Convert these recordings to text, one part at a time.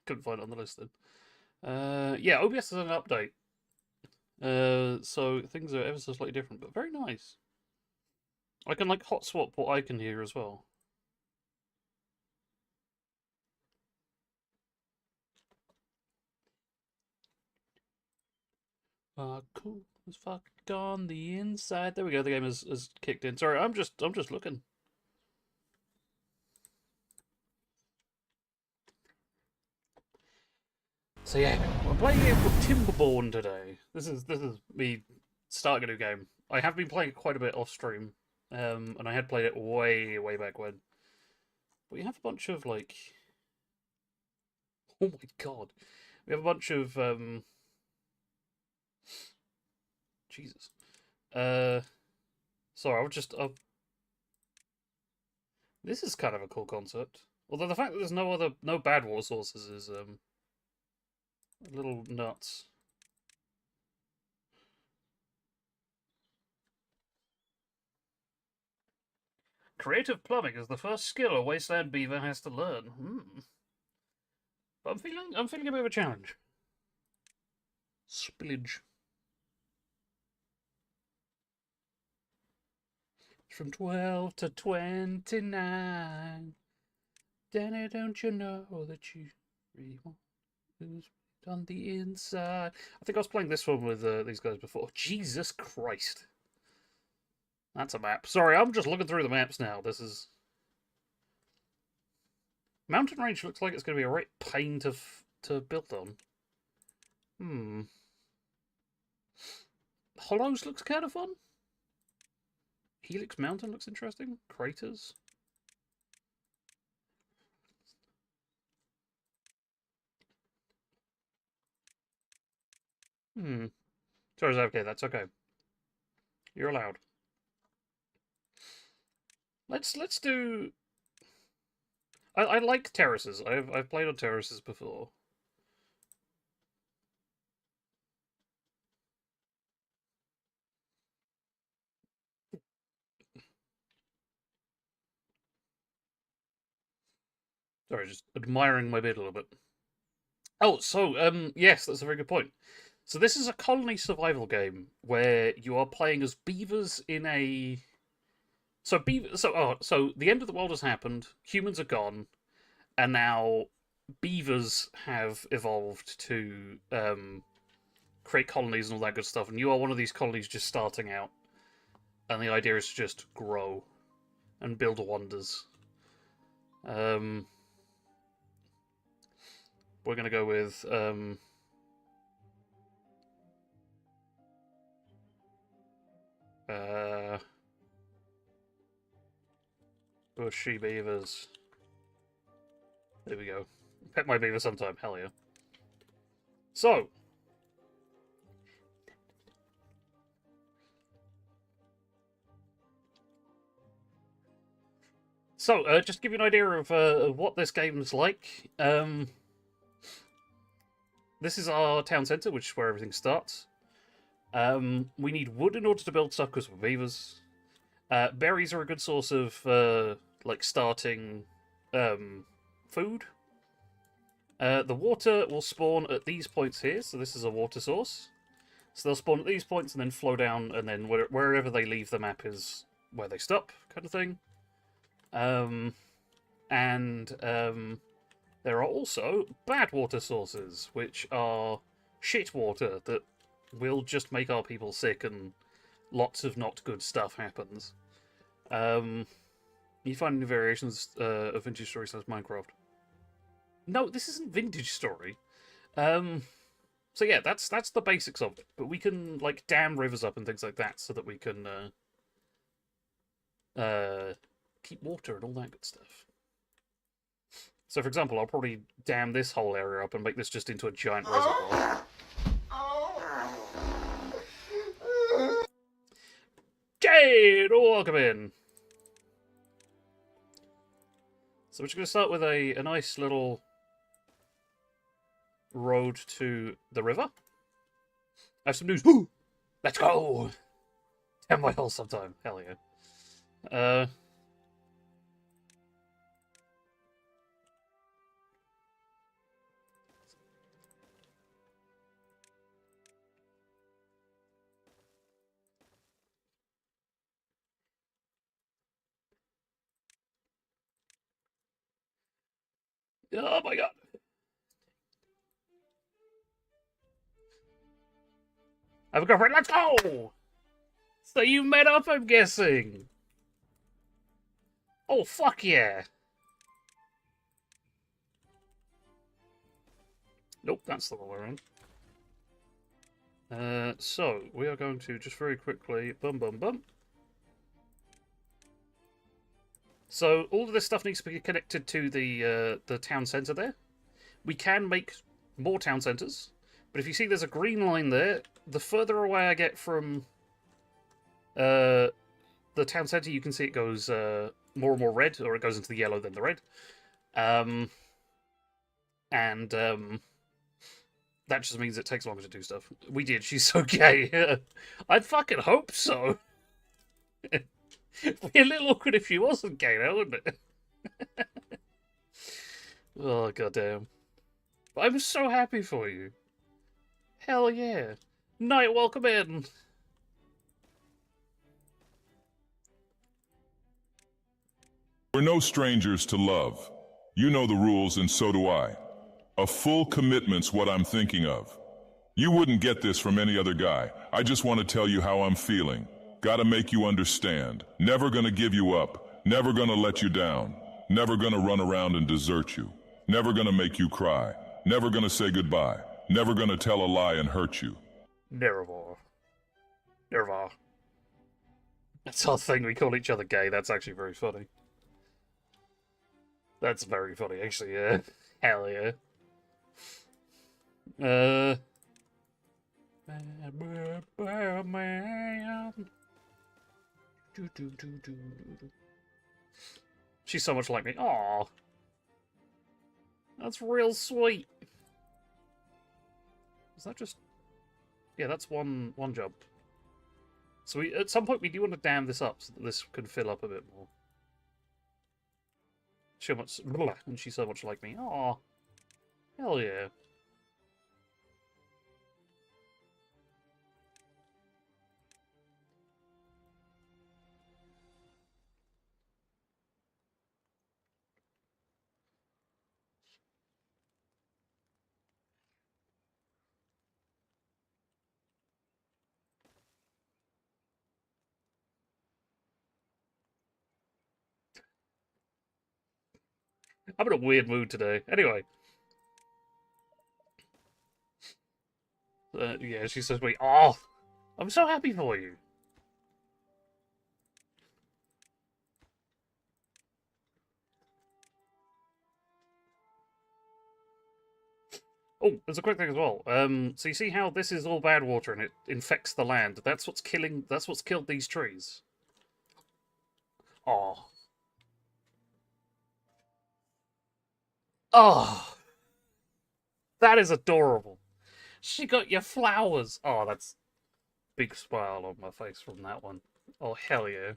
couldn't find it on the list then. Yeah, OBS is an update. So things are ever so slightly different, but very nice. I can like hot swap what I can hear as well. Cool as fuck on the inside. There we go. The game has kicked in. Sorry, I'm just looking. So yeah, we're playing a game called Timberborn today. This is me starting a new game. I have been playing it quite a bit off stream, and I had played it way back when. But we have a bunch of like, oh my god, we have a bunch of Jesus. Sorry, I was just this is kind of a cool concept. Although the fact that there's no bad water sources is a little nuts. Creative plumbing is the first skill a wasteland beaver has to learn. But I'm feeling a bit of a challenge. Spillage. From 12 to 29. Danny, don't you know that you really want who's on the inside? I think I was playing this one with these guys before. Jesus Christ. That's a map. Sorry, I'm just looking through the maps now. This is... Mountain Range looks like it's going to be a right pain to build on. Hollows looks kind of fun. Helix Mountain looks interesting. Craters. Sorry, okay, that's okay. You're allowed. Let's do... I like terraces. I've played on terraces before. Sorry, just admiring my bed a little bit. Oh, so yes, that's a very good point. So this is a colony survival game where you are playing as beavers in a... So the end of the world has happened. Humans are gone, and now beavers have evolved to create colonies and all that good stuff. And you are one of these colonies just starting out, and the idea is to just grow and build wonders. We're gonna go with bushy beavers. There we go. Pet my beaver sometime. Hell yeah. So, just to give you an idea of what this game's like. This is our town centre, which is where everything starts. We need wood in order to build stuff because we're beavers. Berries are a good source of like starting food. The water will spawn at these points here, so this is a water source. So they'll spawn at these points and then flow down, and then wherever they leave the map is where they stop, kind of thing. There are also bad water sources, which are shit water that will just make our people sick and lots of not good stuff happens. You find any variations of Vintage Story / Minecraft? No, this isn't Vintage Story. So yeah, that's the basics of it. But we can like dam rivers up and things like that so that we can keep water and all that good stuff. So, for example, I'll probably dam this whole area up and make this just into a giant reservoir. Jade, welcome in. So we're just going to start with a nice little road to the river. I have some news. Woo! Let's go! 10 miles sometime. Hell yeah. Oh my god. I have a girlfriend. Let's go! So you met up, I'm guessing. Oh, fuck yeah. Nope, that's the wrong way around. So, we are going to just very quickly... Bum, bum, bum. So, all of this stuff needs to be connected to the town centre there. We can make more town centres, but if you see there's a green line there, the further away I get from the town centre, you can see it goes more and more red, or it goes into the yellow, then the red. That just means it takes longer to do stuff. We did. She's so gay. I'd fucking hope so. It'd be a little awkward if she wasn't gay, though, wouldn't it? Oh, goddamn. But I'm so happy for you. Hell yeah. Knight, welcome in. We're no strangers to love. You know the rules and so do I. A full commitment's what I'm thinking of. You wouldn't get this from any other guy. I just want to tell you how I'm feeling. Gotta make you understand. Never gonna give you up. Never gonna let you down. Never gonna run around and desert you. Never gonna make you cry. Never gonna say goodbye. Never gonna tell a lie and hurt you. Never. Never. That's our thing. We call each other gay. That's actually very funny. That's very funny, actually, yeah. Hell yeah. She's so much like me. Aw. That's real sweet. Is that just... Yeah, that's one job. So at some point we do want to dam this up so that this can fill up a bit more. And she's so much like me. Aw. Hell yeah. I'm in a weird mood today. Anyway. Yeah, she's so sweet. Oh, I'm so happy for you. Oh, there's a quick thing as well. So you see how this is all bad water and it infects the land. That's what's killed these trees. Oh. Oh. That is adorable. She got your flowers. Oh, that's big smile on my face from that one. Oh, hell yeah.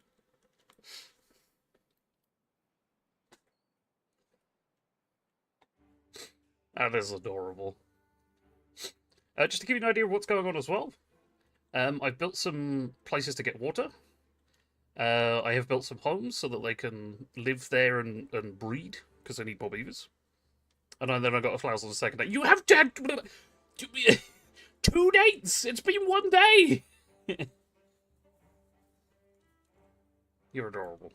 That is adorable. Just to give you an idea of what's going on as well, I've built some places to get water. I have built some homes so that they can live there and breed, because they need more beavers. And then I got a flowers on the second day. You have 2 dates! It's been 1 day! You're adorable.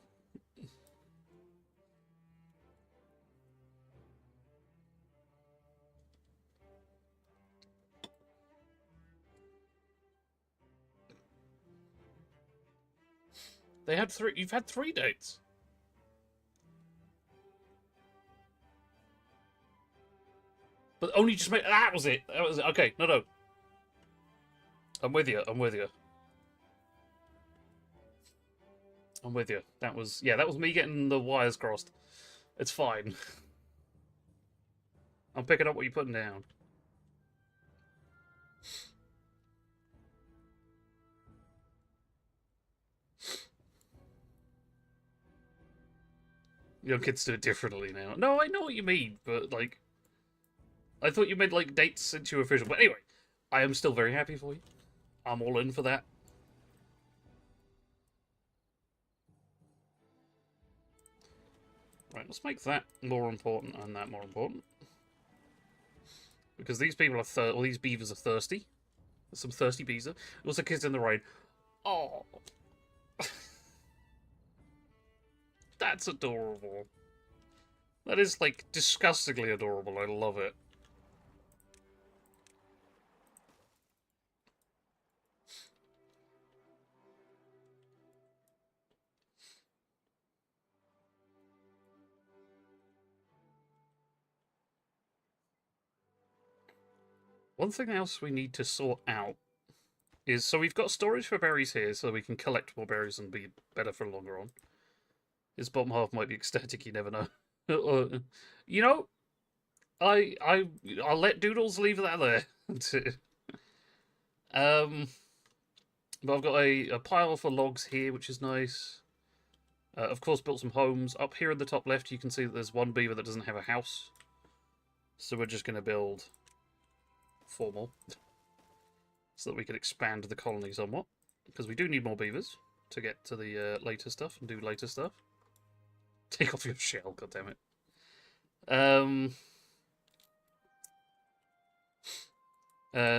They had 3. You've had 3 dates. But only just made... That was it. That was it. Okay, no. I'm with you. I'm with you. I'm with you. That was... Yeah, that was me getting the wires crossed. It's fine. I'm picking up what you're putting down. Young kids do it differently now. No, I know what you mean, but, like... I thought you meant, like, dates into official. But anyway, I am still very happy for you. I'm all in for that. Right, let's make that more important and that more important. Because these people are or these beavers are thirsty. There's some thirsty beavers. Also kids in the rain. Oh. That's adorable. That is, like, disgustingly adorable. I love it. One thing else we need to sort out is, so we've got storage for berries here, so we can collect more berries and be better for longer on. His bottom half might be ecstatic, you never know. You know, I'll let Doodles leave that there. But I've got a pile for logs here, which is nice. Of course, built some homes. Up here in the top left, you can see that there's one beaver that doesn't have a house. So we're just going to build 4 more. So that we can expand the colony somewhat. Because we do need more beavers to get to the later stuff and do later stuff. Take off your shell, goddammit.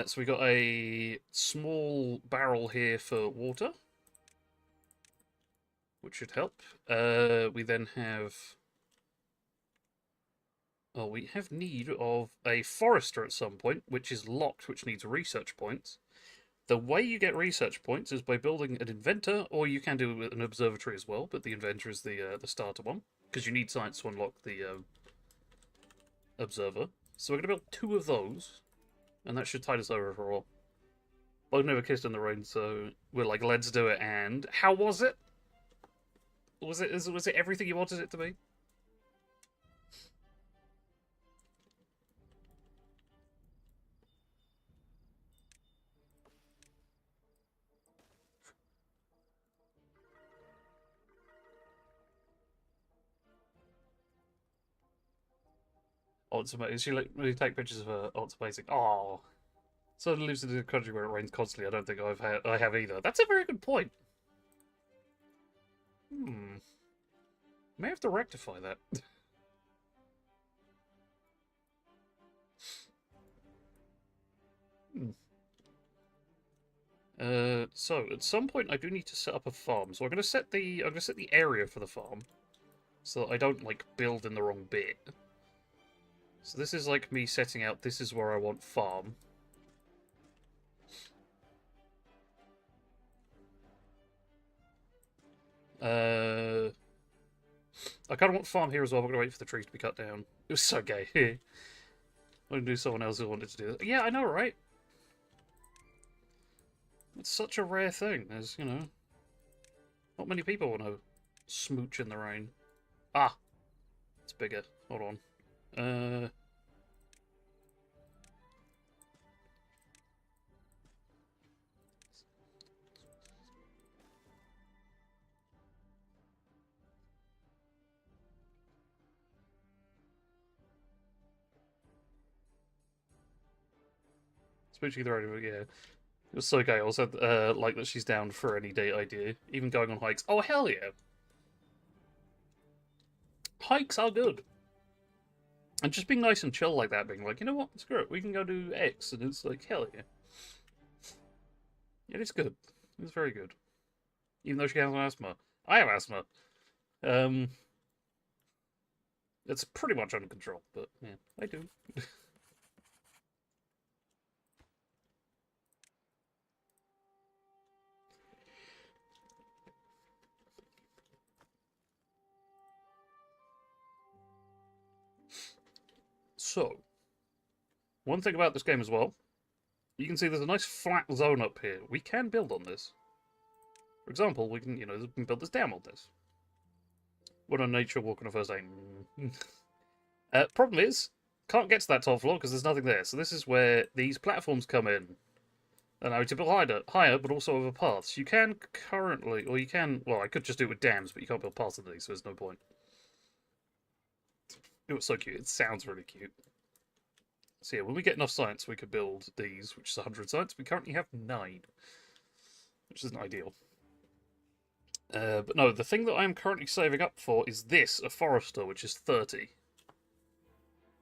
So we got a small barrel here for water, which should help. We then have... Oh, we have need of a forester at some point, which is locked, which needs research points. The way you get research points is by building an inventor, or you can do an observatory as well, but the inventor is the starter one, because you need science to unlock the observer. So we're going to build 2 of those, and that should tide us over for all. Bug never kissed in the rain, so we're like, let's do it. And how was it? Was it everything you wanted it to be? Oh, it's amazing. She like really take pictures of her. Oh, it's amazing. Oh, someone lives in a country where it rains constantly. I don't think I have either. That's a very good point. May have to rectify that. So at some point I do need to set up a farm. So I'm gonna set the area for the farm, so that I don't like build in the wrong bit. So this is like me setting out. This is where I want farm. I kind of want farm here as well. I'm gonna wait for the trees to be cut down. It was so gay. I'm gonna do someone else who wanted to do that. Yeah, I know, right? It's such a rare thing. There's, you know, not many people want to smooch in the rain. Ah, it's bigger. Hold on. Smooching the rain, yeah. It was so gay. Also, like that she's down for any date idea, even going on hikes. Oh hell yeah! Hikes are good, and just being nice and chill like that, being like, you know what, screw it, we can go do X, and it's like hell yeah. It is good. It's very good. Even though she has asthma, I have asthma. It's pretty much under control, but yeah, I do. So, one thing about this game as well, you can see there's a nice flat zone up here. We can build on this. For example, we can, we can build this dam on this. What on nature walk on a first day. Problem is, can't get to that top floor because there's nothing there. So this is where these platforms come in. And I to build higher, but also over paths. You can currently, or you can, well, I could just do it with dams, but you can't build paths of these, so there's no point. It was so cute. It sounds really cute. So yeah, when we get enough science, we could build these, which is 100 science. We currently have 9, which isn't ideal. But no, the thing that I'm currently saving up for is this, a Forester, which is 30.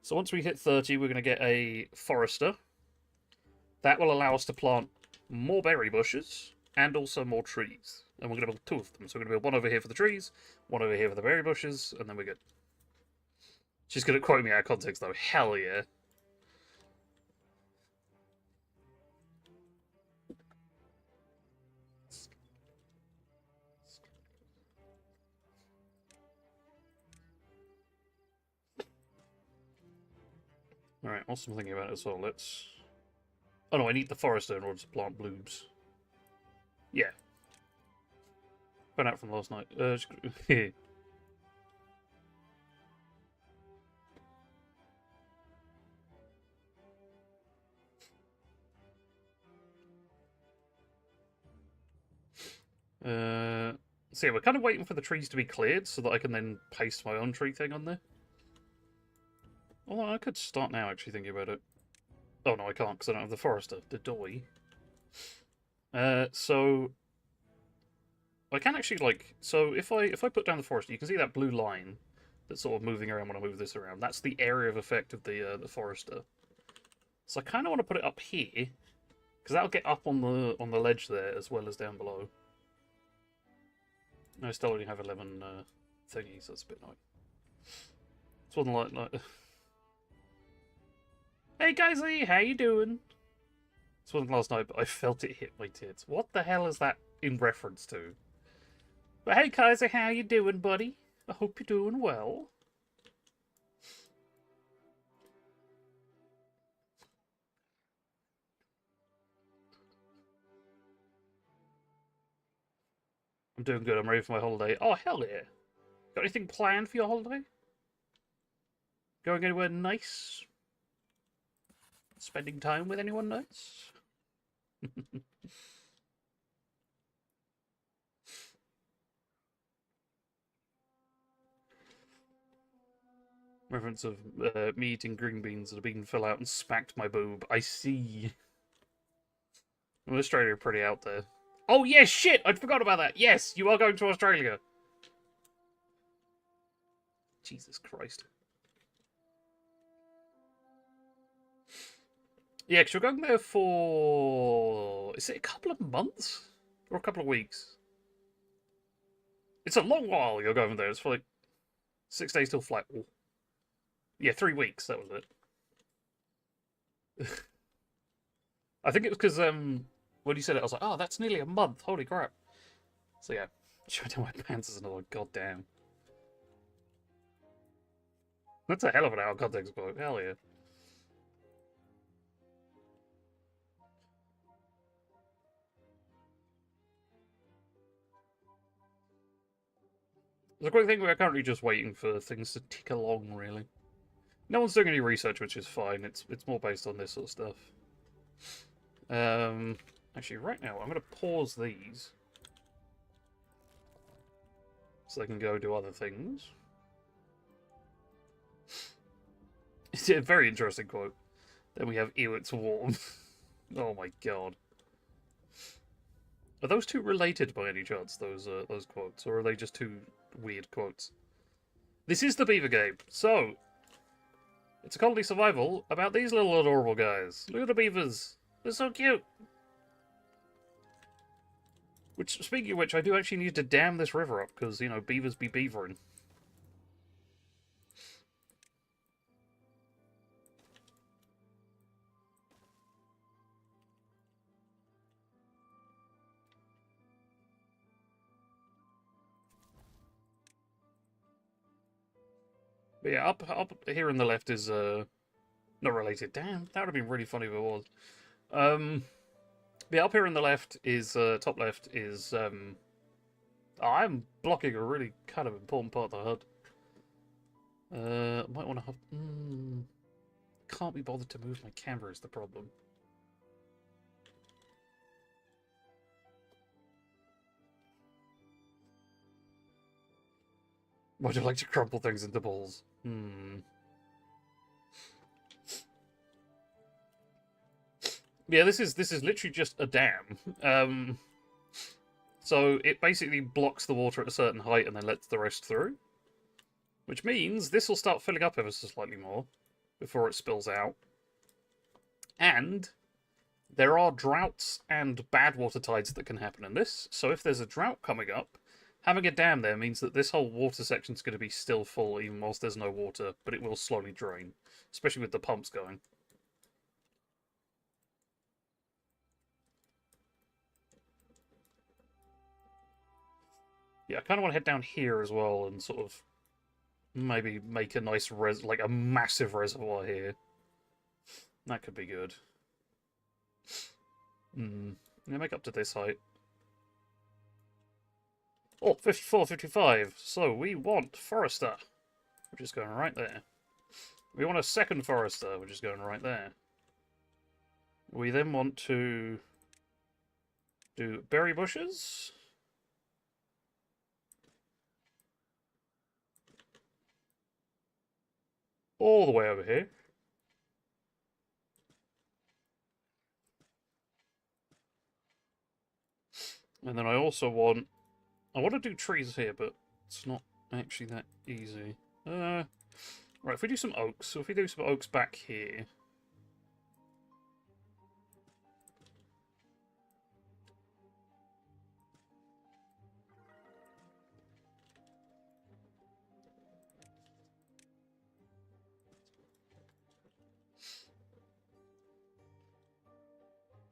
So once we hit 30, we're going to get a Forester. That will allow us to plant more berry bushes and also more trees. And we're going to build 2 of them. So we're going to build one over here for the trees, one over here for the berry bushes, and then we're good. She's going to quote me out of context, though. Hell yeah. Alright, also I'm thinking about it as well. Let's... Oh no, I need the Forester in order to plant blooms. Yeah. Found out from last night. So yeah, we're kind of waiting for the trees to be cleared so that I can then paste my own tree thing on there. Although I could start now, actually, thinking about it. Oh no, I can't, because I don't have the Forester. The doy. So... I can actually, like... So if I put down the Forester, you can see that blue line that's sort of moving around when I move this around. That's the area of effect of the Forester. So I kind of want to put it up here, because that'll get up on the ledge there as well as down below. I still only have 11 thingies, that's a bit annoying. It's wasn't like... Hey guys, how you doing? This wasn't last night, but I felt it hit my tits. What the hell is that in reference to? But hey Kaiser, how you doing, buddy? I hope you're doing well. I'm doing good, I'm ready for my holiday. Oh, hell yeah. Got anything planned for your holiday? Going anywhere nice? Spending time with anyone nice? Reference of me eating green beans and a bean fell out and smacked my boob. I see. Well, Australia pretty out there. Oh, yes, shit! I'd forgot about that. Yes, you are going to Australia. Jesus Christ. Yeah, because you're going there for... Is it a couple of months? Or a couple of weeks? It's a long while you're going there. It's for like 6 days till flight. Oh. Yeah, 3 weeks, that was it. I think it was because when you said it, I was like, oh, that's nearly a month. Holy crap. So yeah, showing down my pants is another goddamn. That's a hell of an out of context quote. Hell yeah. It's a great thing we're currently just waiting for things to tick along, really. No one's doing any research, which is fine. It's more based on this sort of stuff. Actually, right now, I'm going to pause these. So they can go do other things. It's a very interesting quote. Then we have, ew, it's warm. Oh my god. Are those two related by any chance, those quotes? Or are they just two weird quotes? This is the Beaver game, so... It's a colony survival about these little adorable guys. Look at the beavers. They're so cute. Which, speaking of which, I do actually need to dam this river up, because, you know, beavers be beavering. But yeah, up here on the left is, not related. Damn, that would have been really funny if it was. Yeah, up here on the left is, top left is, I'm blocking a really kind of important part of the HUD. Might want to have... can't be bothered to move my camera is the problem. Why'd you like to crumple things into balls? Yeah, this is literally just a dam. So it basically blocks the water at a certain height and then lets the rest through. Which means this will start filling up ever so slightly more before it spills out. And there are droughts and bad water tides that can happen in this. So if there's a drought coming up, having a dam there means that this whole water section is going to be still full even whilst there's no water, but it will slowly drain, especially with the pumps going. Yeah, I kind of want to head down here as well and sort of maybe make a nice like a massive reservoir here. That could be good. Yeah, make up to this height. Oh, 54, 55. So we want Forester, which is going right there. We want a second Forester, which is going right there. We then want to do berry bushes. All the way over here. And then I also want... I want to do trees here, but it's not actually that easy. Right, if we do some oaks. So if we do some oaks back here...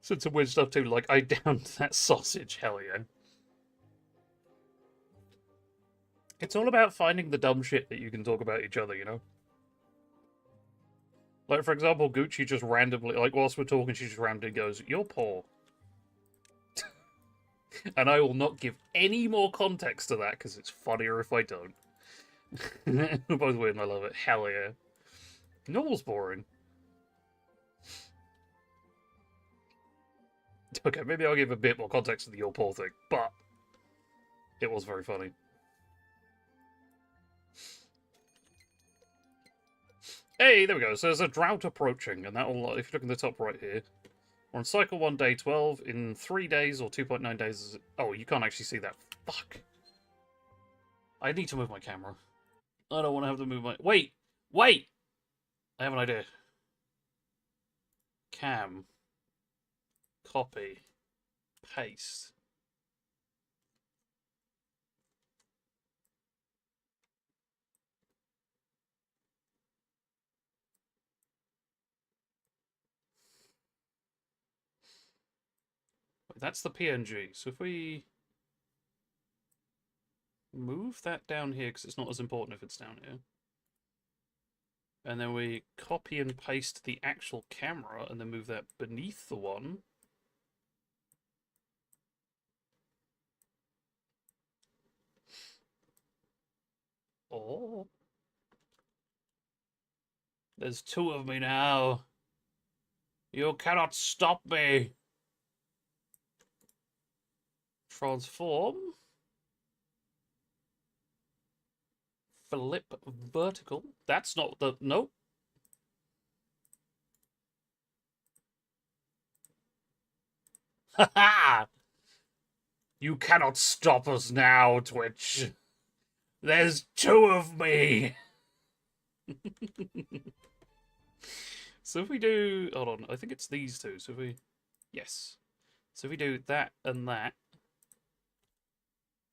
Said some weird stuff too, like I downed that sausage, hell yeah. It's all about finding the dumb shit that you can talk about each other, you know? Like, for example, Gucci just randomly, like, whilst we're talking, she just randomly goes, "You're poor." And I will not give any more context to that, because it's funnier if I don't. We're both weird and I love it. Hell yeah. Normal's boring. Okay, maybe I'll give a bit more context to the "you're poor" thing, but it was very funny. Hey, there we go. So there's a drought approaching, and that'll, if you look in the top right here, we're on cycle 1, day 12. In 3 days, or 2.9 days... Oh, you can't actually see that. Fuck. I need to move my camera. I don't want to have to move my... Wait! Wait! I have an idea. Cam. Copy. Paste. That's the PNG. So if we move that down here, because it's not as important if it's down here. And then we copy and paste the actual camera and then move that beneath the one. Oh. There's 2 of me now. You cannot stop me. Transform. Flip vertical. That's not the... Nope. Ha ha! You cannot stop us now, Twitch. There's 2 of me. So if we do... Hold on. I think it's these 2. So if we... Yes. So if we do that and that.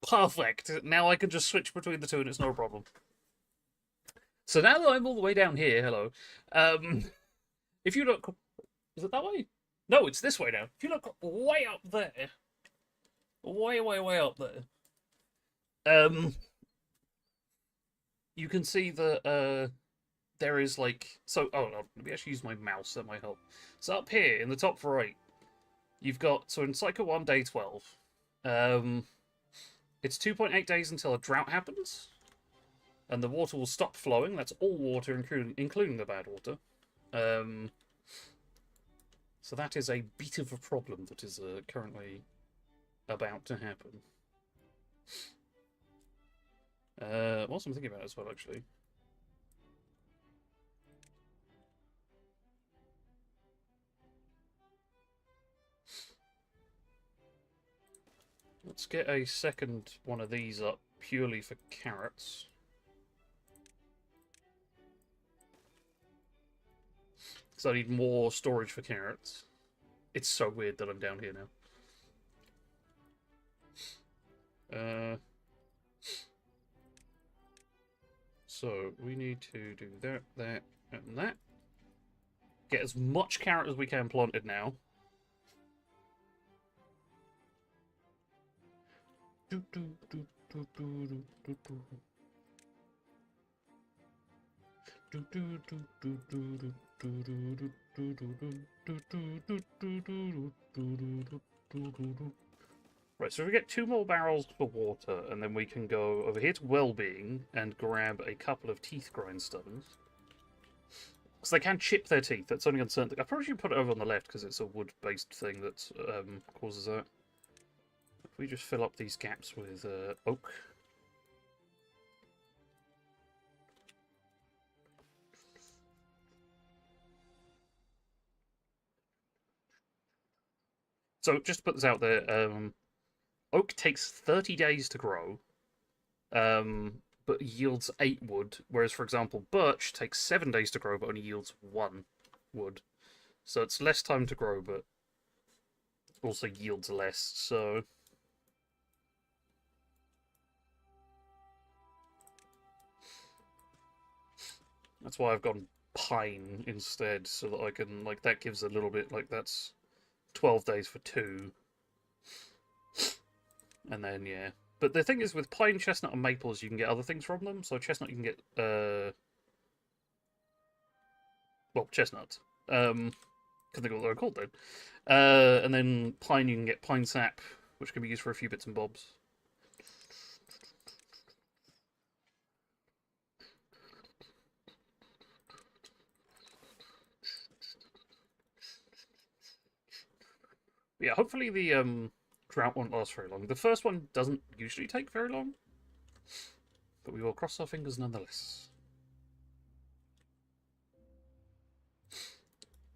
Perfect. Now I can just switch between the 2 and it's no problem. So now that I'm all the way down here, hello. If you look... Is it that way? No, it's this way now. If you look way up there... Way up there... you can see that there is like... So, let me actually use my mouse, that might help. So up here, in the top right, you've got... So in Cycle 1, day 12, it's 2.8 days until a drought happens, and the water will stop flowing. That's all water, including the bad water. So that is a bit of a problem that is currently about to happen. Whilst I'm thinking about it as well, actually. Let's get a second one of these up purely for carrots. So I need more storage for carrots. It's so weird that I'm down here now. So we need to do that, that, and that. Get as much carrot as we can planted now. Right, so if we get 2 more barrels for water, and then we can go over here to Wellbeing and grab a couple of teeth grindstones. Because they can chip their teeth, that's only on certain things. I probably should put it over on the left, because it's a wood-based thing that causes that. If we just fill up these gaps with oak. So, just to put this out there, oak takes 30 days to grow, but yields 8 wood, whereas, for example, birch takes 7 days to grow, but only yields 1 wood. So it's less time to grow, but also yields less, so... That's why I've gone pine instead, so that I can, like, that gives a little bit, like, that's 12 days for 2. And then, yeah. But the thing is, with pine, chestnut, and maples, you can get other things from them. So chestnut, you can get, well, chestnut. Can't think of what they're called, then. And then pine, you can get pine sap, which can be used for a few bits and bobs. Yeah, hopefully the drought won't last very long. The first one doesn't usually take very long, but we will cross our fingers nonetheless.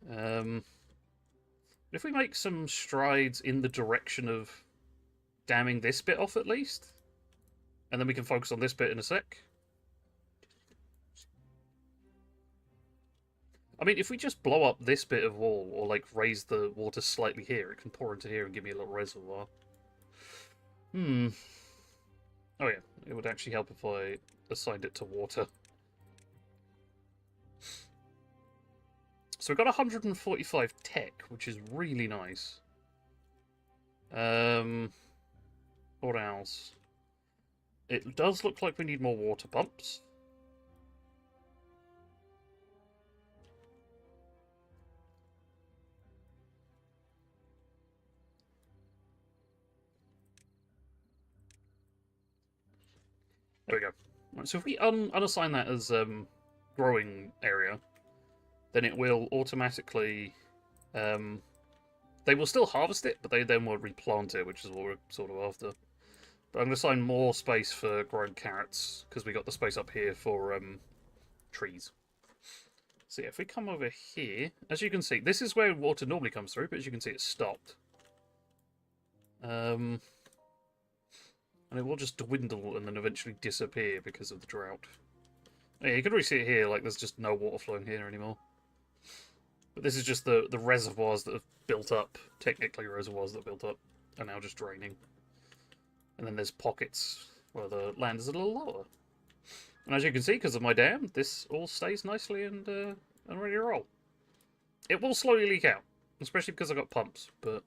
If we make some strides in the direction of damming this bit off at least, and then we can focus on this bit in a sec. I mean, if we just blow up this bit of wall, or like raise the water slightly here, it can pour into here and give me a little reservoir. Oh yeah, it would actually help if I assigned it to water. So we've got 145 tech, which is really nice. What else? It does look like we need more water pumps. There we go. Right, so if we unassign that as growing area, then it will automatically... they will still harvest it, but they then will replant it, which is what we're sort of after. But I'm going to assign more space for growing carrots, because we got the space up here for trees. So yeah, if we come over here, as you can see, this is where water normally comes through, but as you can see, it's stopped. And it will just dwindle and then eventually disappear because of the drought. Yeah, you can really see it here, like there's just no water flowing here anymore. But this is just the reservoirs that have built up, technically reservoirs that have built up, are now just draining. And then there's pockets where the land is a little lower. And as you can see, because of my dam, this all stays nicely and ready to roll. It will slowly leak out, especially because I've got pumps, but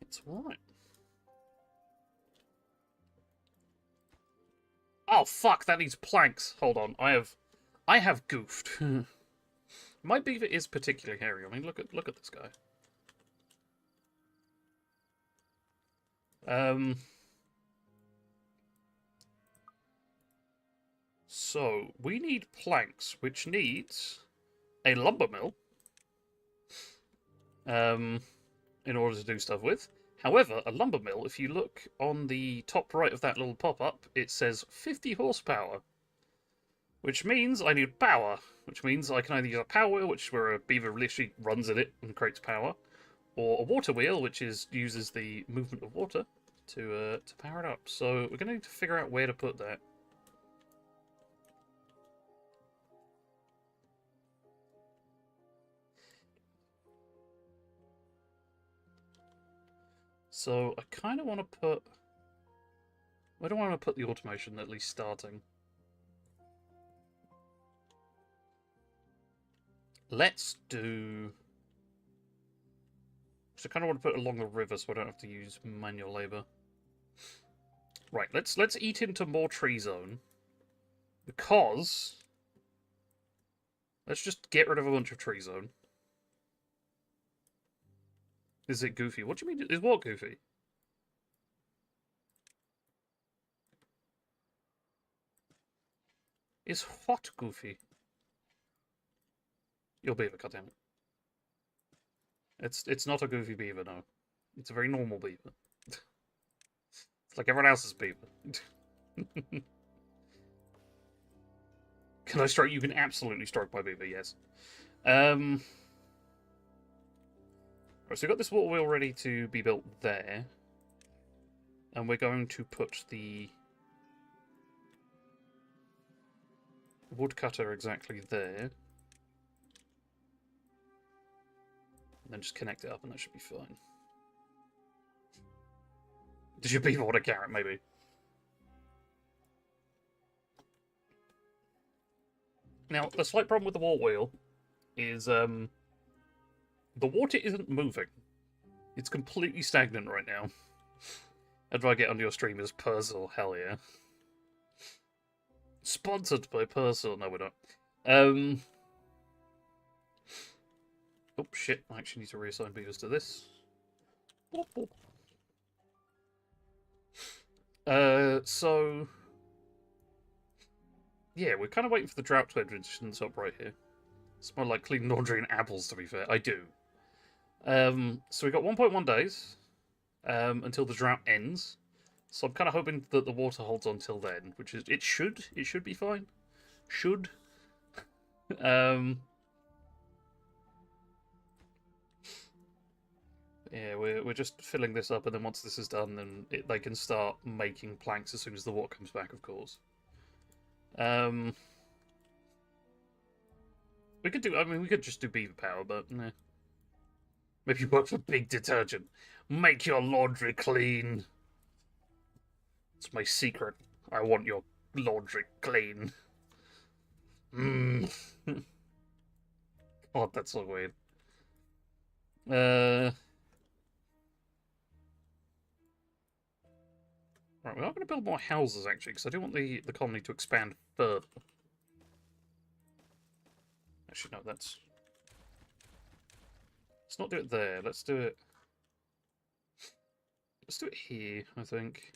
it's alright. Oh fuck, that needs planks. Hold on, I have goofed. My beaver is particularly hairy. I mean, look at this guy. So we need planks, which needs a lumber mill. In order to do stuff with. However, a lumber mill, if you look on the top right of that little pop-up, it says 50 horsepower. Which means I need power. Which means I can either use a power wheel, which where a beaver literally runs in it and creates power, or a water wheel, which uses the movement of water to power it up. So we're going to need to figure out where to put that. So I kind of want to put... Where do I want to put the automation, at least starting? Let's do... So I kind of want to put it along the river so I don't have to use manual labour. Right, let's eat into more tree zone. Because... Let's just get rid of a bunch of tree zone. Is it goofy? What do you mean? Is what goofy? Is what goofy? Your beaver, goddammit. It's not a goofy beaver, no. It's a very normal beaver. It's like everyone else's beaver. Can I strike? You can absolutely strike my beaver, yes. Right, so we've got this water wheel ready to be built there. And we're going to put the woodcutter exactly there. And then just connect it up and that should be fine. Did your beaver want a carrot, maybe? Now, the slight problem with the water wheel is the water isn't moving. It's completely stagnant right now. How do I get onto your stream as Persil? Hell yeah. Sponsored by Persil. No, we're not. Oh, shit. I actually need to reassign beavers to this. So... Yeah, we're kind of waiting for the drought to enter in the top right here. It's more like clean laundry and apples, to be fair. I do. So we've got 1.1 days until the drought ends. So I'm kind of hoping that the water holds on till then, which is... It should be fine. Should. Yeah, we're just filling this up, and then once this is done, then they can start making planks as soon as the water comes back, of course. We could do... I mean, we could just do beaver power, but... Nah. Maybe work for Big Detergent. Make your laundry clean. It's my secret. I want your laundry clean. God, that's so weird. Right, we are going to build more houses, actually, because I do want the colony to expand further. Actually, no, that's... Let's not do it there. Let's do it... Let's do it here, I think.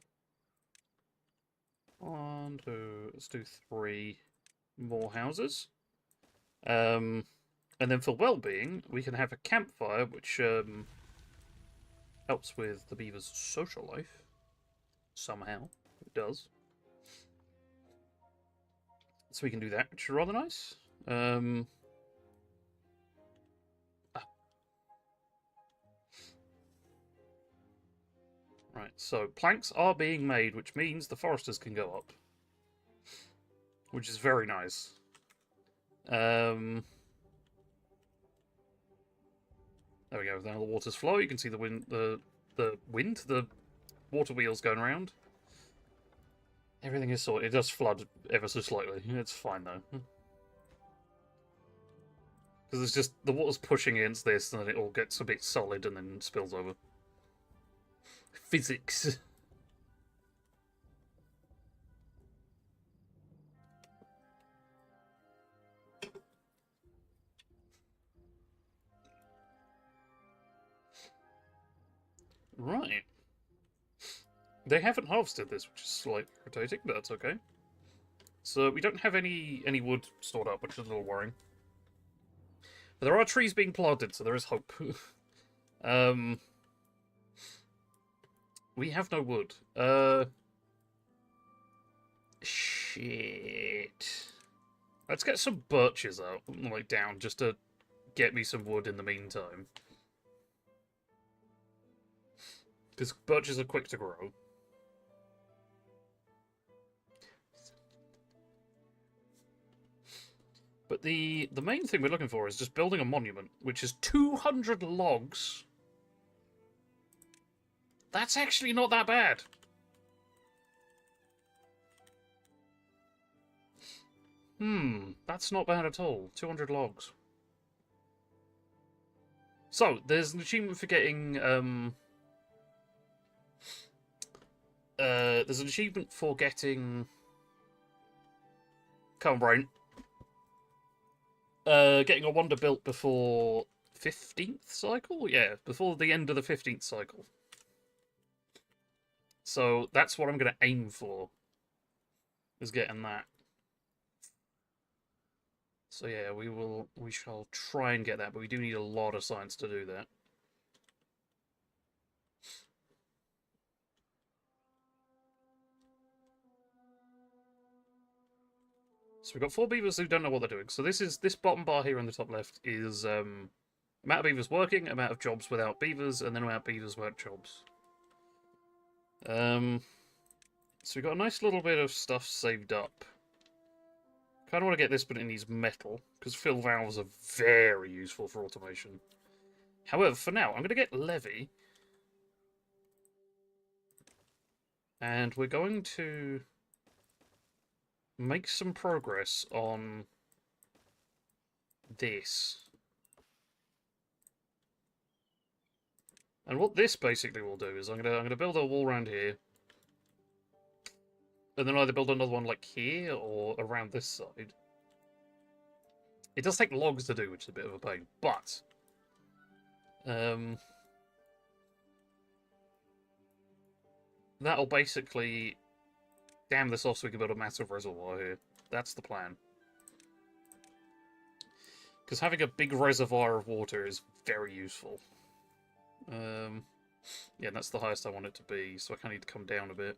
1, 2... Let's do 3 more houses. And then for well-being, we can have a campfire, which helps with the beaver's social life. Somehow. It does. So we can do that, which is rather nice. Right, so planks are being made, which means the foresters can go up. Which is very nice. There we go. Now the water's flow. You can see the wind, the water wheels going around. Everything is sorted. It does flood ever so slightly. It's fine though. Because it's just the water's pushing against this, and then it all gets a bit solid and then spills over. Physics. Right. They haven't harvested this, which is slightly irritating, but that's okay. So we don't have any wood stored up, which is a little worrying. But there are trees being planted, so there is hope. We have no wood. Shit. Let's get some birches out, like down, just to get me some wood in the meantime. Because birches are quick to grow. But the main thing we're looking for is just building a monument, which is 200 logs. That's actually not that bad. That's not bad at all. 200 logs. So, there's an achievement for getting, there's an achievement for getting... Come on, brain. Getting a wonder built before 15th cycle? Yeah, before the end of the 15th cycle. So, that's what I'm going to aim for. Is getting that. So yeah, we shall try and get that, but we do need a lot of science to do that. So we've got 4 beavers who don't know what they're doing. So this bottom bar here in the top left is amount of beavers working, amount of jobs without beavers, and then amount of beavers without jobs. So we've got a nice little bit of stuff saved up. Kind of want to get this, but it needs metal, because fill valves are very useful for automation. However, for now, I'm going to get Levy. And we're going to make some progress on this. And what this basically will do is I'm gonna build a wall around here. And then either build another one like here or around this side. It does take logs to do, which is a bit of a pain, but that'll basically dam this off so we can build a massive reservoir here. That's the plan. Because having a big reservoir of water is very useful. Yeah, that's the highest I want it to be, so I kind of need to come down a bit.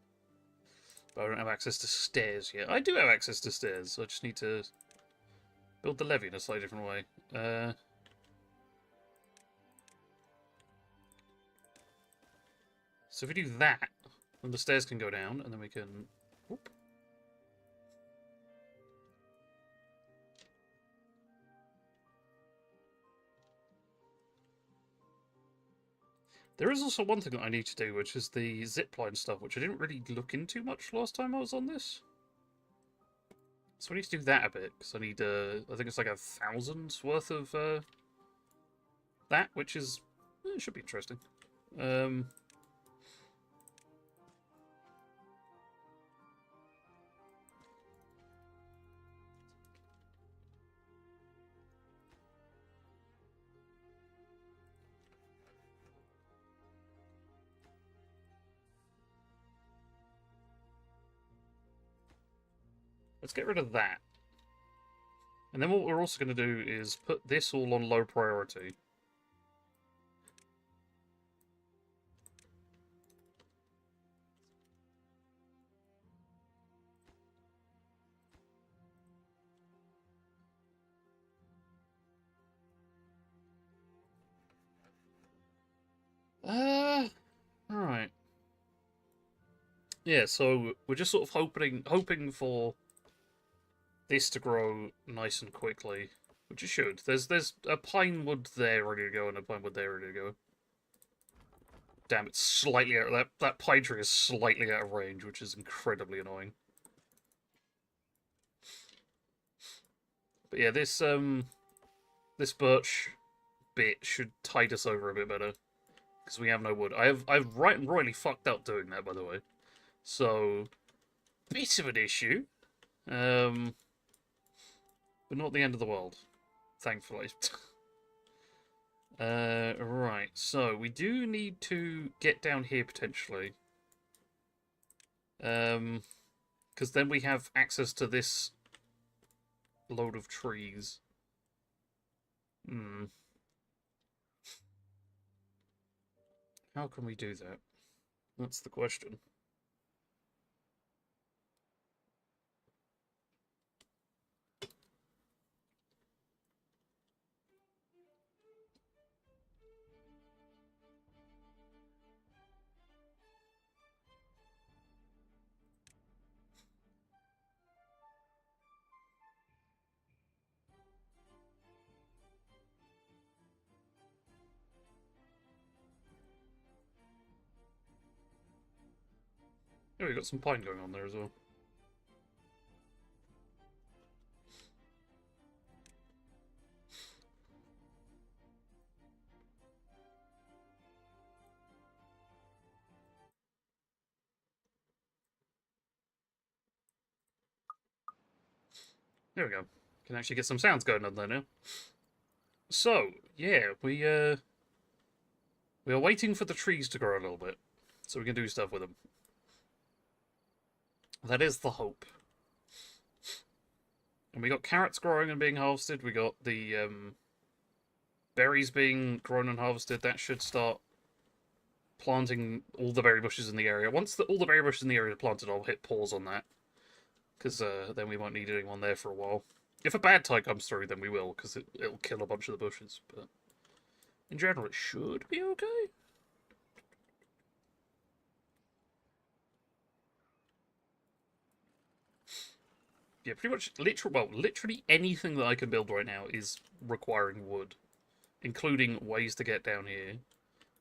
But I don't have access to stairs yet. I do have access to stairs, so I just need to build the levee in a slightly different way. So if we do that, then the stairs can go down, and then we can... Whoop. There is also one thing that I need to do, which is the zipline stuff, which I didn't really look into much last time I was on this. So I need to do that a bit, because I need, I think it's like 1,000 worth of that, which is, it should be interesting. Let's get rid of that. And then what we're also going to do is put this all on low priority. Alright. Yeah, so we're just sort of hoping for this to grow nice and quickly, which it should. There's a pine wood there ready to go and a pine wood there ready to go. Damn, it's slightly out of that pine tree is slightly out of range, which is incredibly annoying. But yeah, this birch bit should tide us over a bit better. Because we have no wood. I've right and royally fucked up doing that, by the way. So, bit of an issue. But not the end of the world. Thankfully. Right, so we do need to get down here potentially. Because then we have access to this load of trees. How can we do that? That's the question. Oh, we got some pine going on there as well. There we go. Can actually get some sounds going on there now. So, yeah, we are waiting for the trees to grow a little bit, so we can do stuff with them. That is the hope. And we got carrots growing and being harvested. We got the berries being grown and harvested. That should start planting all the berry bushes in the area. Once all the berry bushes in the area are planted, I'll hit pause on that, because then we won't need anyone there for a while. If a bad tide comes through, then we will, because it'll kill a bunch of the bushes. But in general, it should be okay. Yeah, pretty much, literally anything that I can build right now is requiring wood, including ways to get down here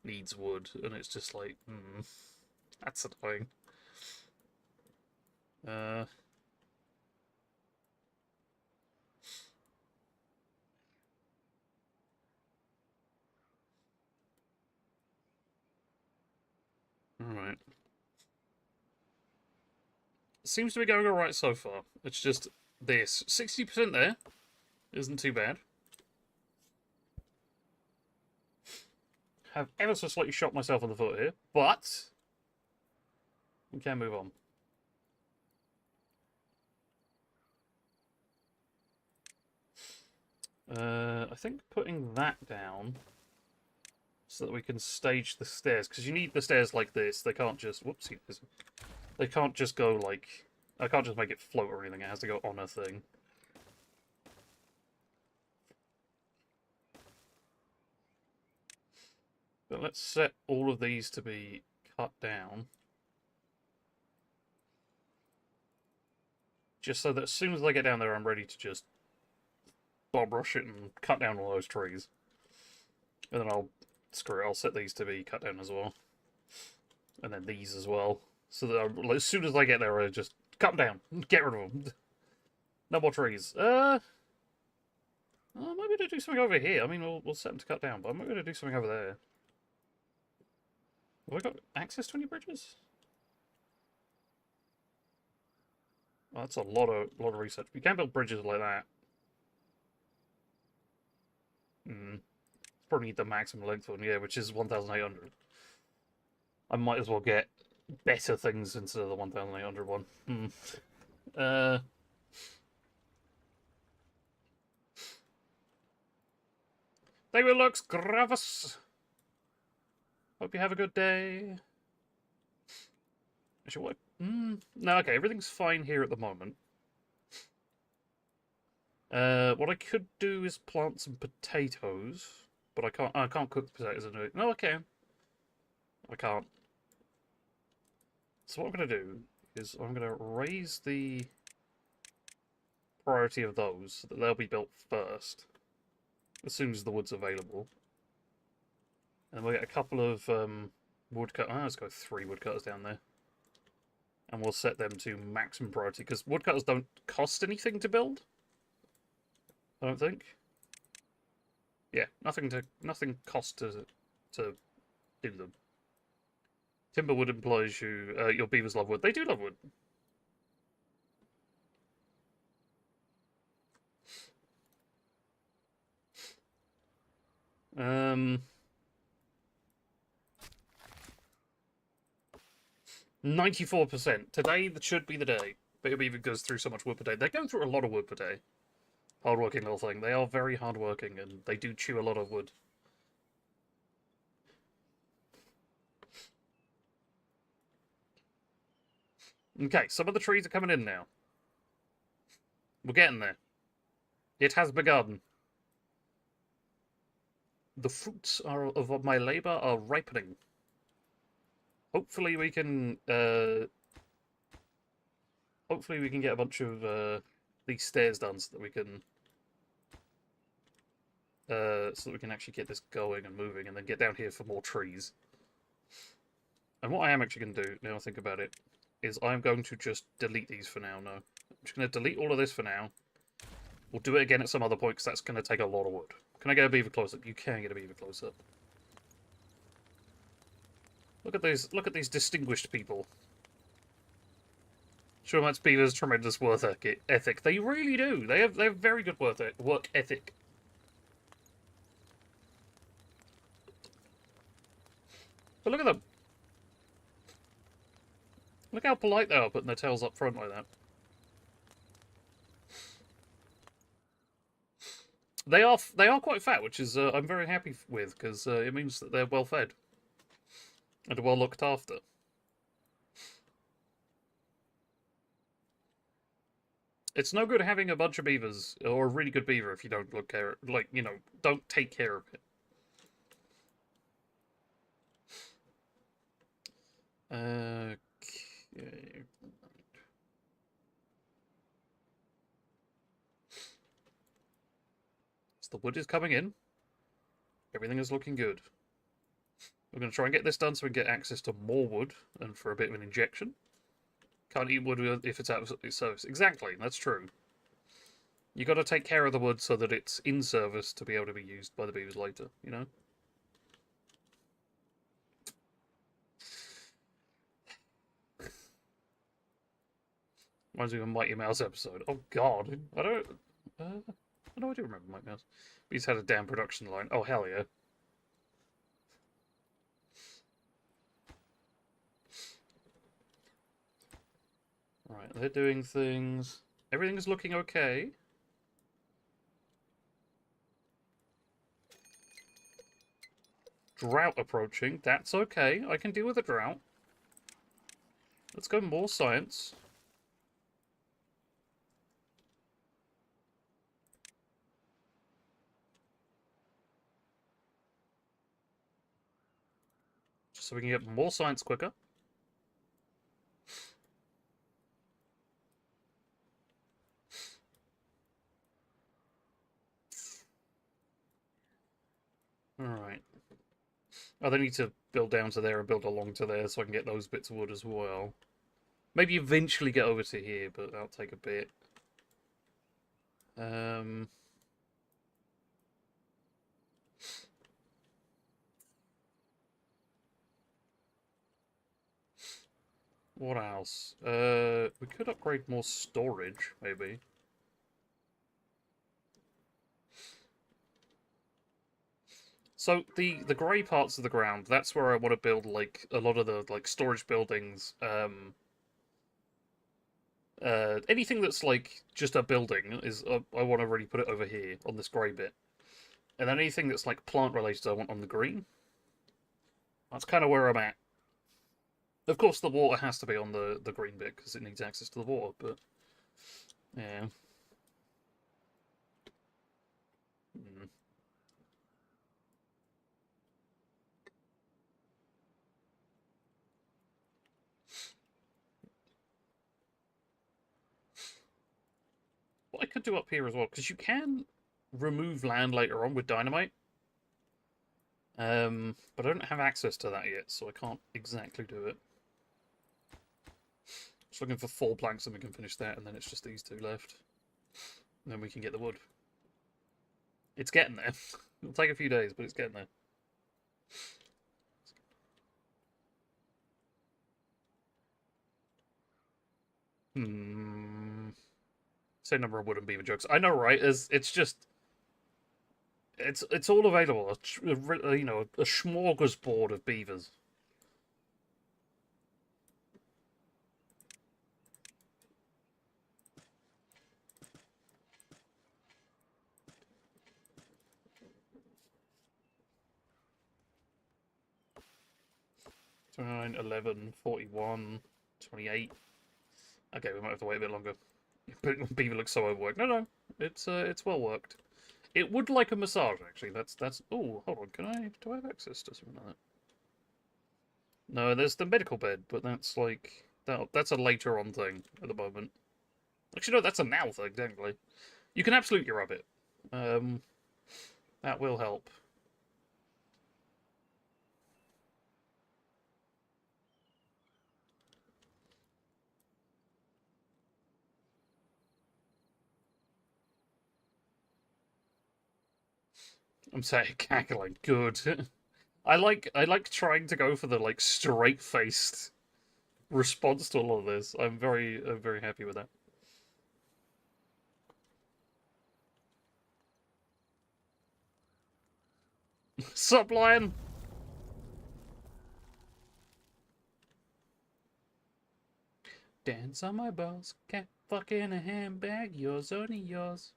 needs wood, and it's just like, that's annoying. Alright. Seems to be going alright so far. It's just this. 60% there isn't too bad. Have ever so slightly shot myself in the foot here, but we can move on. I think putting that down so that we can stage the stairs, because you need the stairs like this. They can't just, whoopsie, they can't just go like, I can't just make it float or anything. It has to go on a thing. But let's set all of these to be cut down. Just so that as soon as I get down there, I'm ready to just bomb rush it and cut down all those trees. And then screw it, I'll set these to be cut down as well. And then these as well. So that as soon as I get there, I just cut them down. Get rid of them. No more trees. I might be able to do something over here. I mean, we'll set them to cut down, but I might be able to do something over there. Have I got access to any bridges? Oh, that's a lot of research. We can't build bridges like that. Probably need the maximum length one, yeah, which is 1,800. I might as well get better things instead of the 1,800 one. They will Lux Gravis. Hope you have a good day. Actually, what? No, okay, everything's fine here at the moment. What I could do is plant some potatoes, but I can't cook the potatoes and do it. No, I can. I can't. So what I'm going to do is I'm going to raise the priority of those so that they'll be built first, as soon as the wood's available. And we'll get a couple of woodcut. Let's go 3 woodcutters down there. And we'll set them to maximum priority, because woodcutters don't cost anything to build. I don't think. Yeah, nothing costs to do them. Timberwood implies your beavers love wood. They do love wood. 94%. Today that should be the day. Baby Beaver goes through so much wood per day. They're going through a lot of wood per day. Hard-working little thing. They are very hard-working, and they do chew a lot of wood. Okay, some of the trees are coming in now. We're getting there. It has begun. The fruits of my labor are ripening. Hopefully we can get a bunch of these stairs done so that we can actually get this going and moving, and then get down here for more trees. And what I am actually going to do, now I think about it, is I'm going to just delete these for now. No, I'm just going to delete all of this for now. We'll do it again at some other point because that's going to take a lot of wood. Can I get a beaver close-up? You can get a beaver close-up. Look at these. Look at these distinguished people. Shawmut's beavers tremendous work ethic. They really do. They have very good work ethic. But look at them. Look how polite they are, putting their tails up front like that. They are quite fat, which is I'm very happy with because it means that they're well fed and well looked after. It's no good having a bunch of beavers or a really good beaver if you don't don't take care of it. Okay. So the wood is coming in. Everything is looking good. We're going to try and get this done so we can get access to more wood and for a bit of an injection. Can't eat wood if it's out of service. Exactly, that's true. You got to take care of the wood so that it's in service to be able to be used by the beavers later, you know? Reminds me of a Mighty Mouse episode. Oh god, I don't know, I do remember Mighty Mouse. But he's had a damn production line. Oh hell yeah. Right, they're doing things. Everything's looking okay. Drought approaching. That's okay. I can deal with a drought. Let's go more science. Just so we can get more science quicker. Alright. Oh, they need to build down to there and build along to there so I can get those bits of wood as well. Maybe eventually get over to here, but that'll take a bit. What else? We could upgrade more storage, maybe. So the grey parts of the ground, that's where I want to build like a lot of the like storage buildings. Anything that's like just a building is I want to really put it over here on this grey bit, and then anything that's like plant related I want on the green. That's kind of where I'm at. Of course, the water has to be on the green bit because it needs access to the water, but yeah. Hmm. What I could do up here as well, because you can remove land later on with dynamite. But I don't have access to that yet, so I can't exactly do it. Just looking for 4 planks and we can finish that, and then it's just these 2 left. And then we can get the wood. It's getting there. It'll take a few days, but it's getting there. Same number of wood and beaver jokes. I know, right? It's just... It's all available. You know, a smorgasbord of beavers. $29, $11, $41, $28. Okay, we might have to wait a bit longer. Beaver looks so overworked. No, it's well worked. It would like a massage, actually. That's. Oh, hold on. Do I have access to something like that? No, there's the medical bed, but that's like that's a later on thing at the moment. Actually, no, that's a now thing, technically. You can absolutely rub it. That will help. I'm saying cackling. Good. I like trying to go for the like straight-faced response to all of this. I'm very happy with that. Sup, Lion? Dance on my balls, cat fuck in a handbag, yours only yours.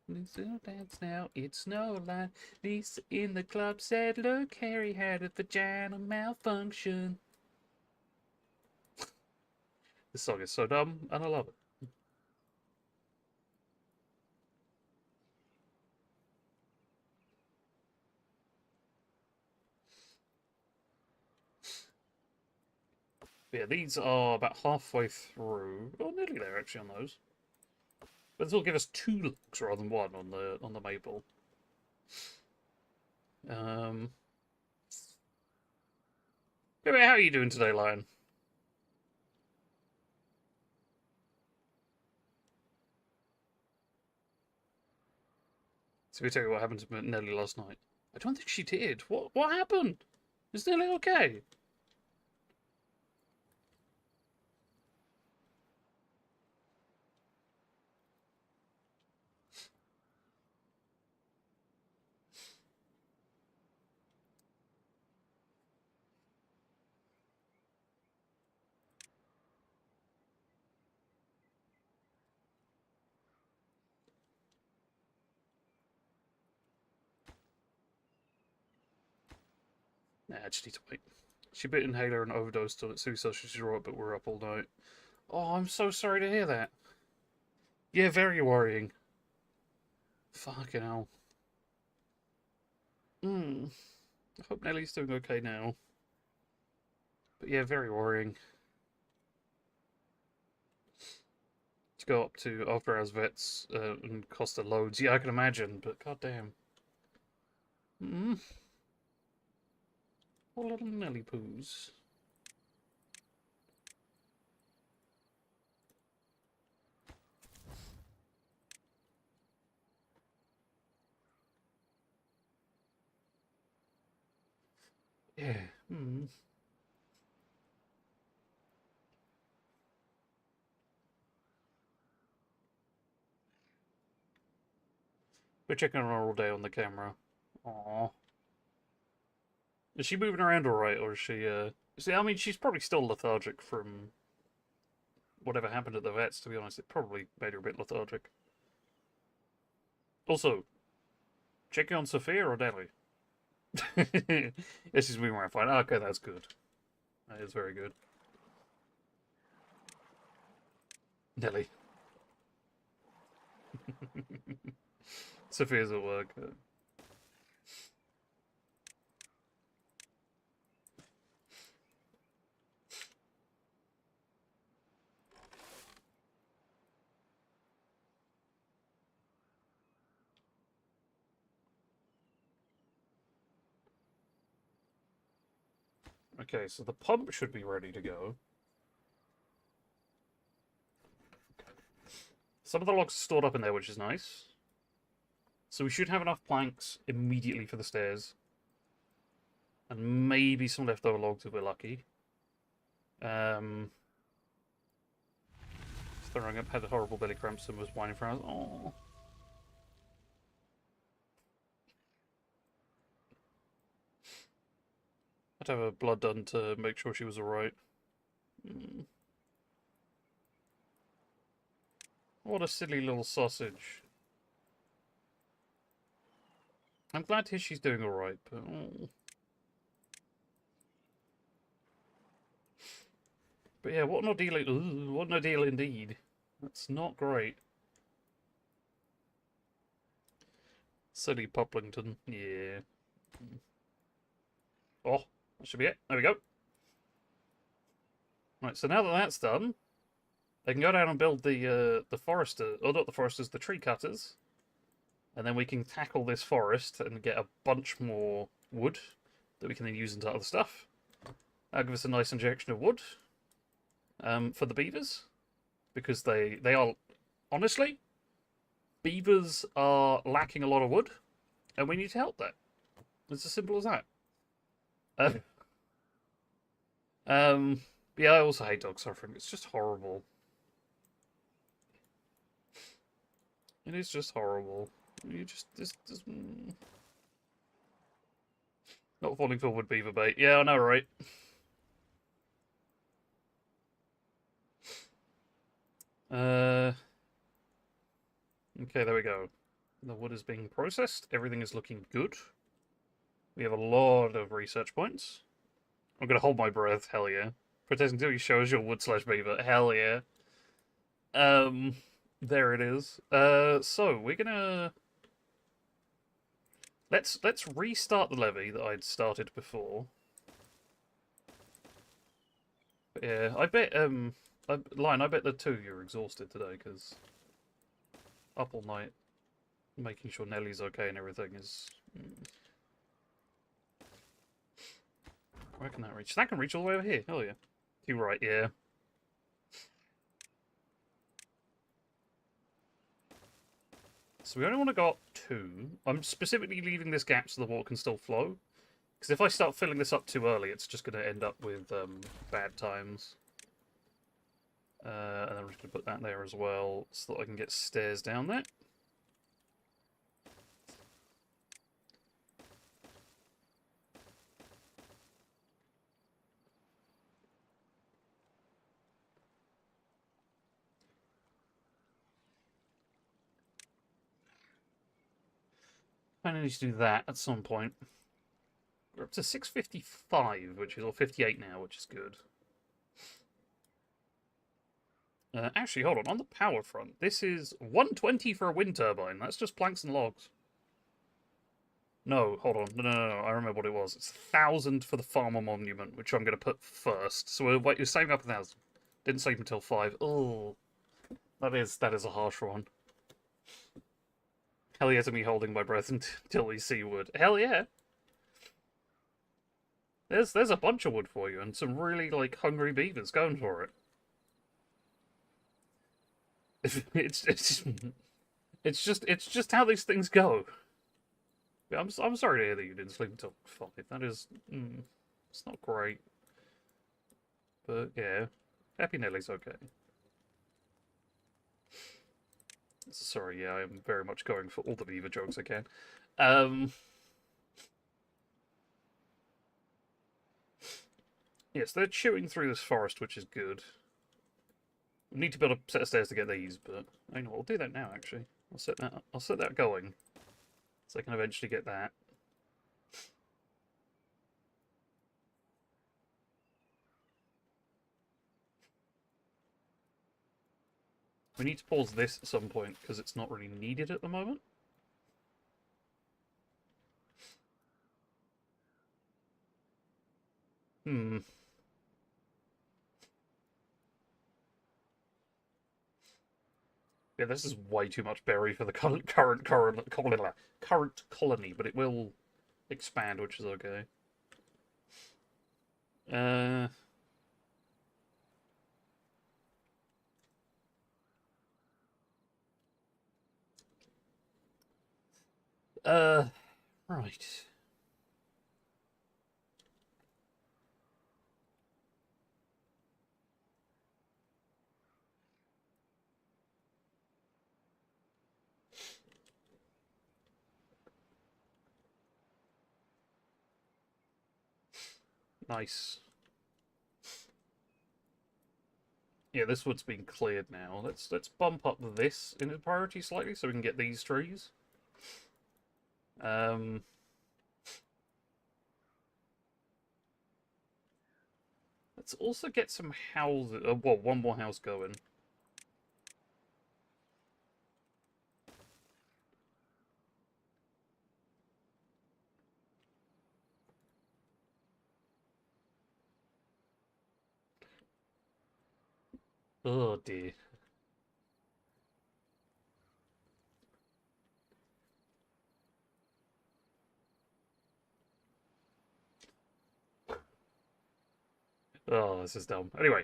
Lisa dance now, it's no lie. Lisa in the club said, look, Harry had a vagina malfunction. This song is so dumb, and I love it. Yeah, these are about halfway through. Oh, nearly there actually on those. But this will give us 2 logs rather than 1 on the maple. Anyway, how are you doing today, Lion? So we tell you what happened to Nelly last night. I don't think she did. What happened? Is Nelly okay? Nah, I just need to wait. She bit inhaler and overdosed on it, so she's right, but we're up all night. Oh, I'm so sorry to hear that. Yeah, very worrying. Fucking hell. I hope Nellie's doing okay now. But yeah, very worrying. To go up to after hours vets and cost her loads. Yeah, I can imagine, but goddamn. Poor little Nelly poos. Yeah. We're checking on her all day on the camera. Aww. Is she moving around alright, or is she, See, I mean, she's probably still lethargic from whatever happened at the vets, to be honest. It probably made her a bit lethargic. Also, checking on Sophia or Nelly? Yes, she's moving around fine. Okay, that's good. That is very good. Nelly. Sophia's at work. Okay, so the pump should be ready to go. Some of the logs are stored up in there, which is nice. So we should have enough planks immediately for the stairs. And maybe some leftover logs if we're lucky. Throwing up had a horrible belly cramps and was whining for hours. Oh. I'd have her blood done to make sure she was alright. What a silly little sausage. I'm glad to hear she's doing alright, but... Oh. But yeah, what an ordeal, what an ordeal indeed. That's not great. Silly Poplington, yeah. Oh, that should be it. There we go. Right, so now that that's done, they can go down and build the forester, or not the foresters, the tree cutters. And then we can tackle this forest and get a bunch more wood that we can then use into other stuff. That'll give us a nice injection of wood for the beavers. Because they are, honestly, beavers are lacking a lot of wood. And we need to help that. It's as simple as that. Uh, um, yeah, I also hate dog suffering. It's just horrible. It is just horrible. You just not falling forward, beaver bait. Yeah, I know, right? Okay, there we go. The wood is being processed. Everything is looking good. We have a lot of research points. I'm gonna hold my breath. Hell yeah! Protest until you show us your wood/beaver. Hell yeah! Um, there it is. So we're gonna let's restart the levy that I'd started before. But yeah, I bet Lion, I bet the two you're exhausted today because up all night making sure Nellie's okay and everything is. Where can that reach? That can reach all the way over here. Hell yeah. You're right, yeah. So we only want to go up 2. I'm specifically leaving this gap so the water can still flow. Because if I start filling this up too early, it's just going to end up with bad times. And then I'm just going to put that there as well so that I can get stairs down there. I need to do that at some point. We're up to 655, which is, or 58 now, which is good. Actually, hold on. On the power front, this is 120 for a wind turbine. That's just planks and logs. No, hold on. No. I remember what it was. It's 1,000 for the farmer monument, which I'm going to put first. So you're saving up 1,000. Didn't save until 5. Oh, that is a harsh one. Hell yeah to me holding my breath until we see wood. Hell yeah. There's a bunch of wood for you and some really like hungry beavers going for it. It's just how these things go. I'm sorry to hear that you didn't sleep until 5. That is it's not great. But yeah, Happy Nellie's okay. Sorry, yeah, I'm very much going for all the beaver jokes I can. Yes, they're chewing through this forest, which is good. We need to build a set of stairs to get these, but I know I'll do that now. Actually, I'll set that going, so I can eventually get that. We need to pause this at some point because it's not really needed at the moment. Yeah, this is way too much berry for the current colony, but it will expand, which is okay. Right. Nice. Yeah, this wood's been cleared now. Let's bump up this in priority slightly so we can get these trees. Let's also get some houses. Well, one more house going. Oh dear. Oh, this is dumb. Anyway,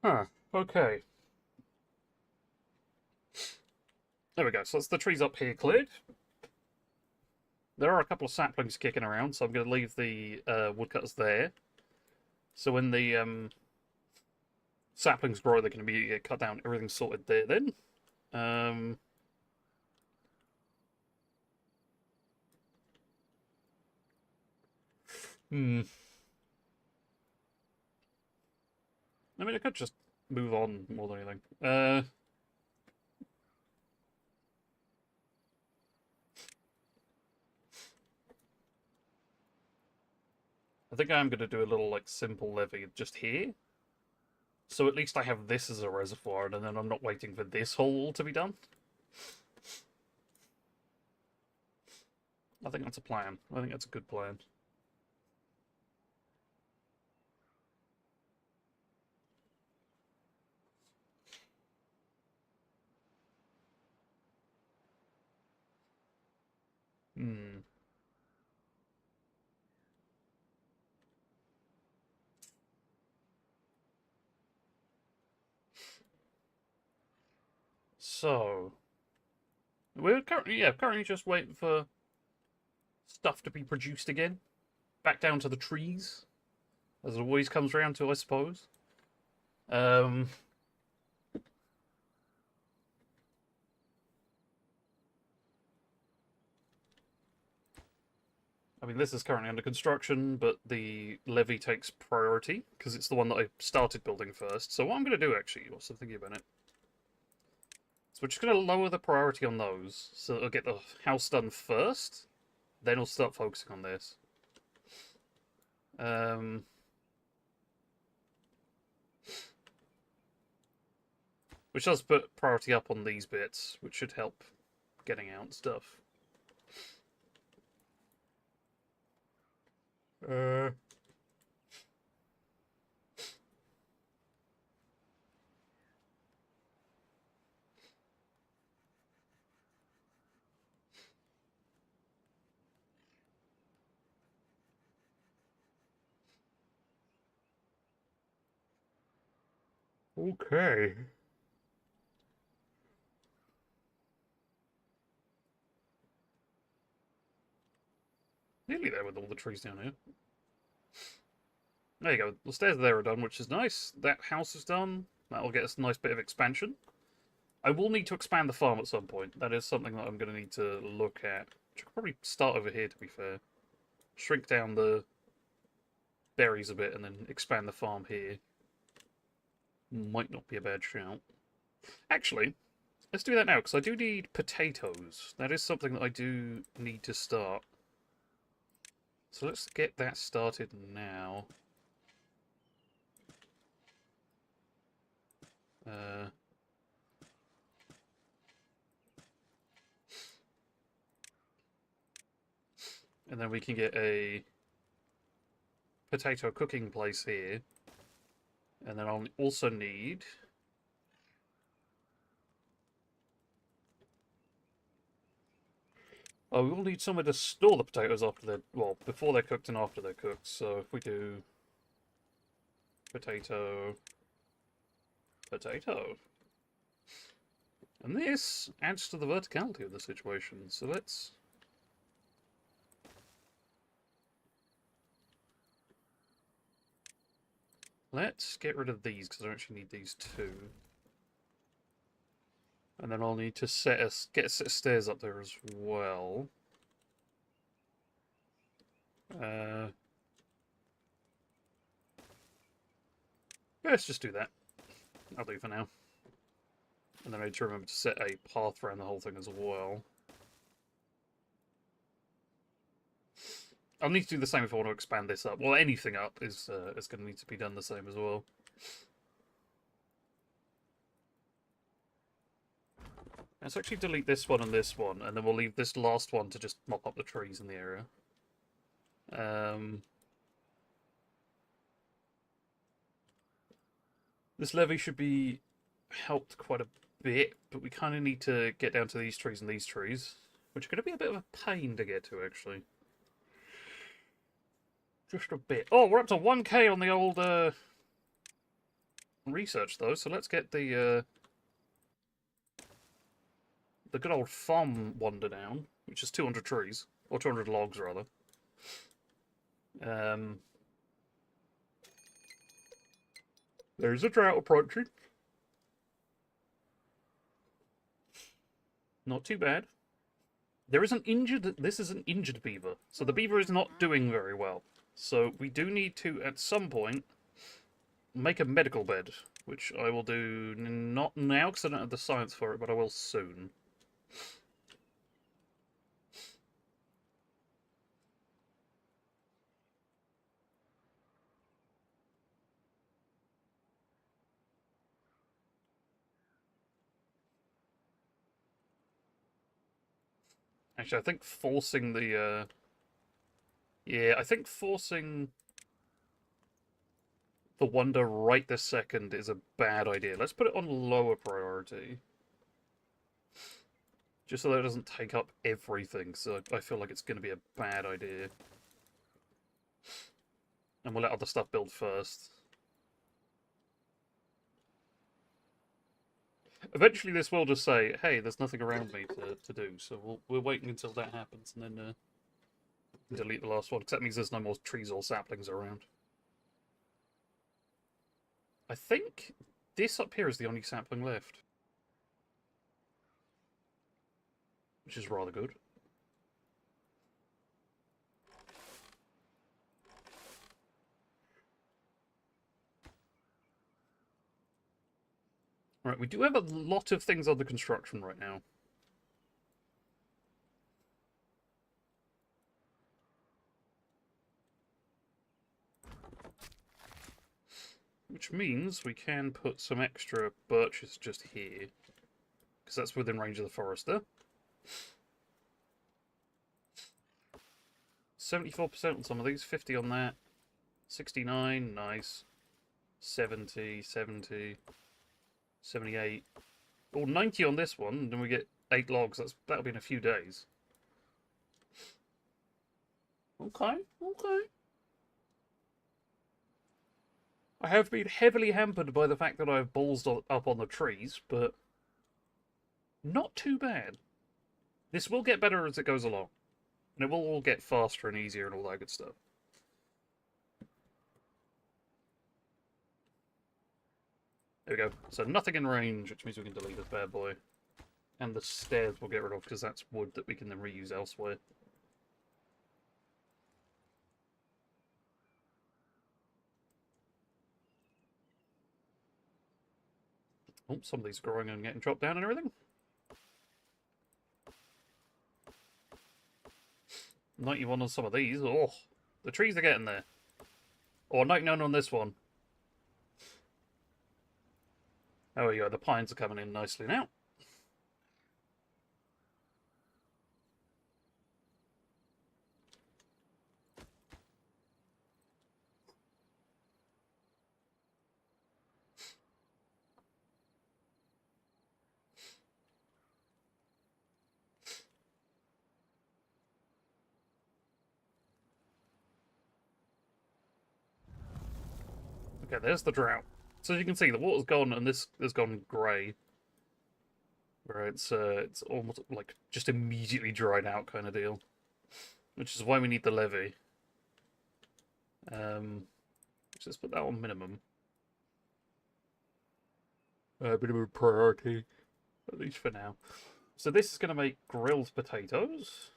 Huh. Okay. There we go. So that's the trees up here cleared. There are a couple of saplings kicking around, so I'm going to leave the woodcutters there. So when the saplings grow, they're going to be cut down. Everything's sorted there then. Hmm. I mean, I could just move on more than anything. I think I'm going to do a little, like, simple levee just here. So at least I have this as a reservoir, and then I'm not waiting for this whole wall to be done. I think that's a plan. I think that's a good plan. Hmm. So we're currently just waiting for stuff to be produced again. Back down to the trees, as it always comes around to, I suppose. Um, I mean, this is currently under construction, but the levee takes priority because it's the one that I started building first. So what I'm going to do, actually, whilst I'm thinking about it, so we're just going to lower the priority on those, so it'll get the house done first. Then we'll start focusing on this. Which does put priority up on these bits, which should help getting out stuff. Okay. Nearly there with all the trees down here. There you go. The stairs there are done, which is nice. That house is done. That'll get us a nice bit of expansion. I will need to expand the farm at some point. That is something that I'm going to need to look at. I could probably start over here, to be fair. Shrink down the berries a bit and then expand the farm here. Might not be a bad shout. Actually, let's do that now, because I do need potatoes. That is something that I do need to start. So let's get that started now. And then we can get a potato cooking place here. And then I'll also need... Oh, we will need somewhere to store the potatoes after they're... Well, before they're cooked and after they're cooked. So if we do... Potato... Potato... And this adds to the verticality of the situation. So let's... Let's get rid of these, because I don't actually need these two. And then I'll need to get a set of stairs up there as well. Let's just do that. I'll do for now. And then I need to remember to set a path around the whole thing as well. I'll need to do the same if I want to expand this up. Well, anything up is going to need to be done the same as well. Let's actually delete this one and then we'll leave this last one to just mop up the trees in the area. This levee should be helped quite a bit, but we kind of need to get down to these trees and these trees, which are going to be a bit of a pain to get to, actually. Just a bit. Oh, we're up to 1k on the old research though, so let's get the good old farm wonder down, which is 200 trees or 200 logs rather. There's a drought approaching. Not too bad. There is an injured. This is an injured beaver, so the beaver is not doing very well. So we do need to, at some point, make a medical bed, which I will do not now because I don't have the science for it, but I will soon. Actually, I think forcing the yeah, I think forcing the wonder right this second is a bad idea. Let's put it on lower priority. Just so that it doesn't take up everything, so I feel like it's going to be a bad idea. And we'll let other stuff build first. Eventually this will just say, hey, there's nothing around me to do, so we're waiting until that happens, and then delete the last one, because that means there's no more trees or saplings around. I think this up here is the only sapling left. Which is rather good. Right, we do have a lot of things under construction right now. Which means we can put some extra birches just here. Because that's within range of the forester. 74% on some of these, 50 on that. 69, nice. 70, 70. 78. Oh, 90 on this one, then we get 8 logs. That'll be in a few days. Okay, okay. I have been heavily hampered by the fact that I've ballsed up on the trees, but not too bad. This will get better as it goes along. And it will all get faster and easier and all that good stuff. There we go. So nothing in range, which means we can delete this bad boy. And the stairs we'll get rid of, because that's wood that we can then reuse elsewhere. Oh, some of these are growing and getting chopped down and everything. 91 on some of these. Oh, the trees are getting there. Or 99 on this one. There we go, the pines are coming in nicely now. Okay, there's the drought. So as you can see, the water's gone and this has gone grey. Where it's almost like just immediately dried out kind of deal. Which is why we need the levee. Let's put that on minimum. Minimum priority, at least for now. So this is going to make grilled potatoes.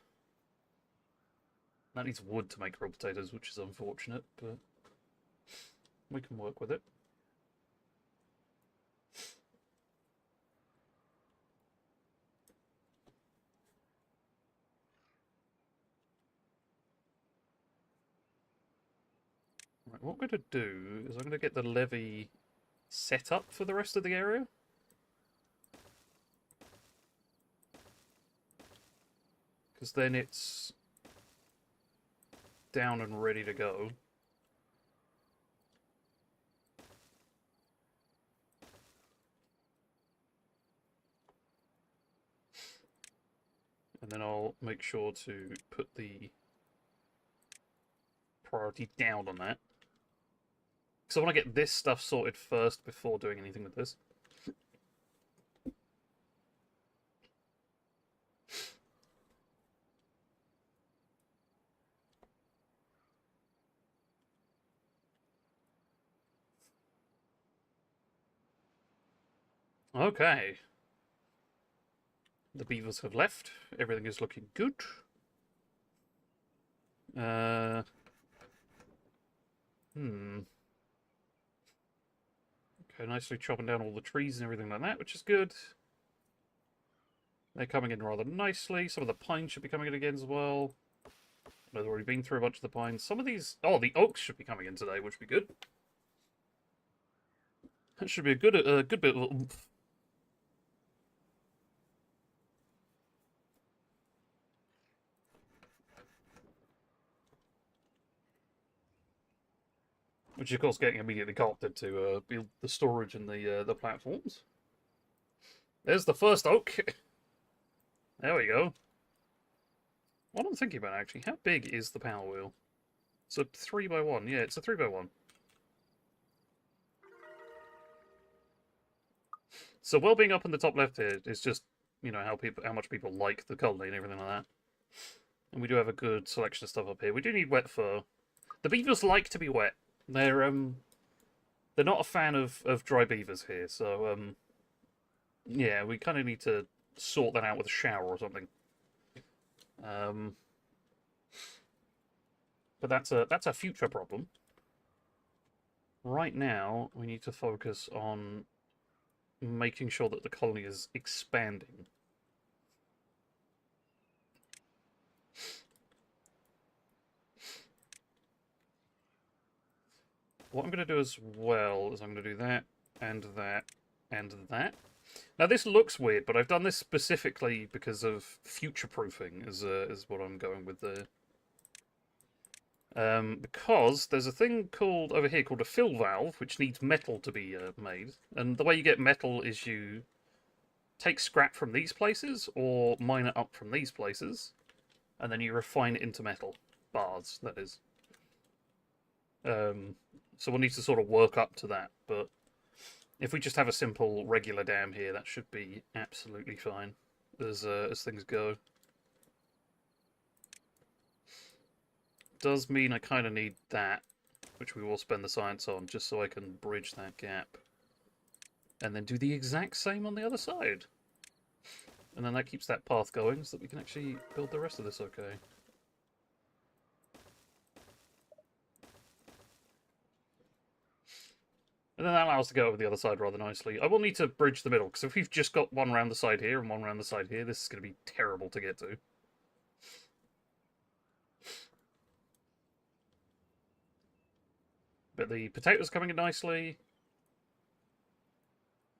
That needs wood to make grilled potatoes, which is unfortunate, but we can work with it. Right, what I'm going to do is I'm going to get the levee set up for the rest of the area. Because then it's down and ready to go. And then I'll make sure to put the priority down on that. Because I want to get this stuff sorted first before doing anything with this. Okay. The beavers have left. Everything is looking good. Okay, nicely chopping down all the trees and everything like that, which is good. They're coming in rather nicely. Some of the pines should be coming in again as well. I've already been through a bunch of the pines. Some of these... Oh, the oaks should be coming in today, which would be good. That should be a good bit of oomph. Which, of course, getting immediately co-opted to build the storage and the platforms. There's the first oak. There we go. What I'm thinking about, actually, how big is the power wheel? It's a 3x1. Yeah, it's a 3x1. So, well being up in the top left here is just, you know, how much people like the colony and everything like that. And we do have a good selection of stuff up here. We do need wet fur. The beavers like to be wet. They're not a fan of dry beavers here, so yeah, we kind of need to sort that out with a shower or something. But that's a future problem. Right now, we need to focus on making sure that the colony is expanding. What I'm going to do as well is I'm going to do that, and that, and that. Now this looks weird, but I've done this specifically because of future-proofing, is what I'm going with there. Because there's a thing called over here called a fill valve, which needs metal to be made, and the way you get metal is you take scrap from these places or mine it up from these places, and then you refine it into metal bars. That is. So we'll need to sort of work up to that, but if we just have a simple regular dam here, that should be absolutely fine as things go. Does mean I kind of need that, which we will spend the science on, just so I can bridge that gap. And then do the exact same on the other side. And then that keeps that path going so that we can actually build the rest of this okay. And then that allows us to go over the other side rather nicely. I will need to bridge the middle, because if we've just got one around the side here and one around the side here, this is going to be terrible to get to. But the potatoes coming in nicely.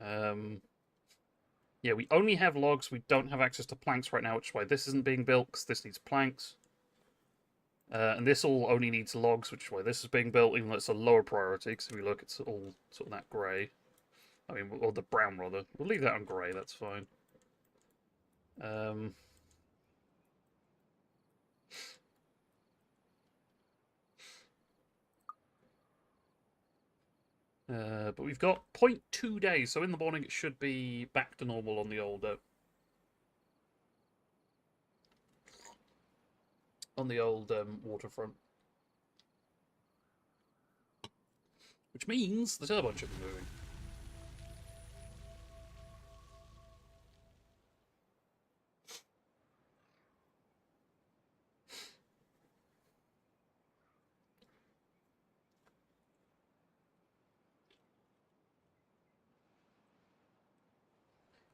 Yeah, we only have logs. We don't have access to planks right now, which is why this isn't being built, because this needs planks. And this all only needs logs, which is why this is being built, even though it's a lower priority, because if we look, it's all sort of that grey. I mean, or the brown, rather. We'll leave that on grey, that's fine. But we've got 0.2 days, so in the morning it should be back to normal on the old waterfront. Which means the turbine should be moving.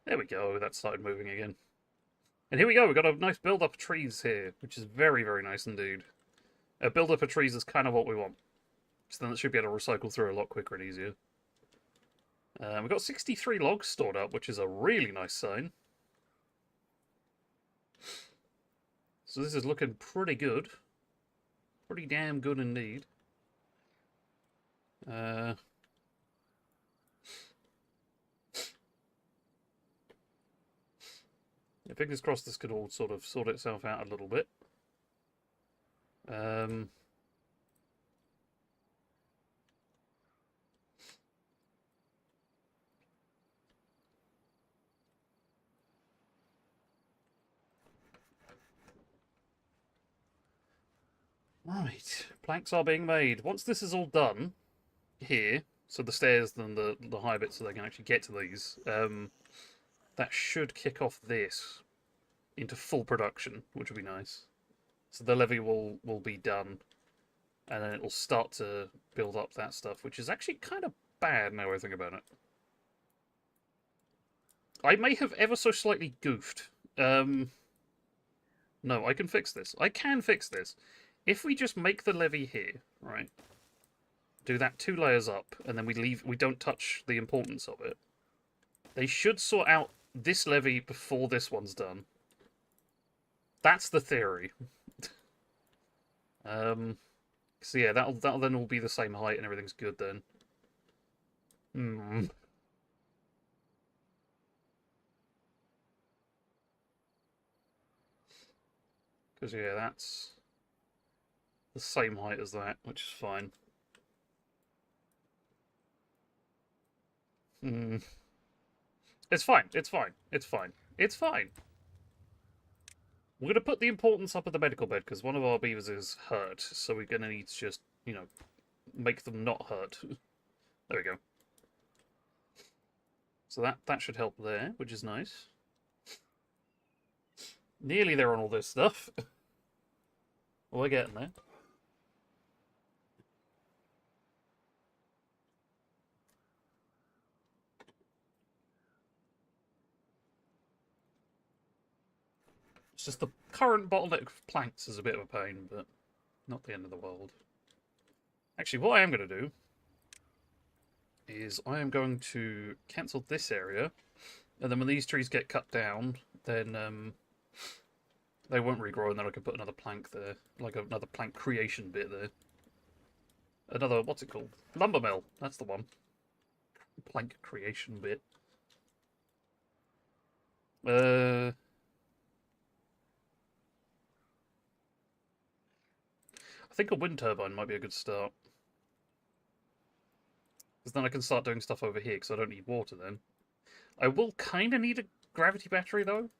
There we go, that started moving again. And here we go, we've got a nice build-up of trees here, which is very, very nice indeed. A build-up of trees is kind of what we want. So then it should be able to recycle through a lot quicker and easier. We've got 63 logs stored up, which is a really nice sign. So this is looking pretty good. Pretty damn good indeed. Yeah, fingers crossed this could all sort of sort itself out a little bit. Right, planks are being made. Once this is all done, here, so the stairs and the high bits so they can actually get to these, that should kick off this into full production, which would be nice. So the levee will be done, and then it will start to build up that stuff, which is actually kind of bad now I think about it. I may have ever so slightly goofed. No, I can fix this. I can fix this. If we just make the levee here, right? Do that 2 layers up, and then we don't touch the importance of it. They should sort out this levee before this one's done. That's the theory. So yeah, that'll then all be the same height and everything's good then. Because yeah, that's the same height as that, which is fine. It's fine. It's fine. It's fine. It's fine. We're going to put the importance up at the medical bed because one of our beavers is hurt, so we're going to need to just, you know, make them not hurt. There we go. So that should help there, which is nice. Nearly there on all this stuff. We're getting there. It's just the current bottleneck of planks is a bit of a pain, but not the end of the world. Actually, what I am going to do is I am going to cancel this area, and then when these trees get cut down, then they won't regrow, and then I can put another plank there, like another plank creation bit there. Another, what's it called? Lumber mill, that's the one. Plank creation bit. I think a wind turbine might be a good start. Because then I can start doing stuff over here, because I don't need water then. I will kind of need a gravity battery, though.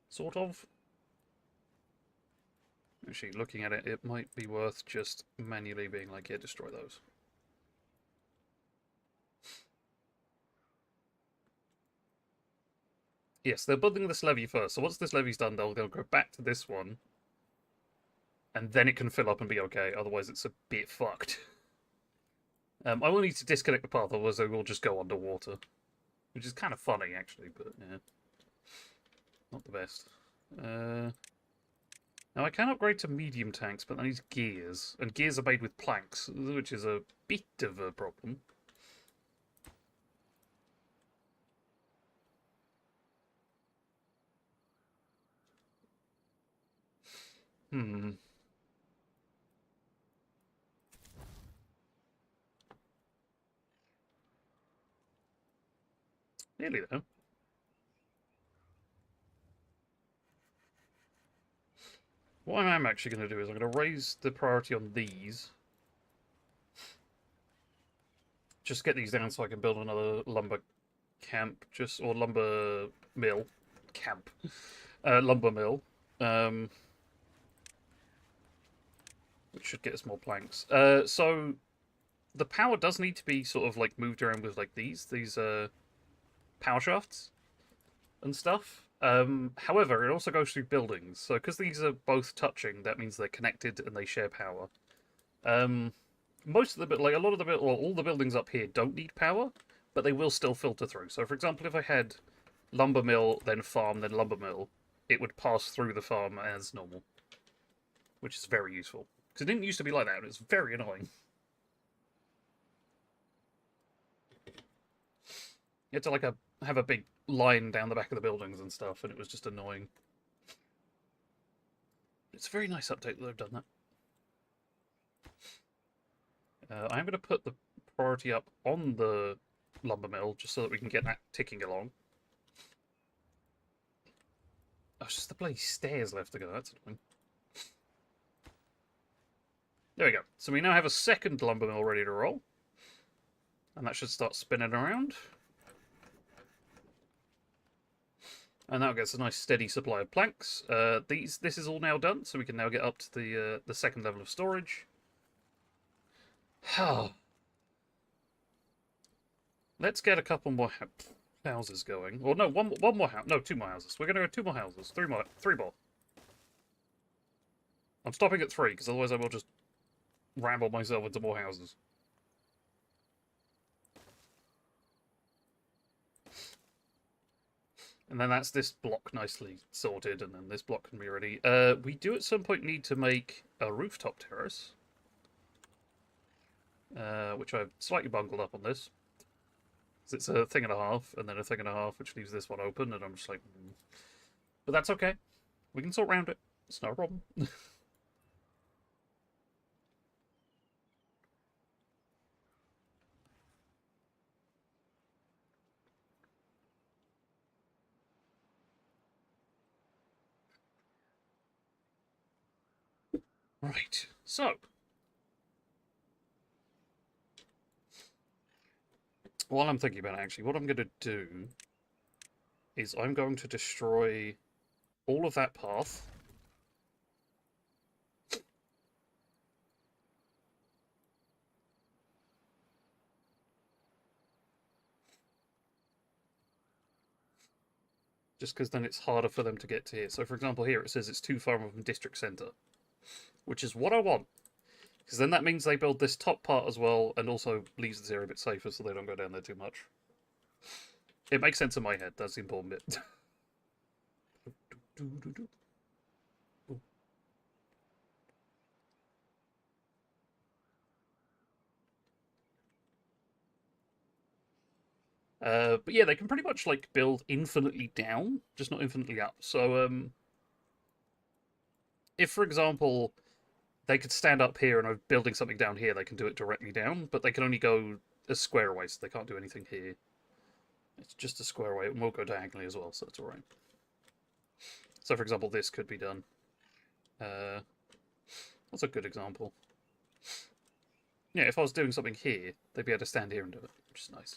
Sort of. Actually, looking at it, it might be worth just manually being like, yeah, destroy those. Yes, they're building this levee first, so once this levee's done, they'll go back to this one. And then it can fill up and be okay, otherwise it's a bit fucked. I will need to disconnect the path, otherwise they will just go underwater. Which is kind of funny, actually, but yeah. Not the best. Now I can upgrade to medium tanks, but that needs gears. And gears are made with planks, which is a bit of a problem. Nearly though. What I am actually going to do is I'm going to raise the priority on these. Just get these down so I can build another lumber camp, or lumber mill. Camp. Lumber mill. Which should get us more planks. So the power does need to be sort of like moved around with like these power shafts and stuff. However, it also goes through buildings. So because these are both touching, that means they're connected and they share power. Most of the like a lot of the all the buildings up here don't need power, but they will still filter through. So for example, if I had lumber mill, then farm, then lumber mill, it would pass through the farm as normal, which is very useful. Because it didn't used to be like that, and it's very annoying. You had to like have a big line down the back of the buildings and stuff, and it was just annoying. It's a very nice update that they've done that. I'm going to put the priority up on the lumber mill, just so that we can get that ticking along. Oh, it's just the bloody stairs left to go, that's annoying. There we go. So we now have a second lumber mill ready to roll. And that should start spinning around. And that gets a nice steady supply of planks. This is all now done, so we can now get up to the second level of storage. Let's get a couple more houses going. Or no, one more house. No, two more houses. We're gonna go two more houses. Three more. I'm stopping at three because otherwise I will just ramble myself into more houses. And then that's this block nicely sorted, and then this block can be ready. We do at some point need to make a rooftop terrace. Which I've slightly bungled up on this. It's a thing and a half, and then a thing and a half, which leaves this one open, and I'm just like... But that's okay. We can sort around it. It's not a problem. Right, so... While I'm thinking about it, actually, what I'm going to do is I'm going to destroy all of that path. Just because then it's harder for them to get to here. So, for example, here it says it's too far from district centre, which is what I want. Because then that means they build this top part as well, and also leaves this area a bit safer so they don't go down there too much. It makes sense in my head, that's the important bit. But yeah, they can pretty much like build infinitely down, just not infinitely up. So if for example they could stand up here and are building something down here, they can do it directly down, but they can only go a square away, so they can't do anything here. It's just a square away, and we'll go diagonally as well, so that's alright. So for example, this could be done. What's a good example? Yeah, if I was doing something here, they'd be able to stand here and do it, which is nice.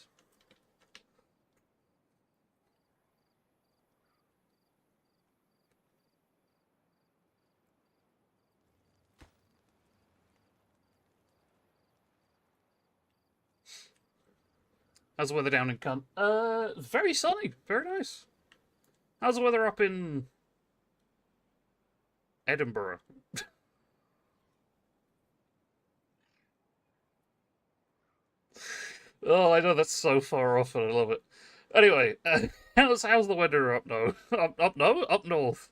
How's the weather down in Cunt? Very sunny. Very nice. How's the weather up in Edinburgh? Oh, I know that's so far off, and I love it. Anyway, how's the weather up no? Up north.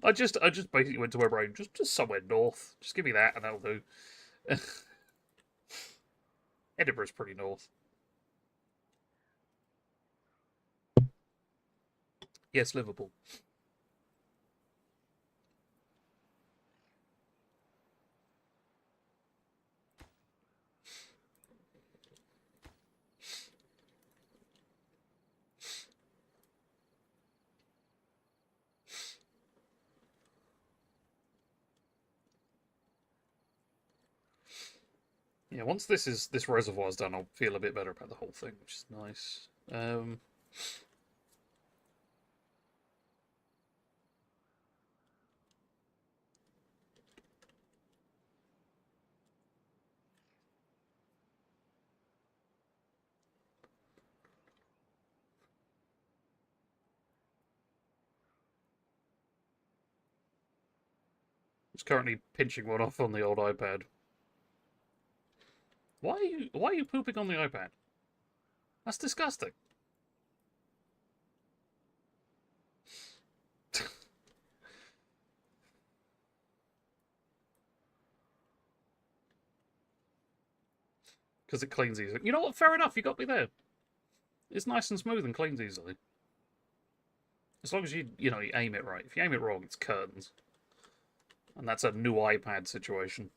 I just basically went to my brain, just somewhere north. Just give me that, and that'll do. Edinburgh's pretty north. Yes, Liverpool. Yeah, once this reservoir's done, I'll feel a bit better about the whole thing, which is nice. Just currently pinching one off on the old iPad. Why are you pooping on the iPad? That's disgusting. Because it cleans easily. You know what? Fair enough. You got me there. It's nice and smooth and cleans easily. As long as you aim it right. If you aim it wrong, it's curtains. And that's a new iPad situation.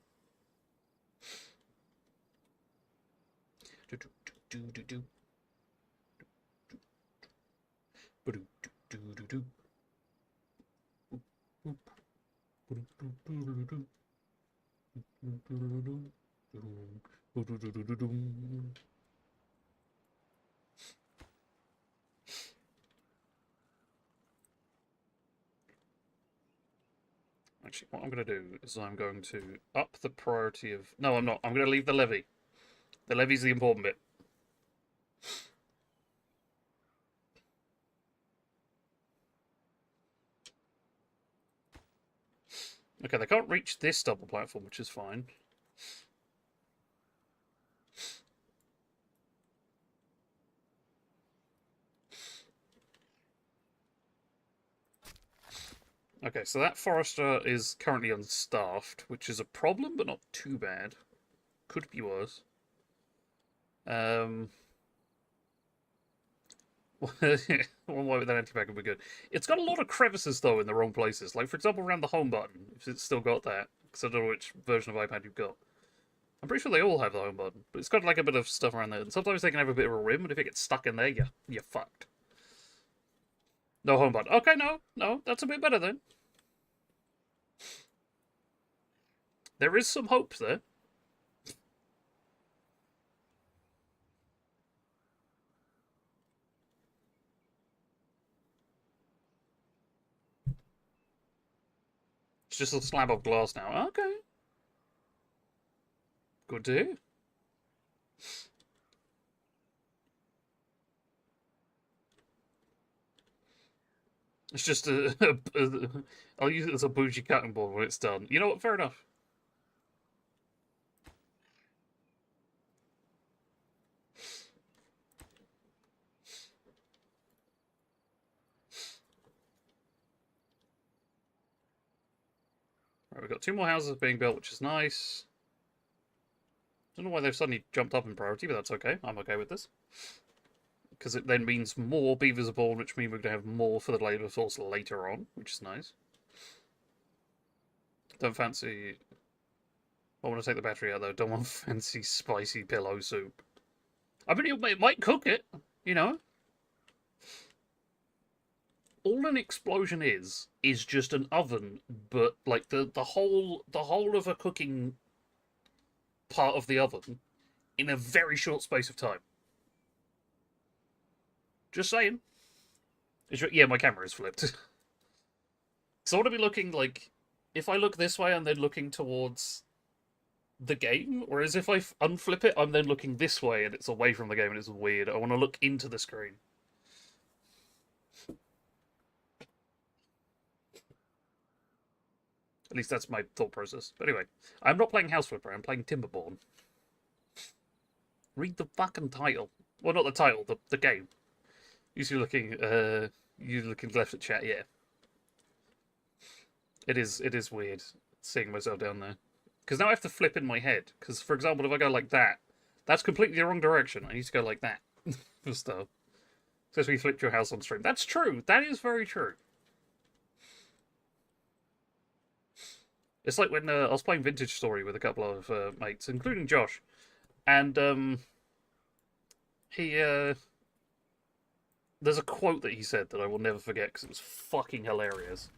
Actually, what I'm going to do is I'm going to up the priority of... No, I'm not. I'm going to leave the levy. The levy's the important bit. Okay, they can't reach this double platform, which is fine. Okay, so that forester is currently unstaffed, which is a problem, but not too bad. Could be worse. One way with that anti-mag would be good. It's got a lot of crevices, though, in the wrong places. Like, for example, around the home button, if it's still got that. Because I don't know which version of iPad you've got. I'm pretty sure they all have the home button. But it's got, like, a bit of stuff around there. And sometimes they can have a bit of a rim, and if it gets stuck in there, you're fucked. No home button. Okay, no, that's a bit better, then. There is some hope there. It's just a slab of glass now. Okay. Good to hear. It's just I'll use it as a bougie cutting board when it's done. You know what? Fair enough. Right, we've got 2 more houses being built, which is nice. Don't know why they've suddenly jumped up in priority, but that's okay. I'm okay with this. Because it then means more beavers are born, which means we're going to have more for the labour force later on, which is nice. Don't fancy... I want to take the battery out, though. Don't want fancy spicy pillow soup. I mean, it might cook it, you know? All an explosion is just an oven, but like the whole of a cooking part of the oven in a very short space of time. Just saying. Yeah, my camera is flipped. So I want to be looking like, if I look this way, I'm then looking towards the game, whereas if I unflip it, I'm then looking this way and it's away from the game and it's weird. I want to look into the screen. At least that's my thought process. But anyway, I'm not playing House Flipper, I'm playing Timberborn. Read the fucking title. Well, not the title, the game. You're looking left at chat, yeah. It is weird seeing myself down there. Because now I have to flip in my head. Because, for example, if I go like that, that's completely the wrong direction. I need to go like that for stuff. Says we flipped your house on stream. That's true. That is very true. It's like when I was playing Vintage Story with a couple of mates, including Josh. And he... there's a quote that he said that I will never forget because it was fucking hilarious.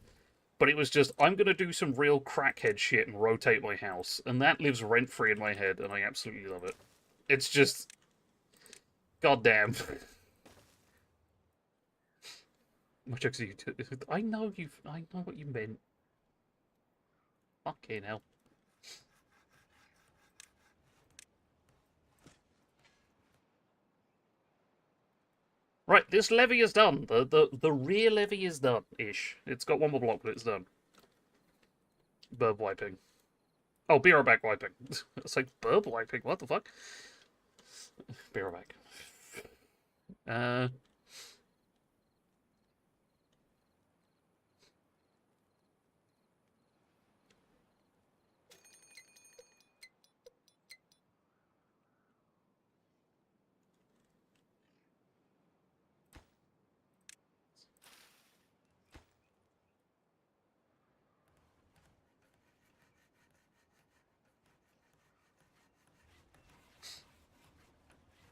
But it was just, I'm going to do some real crackhead shit and rotate my house. And that lives rent-free in my head, and I absolutely love it. It's just... goddamn. What jokes are you... I know what you meant. Fucking hell. Right, this levy is done. The rear levy is done-ish. It's got 1 more block, but it's done. Burb wiping. Oh, be right back wiping. It's like, burb wiping? What the fuck? Be right back.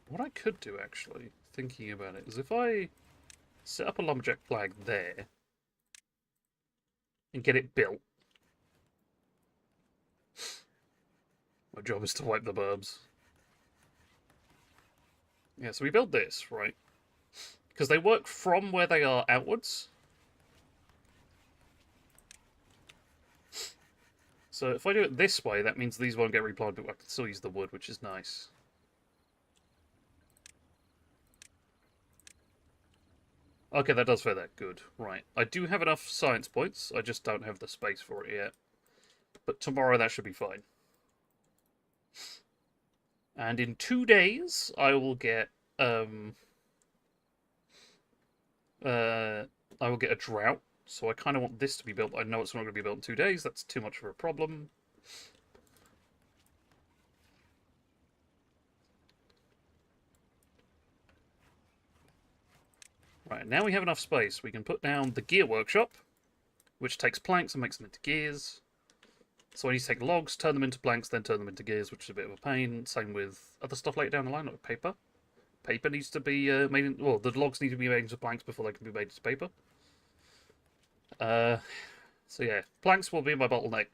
What I could do, actually, thinking about it, is if I set up a lumberjack flag there and get it built. My job is to wipe the burbs. Yeah, so we build this, right? Because they work from where they are outwards. So if I do it this way, that means these won't get replanted, but I can still use the wood, which is nice. Okay, that does fit that. Good. Right. I do have enough science points. I just don't have the space for it yet. But tomorrow that should be fine. And in 2 days, I will get I will get a drought. So I kind of want this to be built. I know it's not going to be built in 2 days. That's too much of a problem. Right, now we have enough space. We can put down the gear workshop, which takes planks and makes them into gears. So I need to take logs, turn them into planks, then turn them into gears, which is a bit of a pain. Same with other stuff later down the line, like paper. Paper needs to be made in... Well, the logs need to be made into planks before they can be made into paper. So yeah, planks will be my bottleneck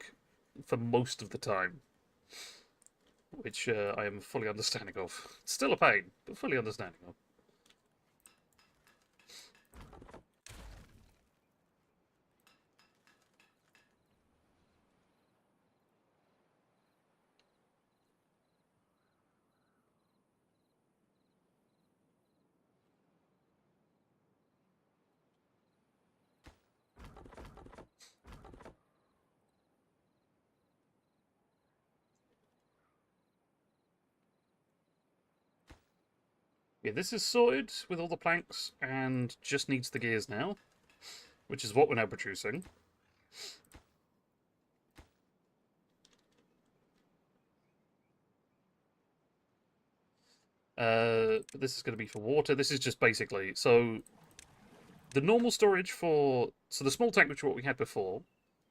for most of the time. Which I am fully understanding of. It's still a pain, but fully understanding of. Yeah, this is sorted with all the planks and just needs the gears now, which is what we're now producing. But this is going to be for water. This is just basically... So, the normal storage for... So the small tank, which is what we had before,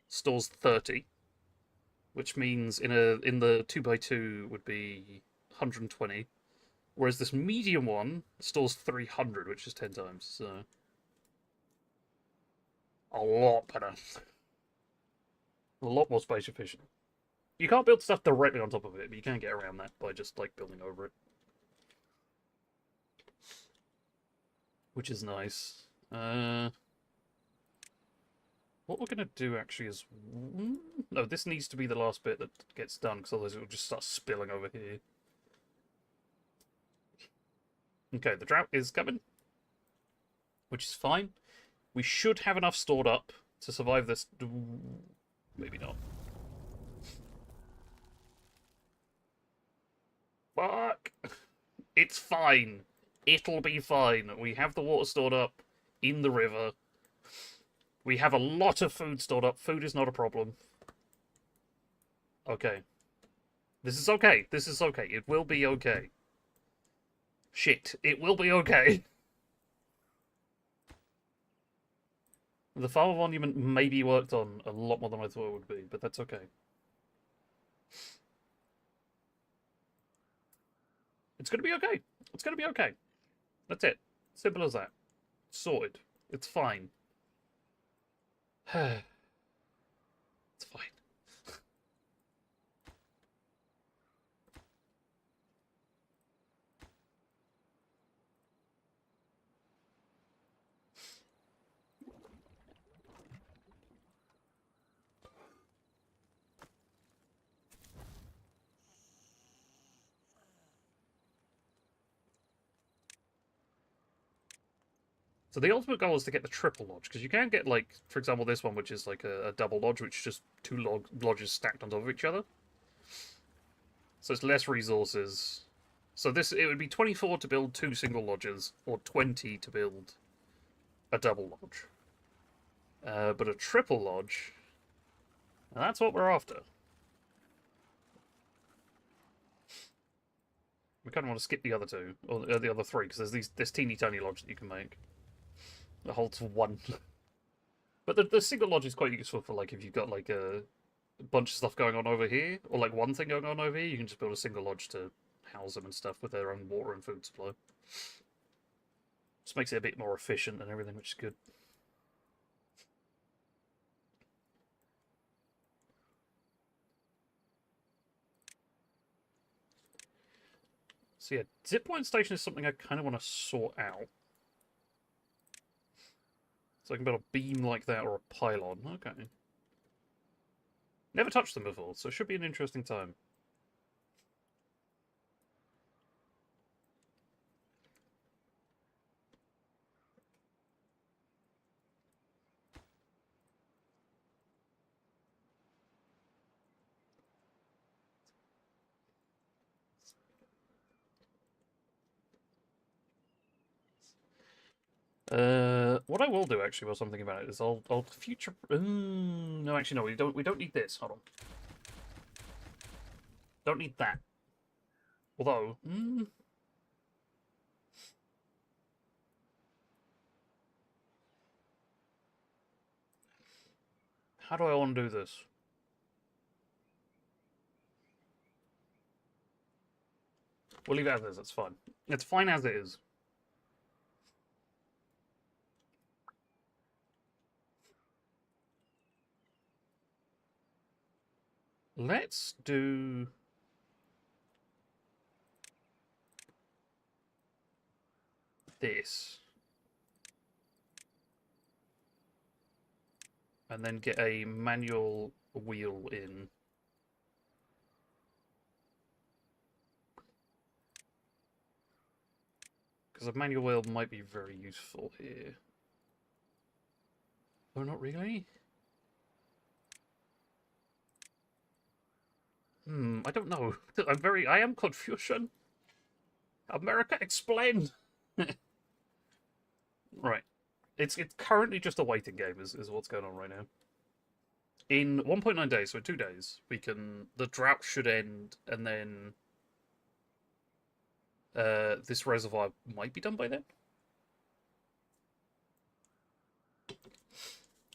stores 30. Which means in the 2x2 would be 120. Whereas this medium one stores 300, which is 10 times. So... A lot better. A lot more space efficient. You can't build stuff directly on top of it, but you can get around that by just, like, building over it. Which is nice. What we're going to do, actually, is... No, this needs to be the last bit that gets done, because otherwise it will just start spilling over here. Okay, the drought is coming. Which is fine. We should have enough stored up to survive this... Maybe not. Fuck! It's fine. It'll be fine. We have the water stored up in the river. We have a lot of food stored up. Food is not a problem. Okay. This is okay. This is okay. It will be okay. Shit. It will be okay. The Farmer Monument may be worked on a lot more than I thought it would be, but that's okay. It's going to be okay. It's going to be okay. That's it. Simple as that. Sorted. It's fine. It's fine. So the ultimate goal is to get the triple lodge, because you can get, like, for example, this one, which is like a double lodge, which is just two lodges stacked on top of each other. So it's less resources. So it would be 24 to build 2 single lodges, or 20 to build a double lodge. But a triple lodge, that's what we're after. We kind of want to skip the other 2, or the other 3, because there's this teeny tiny lodge that you can make. That holds 1. But the single lodge is quite useful for, like, if you've got, like, a bunch of stuff going on over here, or, like, one thing going on over here, you can just build a single lodge to house them and stuff with their own water and food supply. Just makes it a bit more efficient and everything, which is good. So yeah, zipline station is something I kind of want to sort out. So I can build a beam like that or a pylon. Okay. Never touched them before, so it should be an interesting time. What I will do actually, while something about it, is I'll future. No, actually, no. We don't need this. Hold on. Don't need that. Although, how do I want to do this? We'll leave it as is. It's fine. It's fine as it is. Let's do this. And then get a manual wheel in. Because a manual wheel might be very useful here. Oh, not really? I don't know. I am Confucian. America, explain! Right. It's currently just a waiting game is what's going on right now. In 1.9 days, so in 2 days, the drought should end, and then this reservoir might be done by then.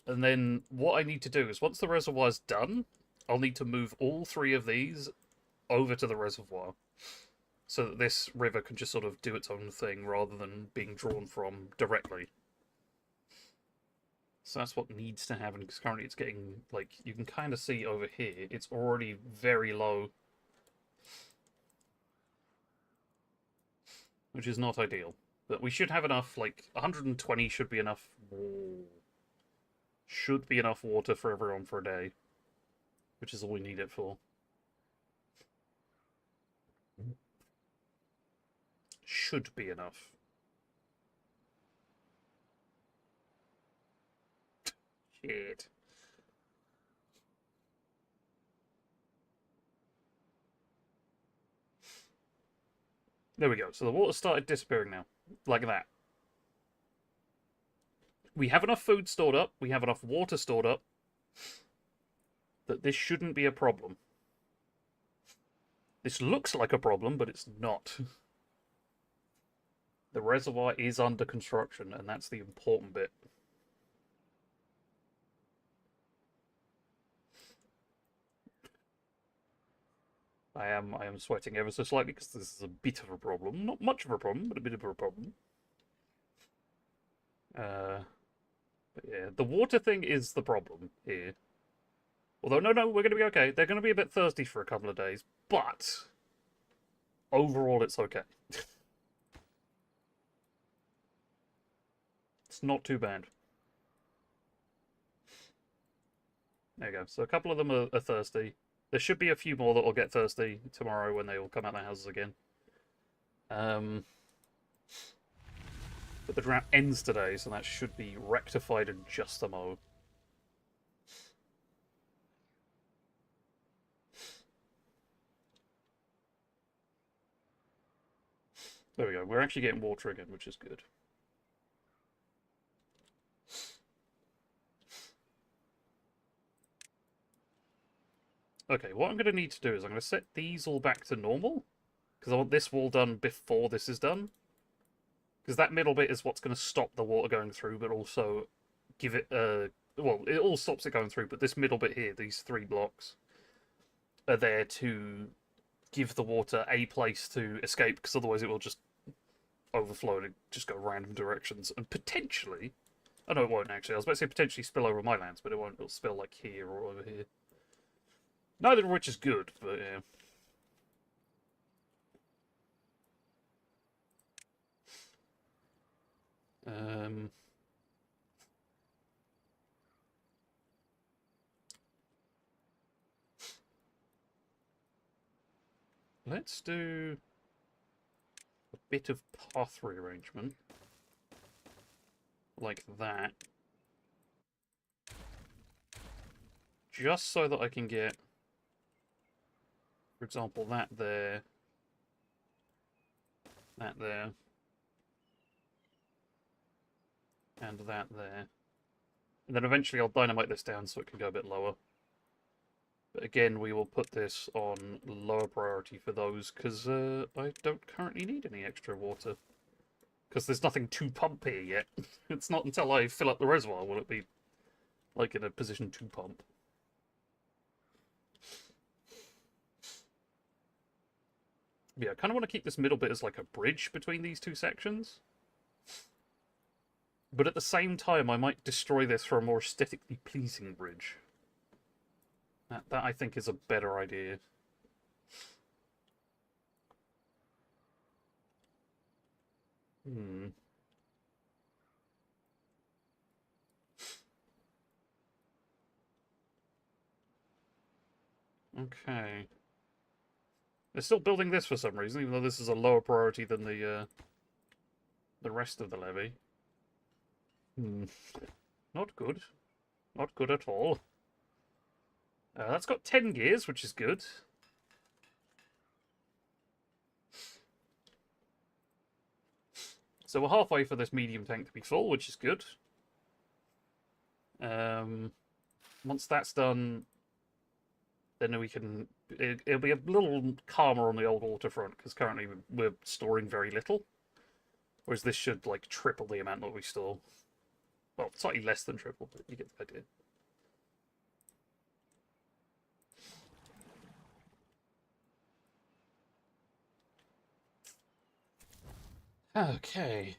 And then what I need to do is, once the reservoir's done, I'll need to move all 3 of these over to the reservoir, so that this river can just sort of do its own thing rather than being drawn from directly. So that's what needs to happen, because currently it's getting, like, you can kind of see over here, it's already very low. Which is not ideal. But we should have enough, like, 120 should be enough. Should be enough water for everyone for a day. Which is all we need it for. Should be enough. Shit. There we go. So the water started disappearing now. Like that. We have enough food stored up. We have enough water stored up. That this shouldn't be a problem. This looks like a problem, but it's not. The reservoir is under construction, and that's the important bit. I am sweating ever so slightly because this is a bit of a problem. Not much of a problem, but a bit of a problem. But yeah, the water thing is the problem here. Although, no, we're going to be okay. They're going to be a bit thirsty for a couple of days, but overall it's okay. It's not too bad. There you go. So a couple of them are thirsty. There should be a few more that will get thirsty tomorrow when they all come out their houses again. But the drought ends today, so that should be rectified in just a mo. There we go. We're actually getting water again, which is good. Okay, what I'm going to need to do is I'm going to set these all back to normal, because I want this wall done before this is done. Because that middle bit is what's going to stop the water going through, but also give it well, it all stops it going through, but this middle bit here, these 3 blocks, are there to give the water a place to escape, because otherwise it will just overflow and just go random directions, and potentially... Oh no, it won't actually. I was about to say potentially spill over my lands, but it won't. It'll spill like here or over here. Neither of which is good, but yeah. let's do a bit of path rearrangement. Like that. Just so that I can get, for example, that there, and that there. And then eventually I'll dynamite this down so it can go a bit lower. But again, we will put this on lower priority for those, because I don't currently need any extra water. Because there's nothing to pump here yet. It's not until I fill up the reservoir will it be, like, in a position to pump. Yeah, I kind of want to keep this middle bit as like a bridge between these two sections. But at the same time, I might destroy this for a more aesthetically pleasing bridge. That I think is a better idea. Okay. They're still building this for some reason, even though this is a lower priority than the rest of the levy. Not good. Not good at all. That's got 10 gears, which is good. So we're halfway for this medium tank to be full, which is good. Once that's done, then we can... It'll be a little calmer on the old waterfront, because currently we're storing very little. Whereas this should, like, triple the amount that we store. Well, slightly less than triple, but you get the idea. Okay.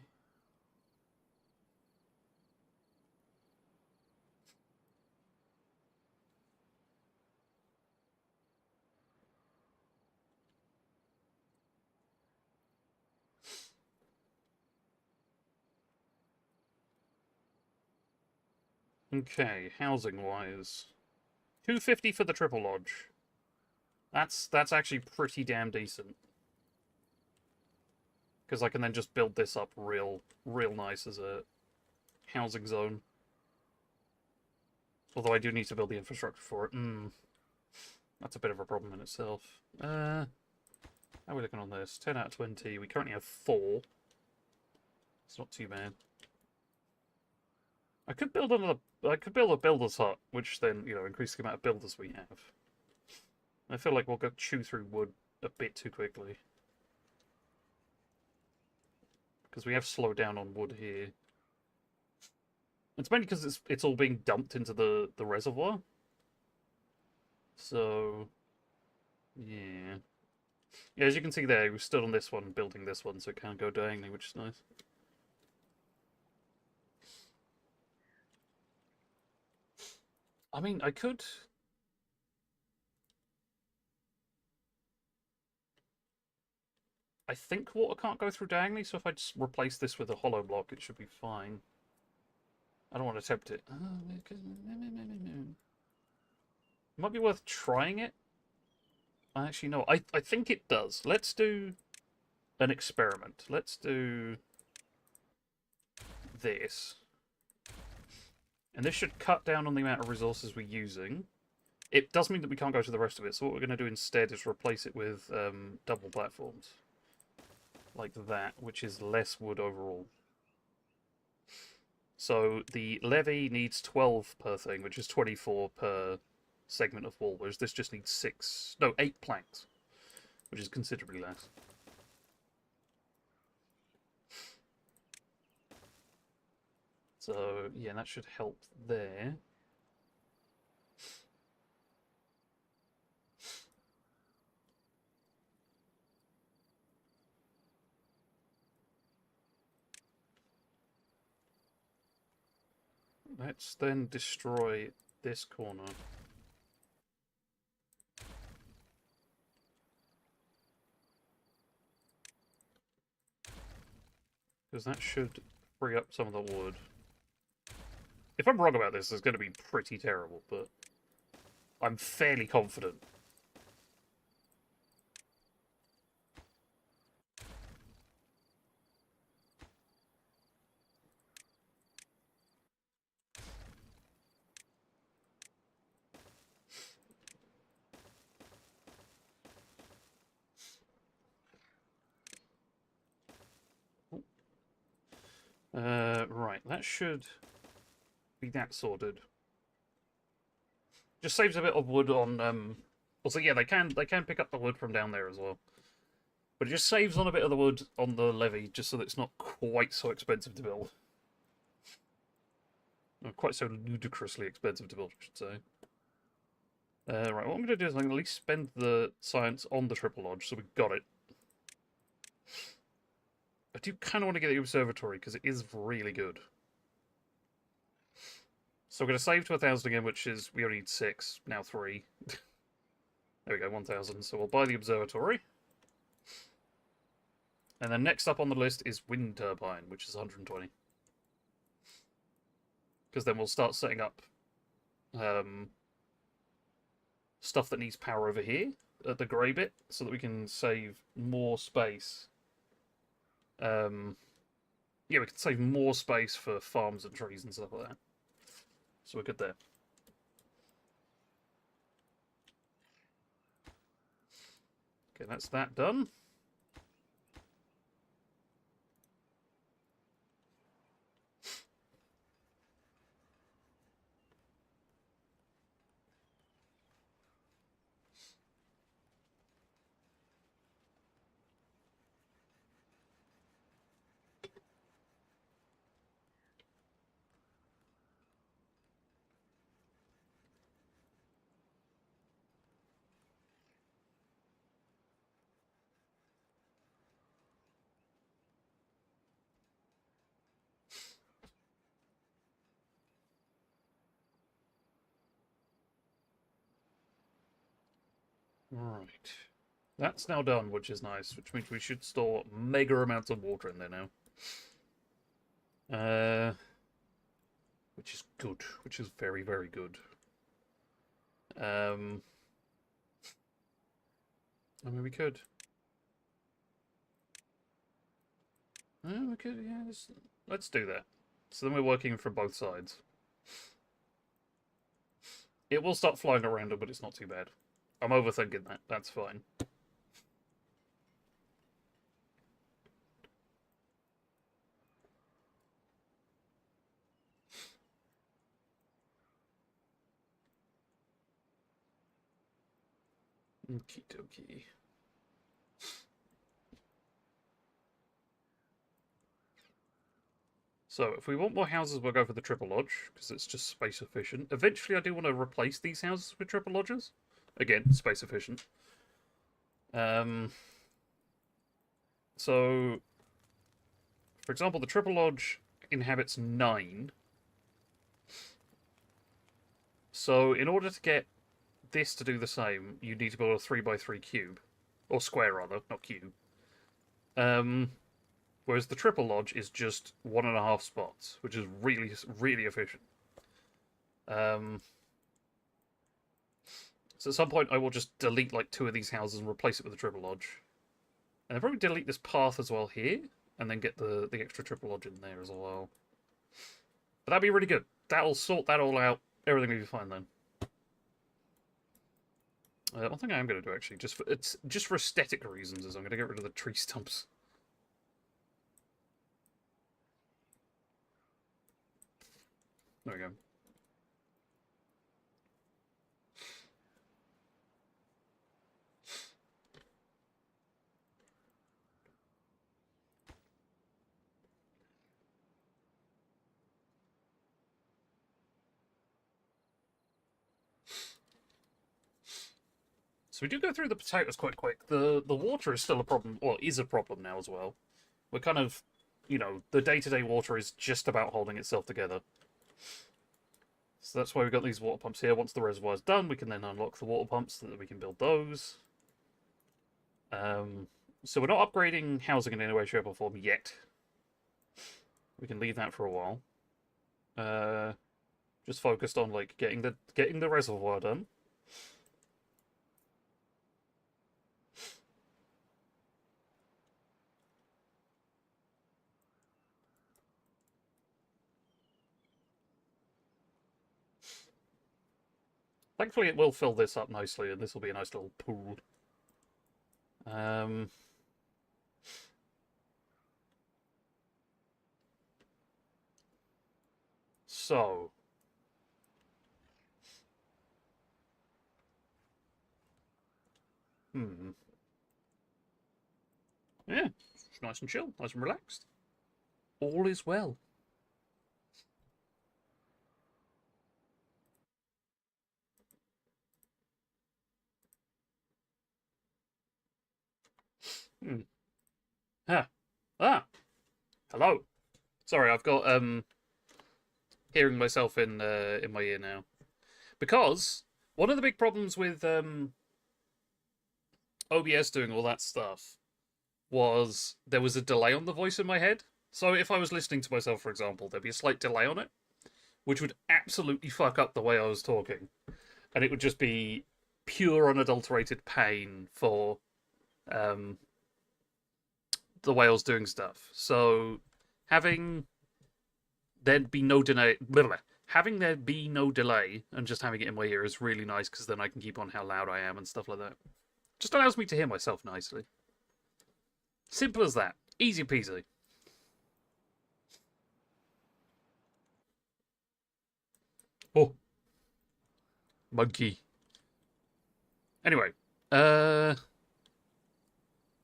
Okay, housing-wise. 250 for the triple lodge. That's actually pretty damn decent. Because I can then just build this up real nice as a housing zone. Although I do need to build the infrastructure for it. That's a bit of a problem in itself. How are we looking on this? 10 out of 20. We currently have 4. It's not too bad. I could build another... I could build a builder's hut, which then, you know, increase the amount of builders we have. I feel like we'll go chew through wood a bit too quickly. Because we have slowed down on wood here. It's mainly because it's all being dumped into the reservoir. So, yeah. Yeah, as you can see there, we stood on this one, building this one, so it can't go diagonally, which is nice. I mean, I could... I think water can't go through diagonally, so if I just replace this with a hollow block, it should be fine. I don't want to tempt it. Might be worth trying it. Actually, no. I think it does. Let's do an experiment. Let's do this. And this should cut down on the amount of resources we're using. It does mean that we can't go to the rest of it, so what we're going to do instead is replace it with double platforms. Like that, which is less wood overall. So the levee needs 12 per thing, which is 24 per segment of wall, whereas this just needs 8 planks, which is considerably less. So, yeah, that should help there. Let's then destroy this corner. Because that should free up some of the wood. If I'm wrong about this, it's going to be pretty terrible, but I'm fairly confident. Right, that should be that sorted. Just saves a bit of wood on. Also, yeah, they can pick up the wood from down there as well. But it just saves on a bit of the wood on the levee, just so that it's not quite so expensive to build. Or quite so ludicrously expensive to build, I should say. Right, what I'm going to do is I'm going to at least spend the science on the Triple Lodge, so we've got it. I do kind of want to get the observatory, because it is really good. So we're going to save to 1,000 again, which is, we only need 6, now 3. There we go, 1,000. So we'll buy the observatory. And then next up on the list is wind turbine, which is 120. Because then we'll start setting up stuff that needs power over here at the grey bit, so that we can save more space. Yeah, we can save more space for farms and trees and stuff like that. So we're good there. Okay, that's that done. Right. That's now done, which is nice, which means we should store mega amounts of water in there now. Which is good, which is very, very good. I mean, we could. We could, yeah, let's do that. So then we're working from both sides. It will start flying around it, but it's not too bad. I'm overthinking that. That's fine. Okie dokie. So, if we want more houses, we'll go for the triple lodge, because it's just space efficient. Eventually, I do want to replace these houses with triple lodges. Again, space efficient. So, for example, the triple lodge inhabits 9. So, in order to get this to do the same, you need to build a 3x3 cube. Or square, rather, not cube. Whereas the triple lodge is just 1.5 spots, which is really, really efficient. So at some point, I will just delete like 2 of these houses and replace it with a triple lodge. And I'll probably delete this path as well here, and then get the extra triple lodge in there as well. But that'd be really good. That'll sort that all out. Everything will be fine then. One thing I am going to do actually, just for aesthetic reasons, is I'm going to get rid of the tree stumps. There we go. So we do go through the potatoes quite quick. The water is still a problem, or is a problem now as well. We're kind of, you know, the day-to-day water is just about holding itself together. So that's why we've got these water pumps here. Once the reservoir's done, we can then unlock the water pumps so that we can build those. So we're not upgrading housing in any way, shape, or form yet. We can leave that for a while. Just focused on like getting the reservoir done. Thankfully, it will fill this up nicely, and this will be a nice little pool. So. Yeah, it's nice and chill, nice and relaxed. All is well. Hmm. Ah. Hello. Sorry, I've got hearing myself in my ear now. Because one of the big problems with OBS doing all that stuff was there was a delay on the voice in my head. So if I was listening to myself, for example, there'd be a slight delay on it, which would absolutely fuck up the way I was talking. And it would just be pure unadulterated pain for the way I was doing stuff. So having there'd be no delay, having there be no delay and just having it in my ear is really nice because then I can keep on how loud I am and stuff like that. Just allows me to hear myself nicely. Simple as that. Easy peasy. Oh. Monkey. Anyway.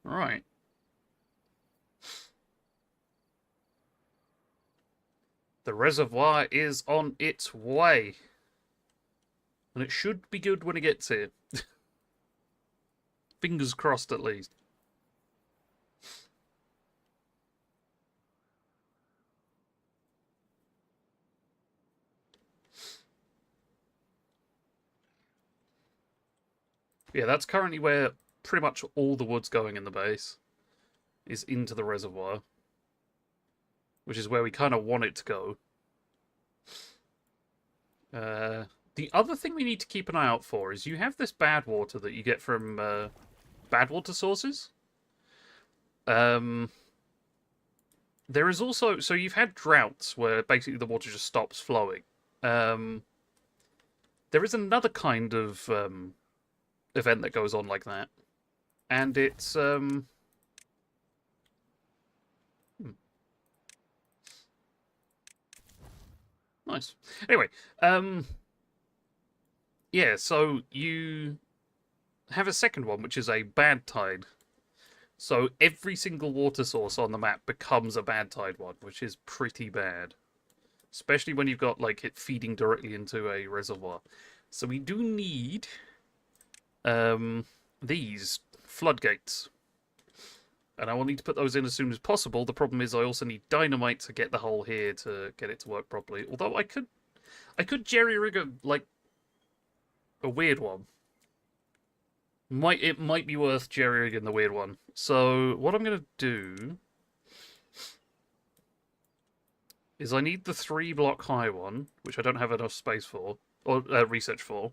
Right. The reservoir is on its way. And it should be good when it gets here. Fingers crossed, at least. Yeah, that's currently where pretty much all the wood's going in the base. Is into the reservoir. Which is where we kind of want it to go. The other thing we need to keep an eye out for is you have this bad water that you get from bad water sources. There is also... So you've had droughts where basically the water just stops flowing. There is another kind of event that goes on like that. And it's... Nice. Anyway, yeah, so you have a second one, which is a bad tide. So every single water source on the map becomes a bad tide one, which is pretty bad. Especially when you've got, like, it feeding directly into a reservoir. So we do need these floodgates. And I will need to put those in as soon as possible. The problem is I also need dynamite to get the hole here to get it to work properly. Although I could jerry-rig like a weird one. It might be worth jerry-rigging the weird one. So what I'm gonna do is I need the 3-block high one, which I don't have enough space for or research for.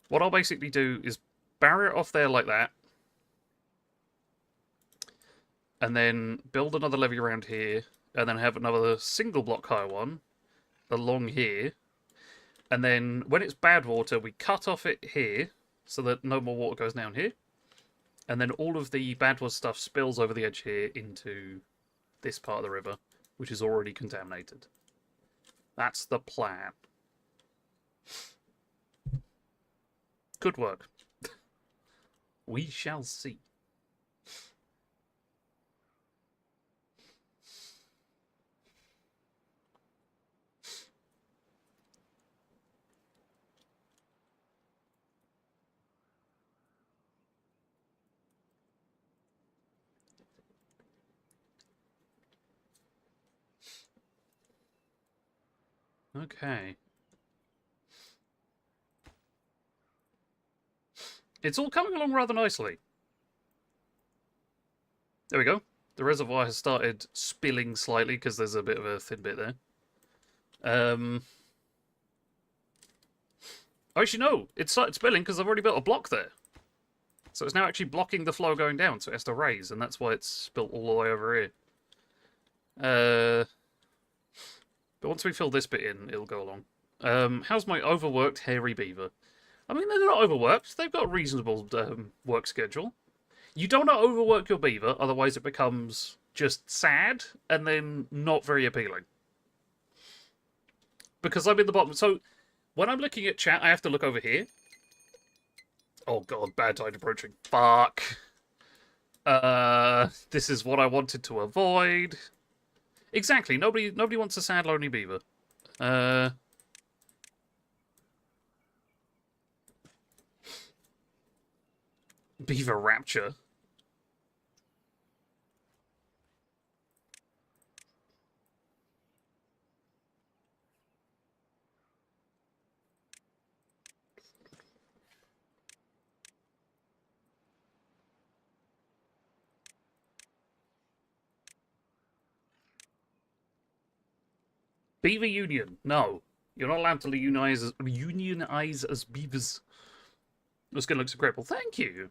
What I'll basically do is barrier it off there like that. And then build another levee around here, and then have another single block high one along here. And then when it's bad water, we cut off it here so that no more water goes down here. And then all of the bad water stuff spills over the edge here into this part of the river, which is already contaminated. That's the plan. Good work. We shall see. Okay. It's all coming along rather nicely. There we go. The reservoir has started spilling slightly because there's a bit of a thin bit there. Actually, no. It started spilling because I've already built a block there. So it's now actually blocking the flow going down, so it has to raise, and that's why it's spilt all the way over here. But once we fill this bit in, it'll go along. How's my overworked hairy beaver? I mean, they're not overworked. They've got a reasonable work schedule. You don't want to overwork your beaver, otherwise it becomes just sad and then not very appealing. because I'm in the bottom. So when I'm looking at chat, I have to look over here. Oh god, bad tide approaching. Fuck. This is what I wanted to avoid. Exactly. Nobody wants a sad, lonely beaver. Beaver rapture. Beaver Union. No. You're not allowed to unionize as beavers. Your skin looks incredible. Thank you.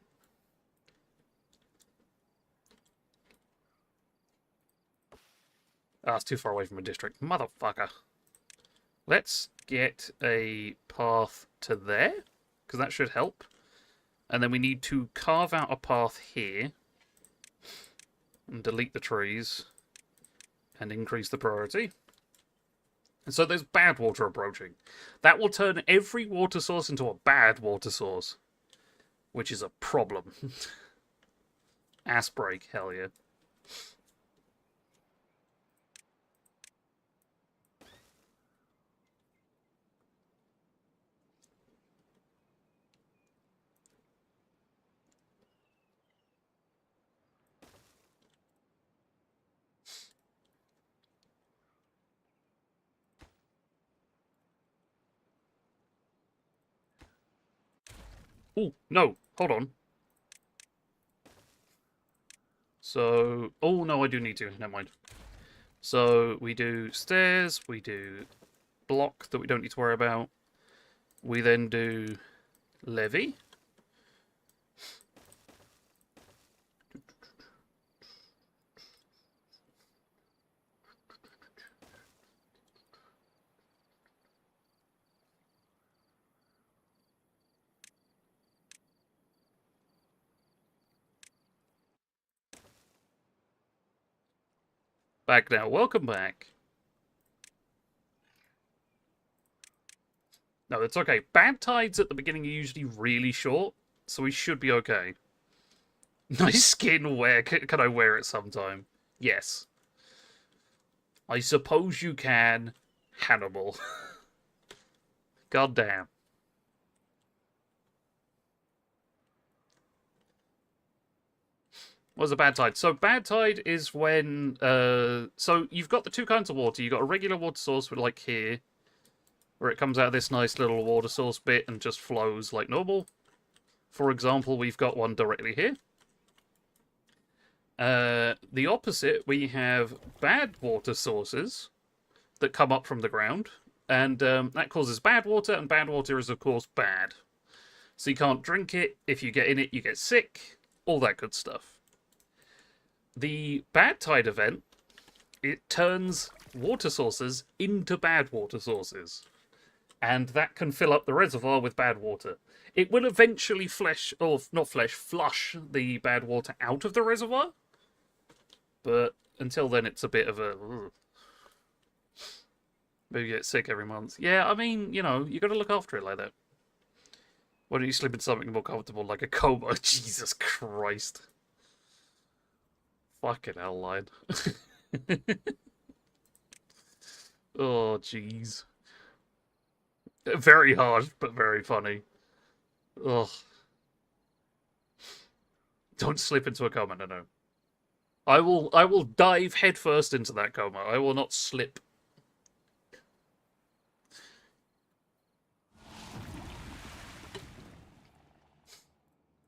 Ah, it's too far away from a district. Motherfucker. Let's get a path to there, because that should help. And then we need to carve out a path here. And delete the trees. And increase the priority. And so there's bad water approaching. That will turn every water source into a bad water source. Which is a problem. Ass break, hell yeah. Oh, no, hold on. So, oh no, I do need to, never mind. So, we do stairs, we do block that we don't need to worry about. We then do levee. Back now, welcome back. No, it's okay. Bad tides at the beginning are usually really short, so we should be okay. Nice skin wear. Can I wear it sometime? Yes. I suppose you can, Hannibal. God damn. What's a bad tide? So bad tide is when so you've got the two kinds of water. You've got a regular water source with like here, where it comes out of this nice little water source bit and just flows like normal. For example, we've got one directly here. The opposite, we have bad water sources that come up from the ground, and that causes bad water, and bad water is, of course, bad. So you can't drink it. If you get in it, you get sick. All that good stuff. The bad tide event, it turns water sources into bad water sources. And that can fill up the reservoir with bad water. It will eventually flush the bad water out of the reservoir. But until then, it's a bit of a... Maybe get sick every month. Yeah, I mean, you know, you got to look after it like that. Why don't you sleep in something more comfortable like a coma? Jesus Christ. Fucking hell, line. Oh, jeez. Very hard, but very funny. Ugh. Don't slip into a coma, no. I will dive headfirst into that coma. I will not slip.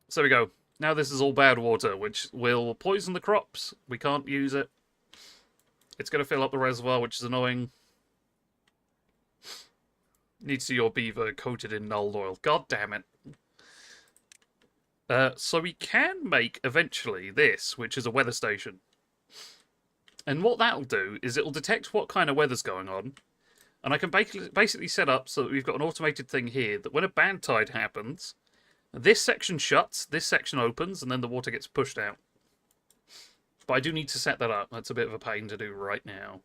So we go. Now this is all bad water, which will poison the crops. We can't use it. It's going to fill up the reservoir, which is annoying. Need to see your beaver coated in null oil. God damn it. So we can make, eventually, this, which is a weather station. And what that'll do is it'll detect what kind of weather's going on. And I can basically set up so that we've got an automated thing here that when a bad tide happens, this section shuts, this section opens, and then the water gets pushed out. But I do need to set that up. That's a bit of a pain to do right now.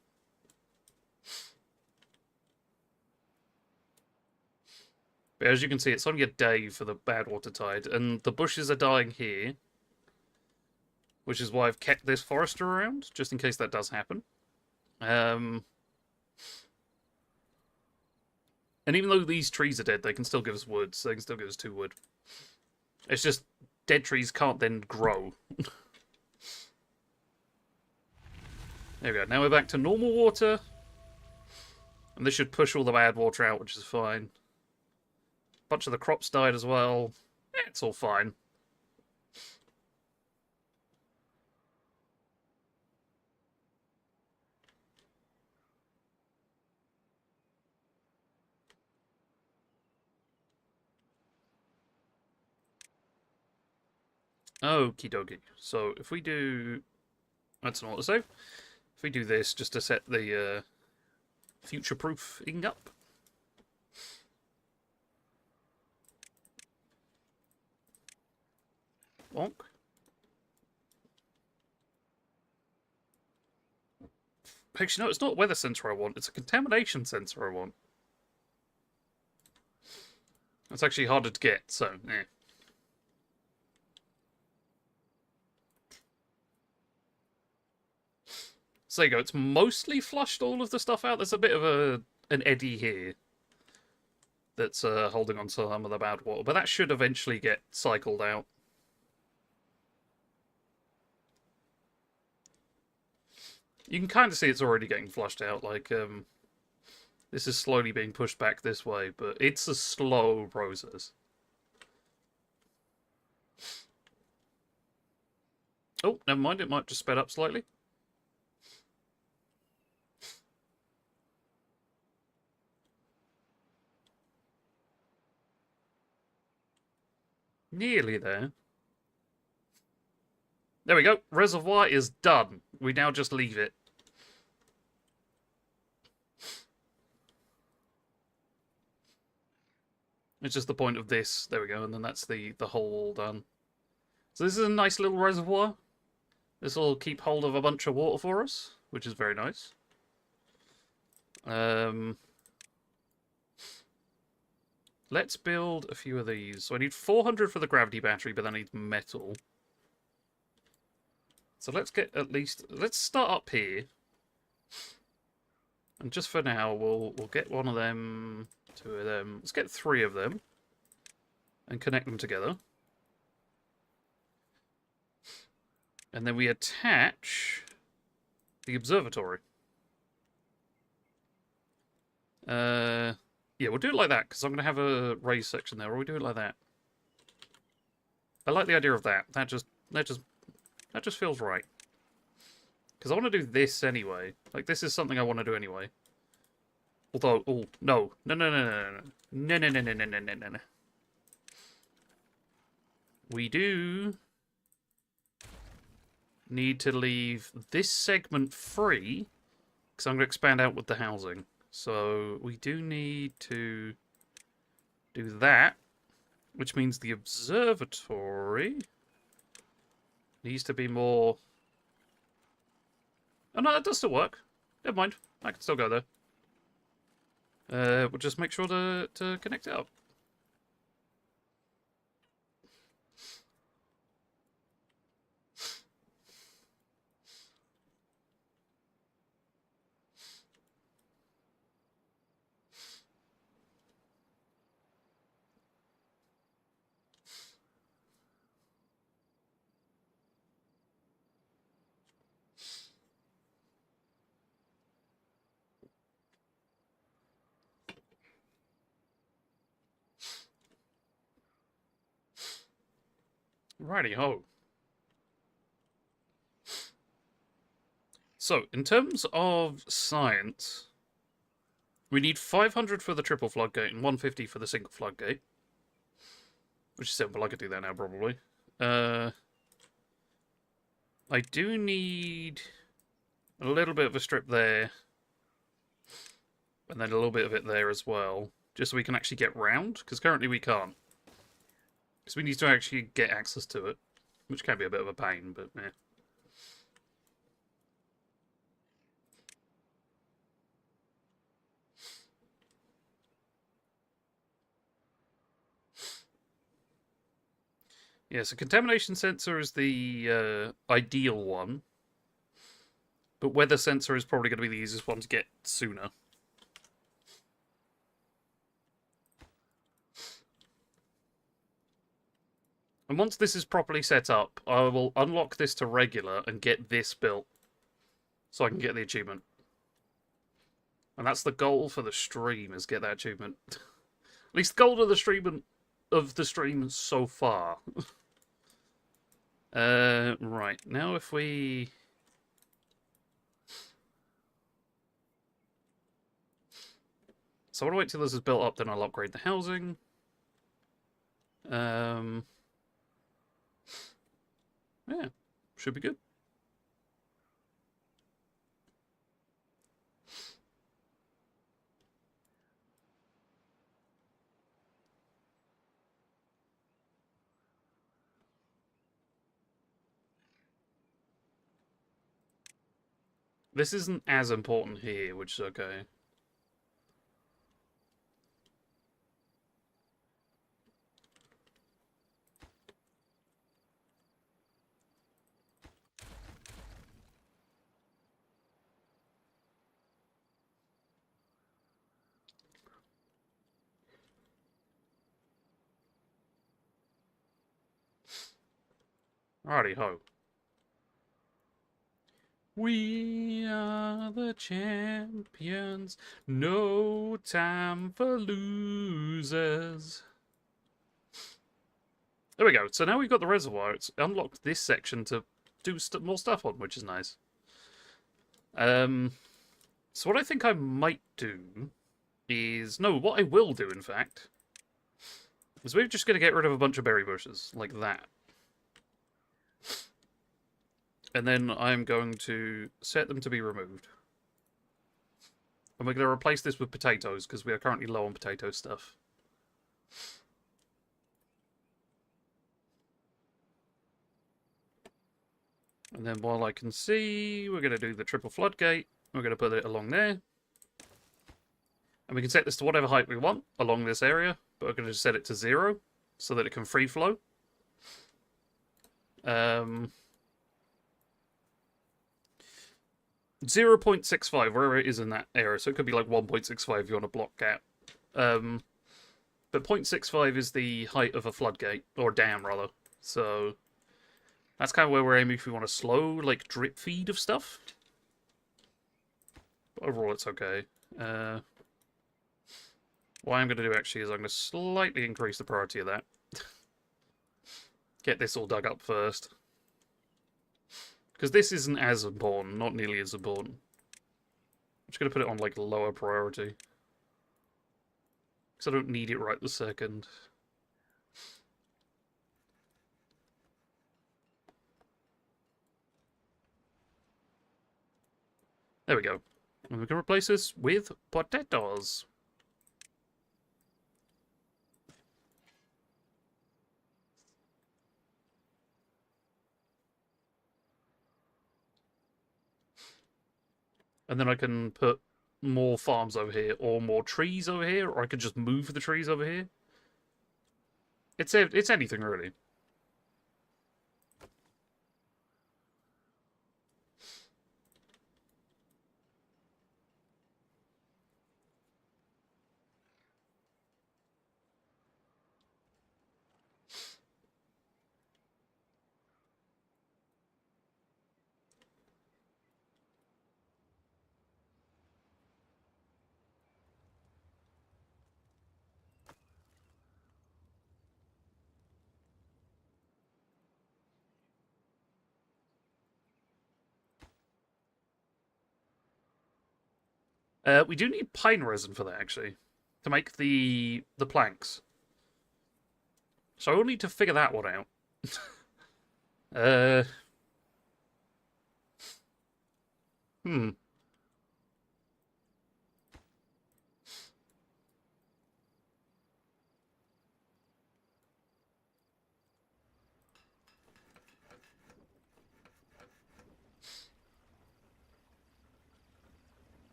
But as you can see, it's only a day for the Badwater Tide, and the bushes are dying here, which is why I've kept this forester around, just in case that does happen. And even though these trees are dead, they can still give us wood, so they can still give us 2 wood. It's just dead trees can't then grow. There we go. Now we're back to normal water. And this should push all the bad water out, which is fine. A bunch of the crops died as well. It's all fine. Okie dokie. So if we do... That's an autosave. If we do this just to set the future-proofing up. Bonk. Actually, no, it's not a weather sensor I want. It's a contamination sensor I want. It's actually harder to get, so, eh. So there you go. It's mostly flushed all of the stuff out. There's a bit of an eddy here that's holding on to some of the bad water, but that should eventually get cycled out. You can kind of see it's already getting flushed out. Like, this is slowly being pushed back this way, but it's a slow process. Oh, never mind. It might just sped up slightly. Nearly there. There we go. Reservoir is done. We now just leave it. It's just the point of this. There we go. And then that's the hole done. So this is a nice little reservoir. This will keep hold of a bunch of water for us, which is very nice. Let's build a few of these. So I need 400 for the gravity battery, but I need metal. So let's get at least... Let's start up here. And just for now, we'll get one of them, 2 of them. Let's get 3 of them. And connect them together. And then we attach the observatory. Yeah, we'll do it like that, because I'm going to have a raised section there. Or we do it like that. I like the idea of that. That just feels right. Because I want to do this anyway. Like, this is something I want to do anyway. Although, oh, no. No, no, no, no, no. No, no, no, no, no, no, no, no, no. We do need to leave this segment free, because I'm going to expand out with the housing. So, we do need to do that, which means the observatory needs to be more... Oh no, that does still work. Never mind. I can still go there. We'll just make sure to connect it up. Righty-ho. So, in terms of science, we need 500 for the triple floodgate and 150 for the single floodgate. Which is simple, I could do that now, probably. I do need a little bit of a strip there. And then a little bit of it there as well. Just so we can actually get round, because currently we can't. Because we need to actually get access to it. Which can be a bit of a pain, but yeah. Yeah, so contamination sensor is the ideal one. But weather sensor is probably going to be the easiest one to get sooner. And once this is properly set up, I will unlock this to regular and get this built. So I can get the achievement. And that's the goal for the stream, is get that achievement. At least the goal of the stream so far. Right, now if we... So I want to wait till this is built up, then I'll upgrade the housing. Yeah, should be good. This isn't as important here, which is okay. Alrighty ho. We are the champions, no time for losers. There we go. So now we've got the reservoir. It's unlocked this section to do more stuff on, which is nice. So what I think I might do is... No, what I will do, in fact, is we're just going to get rid of a bunch of berry bushes, like that. And then I'm going to set them to be removed. And we're going to replace this with potatoes, because we are currently low on potato stuff. And then while I can see, we're going to do the triple floodgate. We're going to put it along there. And we can set this to whatever height we want along this area. But we're going to set it to 0, so that it can free flow. 0.65, wherever it is in that area. So it could be like 1.65 if you want a block gap. But 0.65 is the height of a floodgate, or dam, rather. So that's kind of where we're aiming if we want a slow, like, drip feed of stuff. But overall, it's okay. What I'm going to do, actually, is I'm going to slightly increase the priority of that. Get this all dug up first. Because this isn't as important, not nearly as important. I'm just going to put it on, like, lower priority. Because I don't need it right this second. There we go. And we can replace this with potatoes. And then I can put more farms over here, or more trees over here, or I could just move the trees over here. It's anything, really. We do need pine resin for that, actually, to make the planks. So we'll need to figure that one out. Hmm.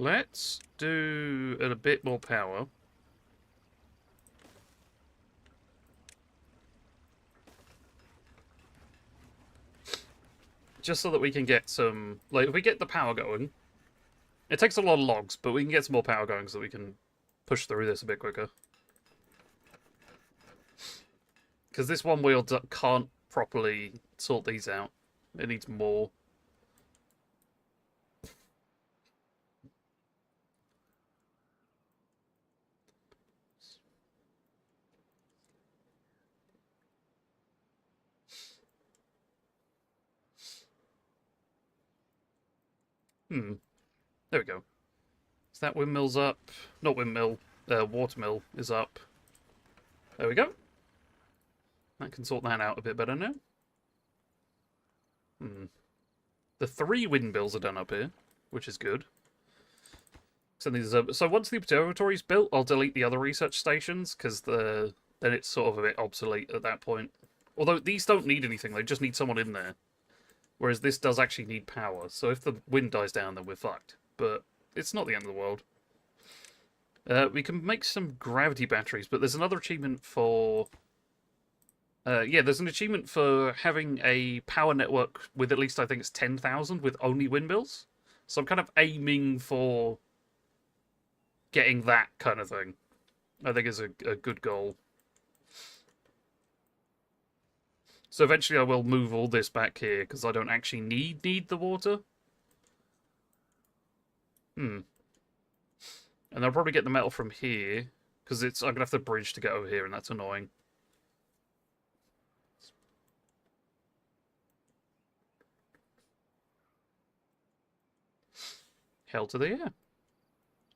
Let's do it a bit more power. just so that we can get some... Like, if we get the power going... It takes a lot of logs, but we can get some more power going so we can push through this a bit quicker. Because this one wheel can't properly sort these out. It needs more. There we go. So that windmill's up. Not windmill. Watermill is up. There we go. That can sort that out a bit better now. The 3 windmills are done up here, which is good. So once the observatory's built, I'll delete the other research stations, because then it's sort of a bit obsolete at that point. Although these don't need anything, they just need someone in there. Whereas this does actually need power, so if the wind dies down, then we're fucked. But it's not the end of the world. We can make some gravity batteries, but there's another achievement for... yeah, there's an achievement for having a power network with at least, I think it's 10,000 with only windmills. So I'm kind of aiming for getting that kind of thing. I think is a good goal. So eventually I will move all this back here, because I don't actually need the water. And I'll probably get the metal from here, because I'm going to have to bridge to get over here, and that's annoying. Hell to the air.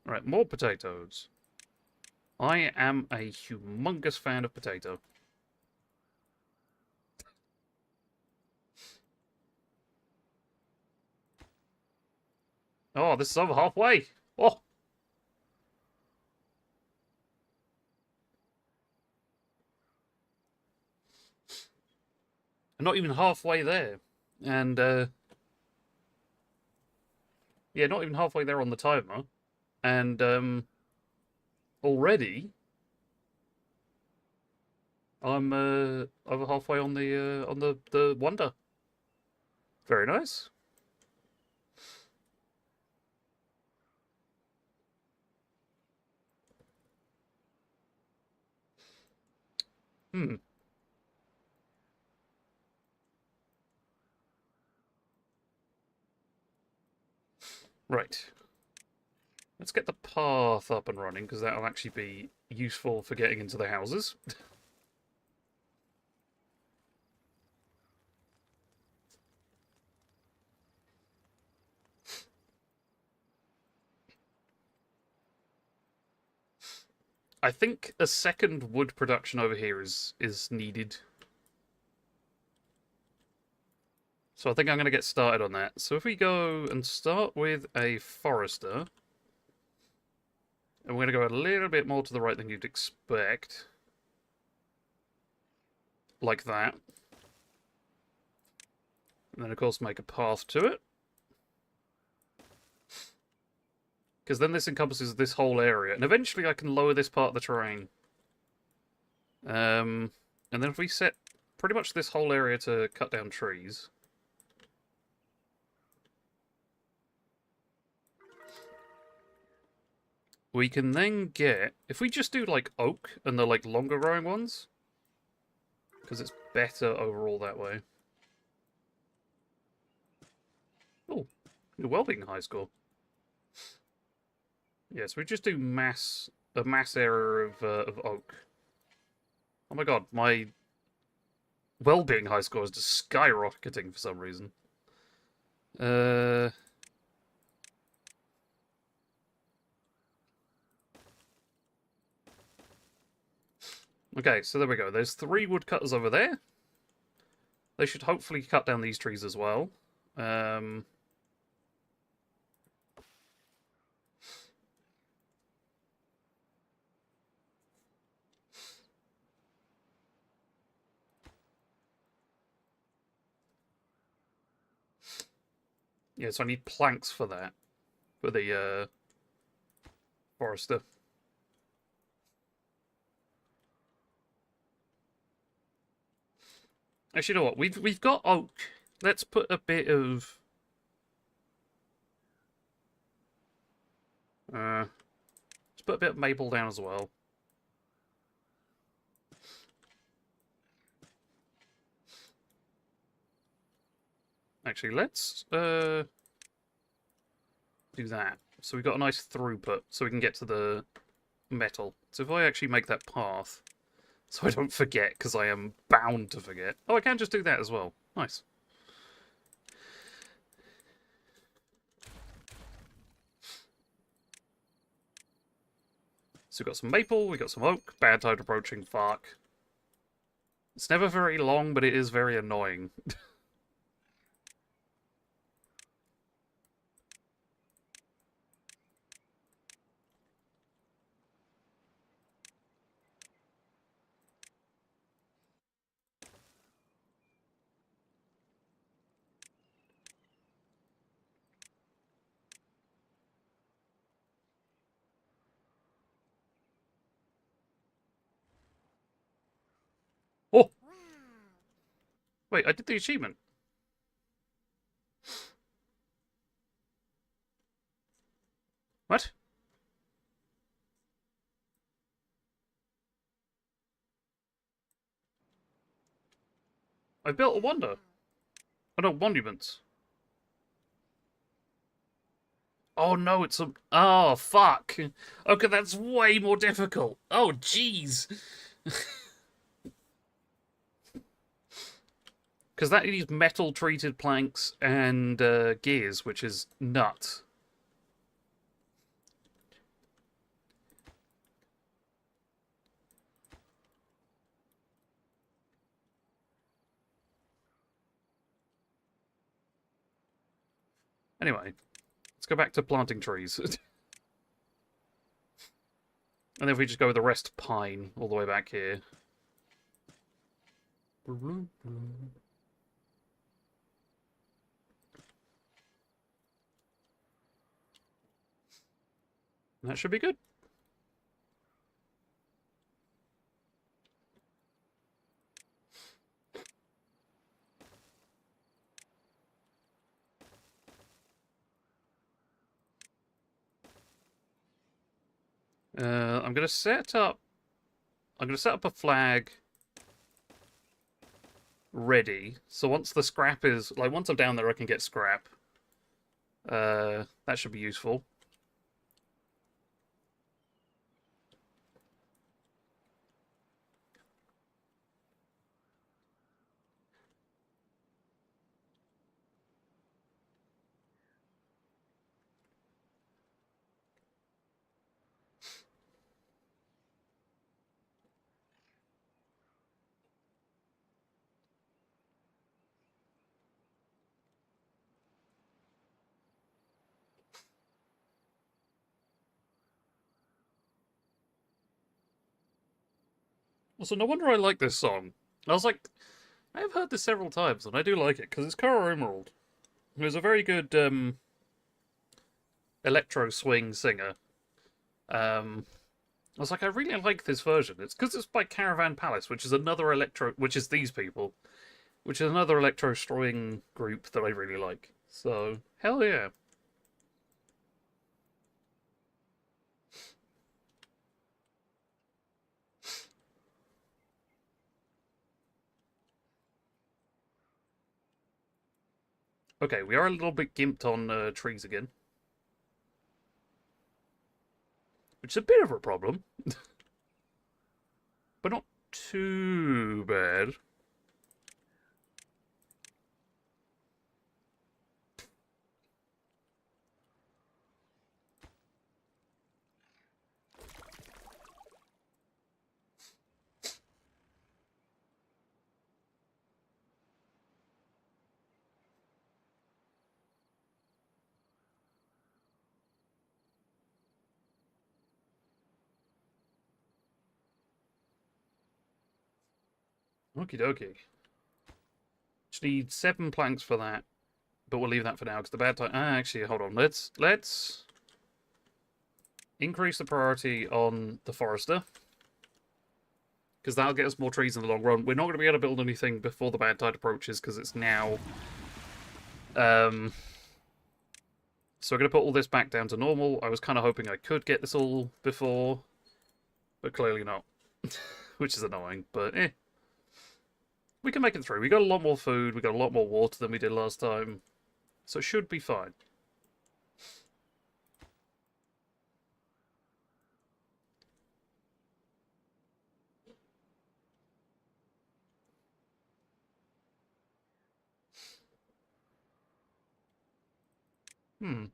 Alright, more potatoes. I am a humongous fan of potato. Oh, this is over halfway. Oh. I'm not even halfway there. And, yeah, not even halfway there on the timer. And, already... I'm, over halfway on the wonder. Very nice. Right. Let's get the path up and running, because that'll actually be useful for getting into the houses. I think a second wood production over here is needed. So I think I'm going to get started on that. So if we go and start with a forester, and we're going to go a little bit more to the right than you'd expect. Like that. And then, of course, make a path to it. Because then this encompasses this whole area. And eventually I can lower this part of the terrain. And then if we set pretty much this whole area to cut down trees... we can then get... if we just do, like, oak and the, like, longer growing ones... because it's better overall that way. Oh, new well-being high score. Yeah, so we just do a mass area of oak. Oh my god, my well-being high score is just skyrocketing for some reason. Okay, so there we go. There's 3 woodcutters over there. They should hopefully cut down these trees as well. Yeah, so I need planks for that. For the, forester. Actually, you know what? We've got oak let's put a bit of... let's put a bit of maple down as well. Actually, let's do that. So we've got a nice throughput, so we can get to the metal. So if I actually make that path, so I don't forget, because I am bound to forget. Oh, I can just do that as well. Nice. So we've got some maple, we've got some oak, bad tide approaching, fuck. It's never very long, but it is very annoying. Oh! Wait, I did the achievement. What? I built a wonder. Oh no, monuments. Oh no, it's a... Oh, fuck. Okay, that's way more difficult. Oh, jeez. Because that needs metal-treated planks and gears, which is nuts. Anyway, let's go back to planting trees. And then if we just go with the rest pine all the way back here. That should be good. I'm gonna set up a flag ready. So once the scrap is once I'm down there I can get scrap. That should be useful. Also, no wonder I like this song. I was like, I have heard this several times, and I do like it, because it's Kara Emerald, who's a very good electro swing singer. I was like, I really like this version. It's because it's by Caravan Palace, which is another which is these people, which is another electro swing group that I really like. So, hell yeah. Okay, we are a little bit gimped on trees again. Which is a bit of a problem. But not too bad. Okie dokie. Just need 7 planks for that. But we'll leave that for now, because the bad time... actually, hold on. Let's increase the priority on the forester. Because that'll get us more trees in the long run. We're not going to be able to build anything before the bad tide approaches, because it's now Um, so we're going to put all this back down to normal. I was kind of hoping I could get this all before, but clearly not. Which is annoying, but eh. We can make it through. We got a lot more food, we got a lot more water than we did last time. So it should be fine. Hmm.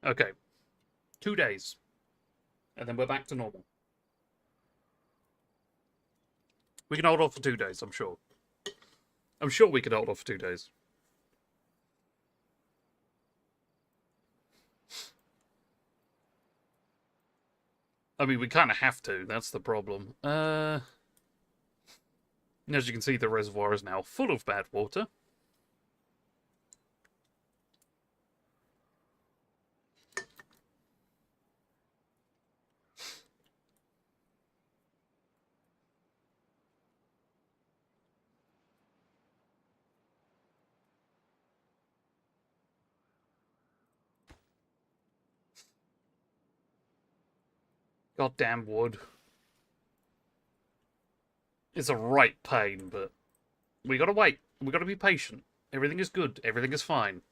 Okay. 2 days. And then we're back to normal. We can hold off for 2 days, I'm sure. I'm sure we can hold off for 2 days. I mean, we kind of have to. That's the problem. As you can see, the reservoir is now full of bad water. Goddamn wood. It's a right pain, but we gotta wait. We gotta be patient. Everything is good. Everything is fine.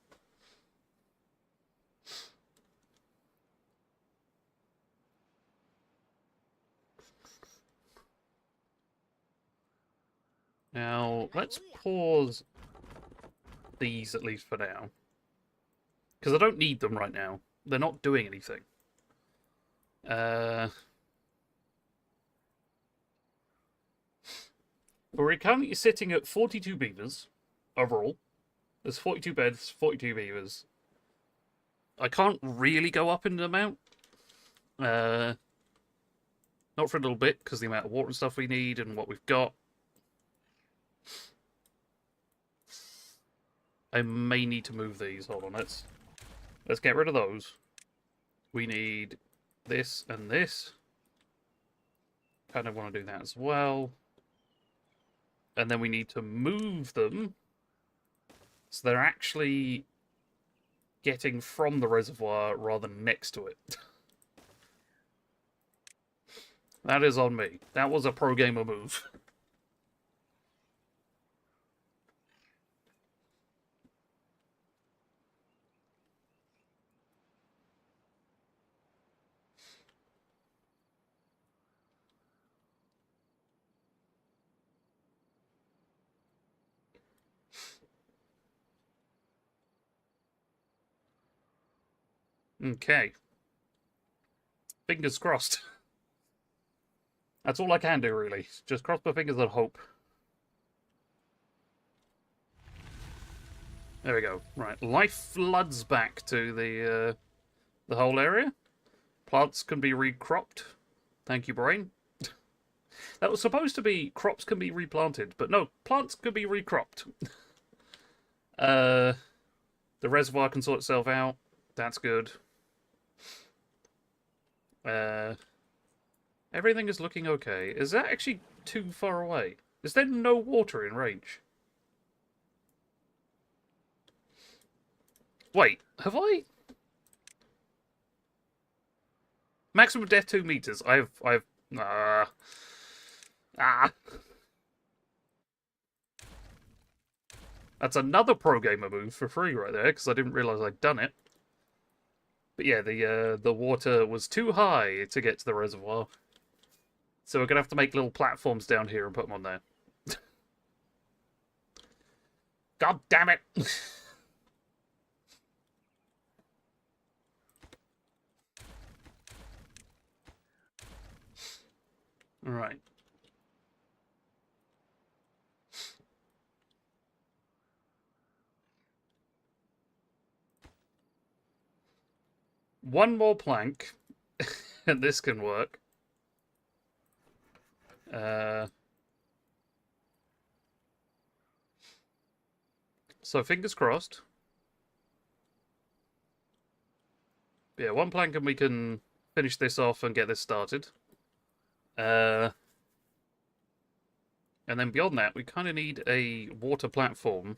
Now, let's pause these at least for now. Because I don't need them right now. They're not doing anything. We're currently sitting at 42 beavers overall. There's 42 beds, 42 beavers. I can't really go up in the amount. Not for a little bit, because the amount of water and stuff we need and what we've got. I may need to move these. Hold on, let's get rid of those. We need this and this. Kind of want to do that as well. And then we need to move them so they're actually getting from the reservoir rather than next to it. That is on me. That was a pro gamer move. Okay. Fingers crossed. That's all I can do, really. Just cross my fingers and hope. There we go. Right, life floods back to the whole area. Plants can be recropped. Thank you, brain. That was supposed to be crops can be replanted, but no, plants can be recropped. The reservoir can sort itself out. That's good. Everything is looking okay. Is that actually too far away? Is there no water in range? Wait, have I? Maximum depth 2 meters. That's another pro gamer move for free right there, because I didn't realise I'd done it. But yeah, the water was too high to get to the reservoir. So we're going to have to make little platforms down here and put them on there. God damn it! Alright. One more plank, and this can work. So fingers crossed. Yeah, one plank and we can finish this off and get this started. And then beyond that, we kind of need a water platform.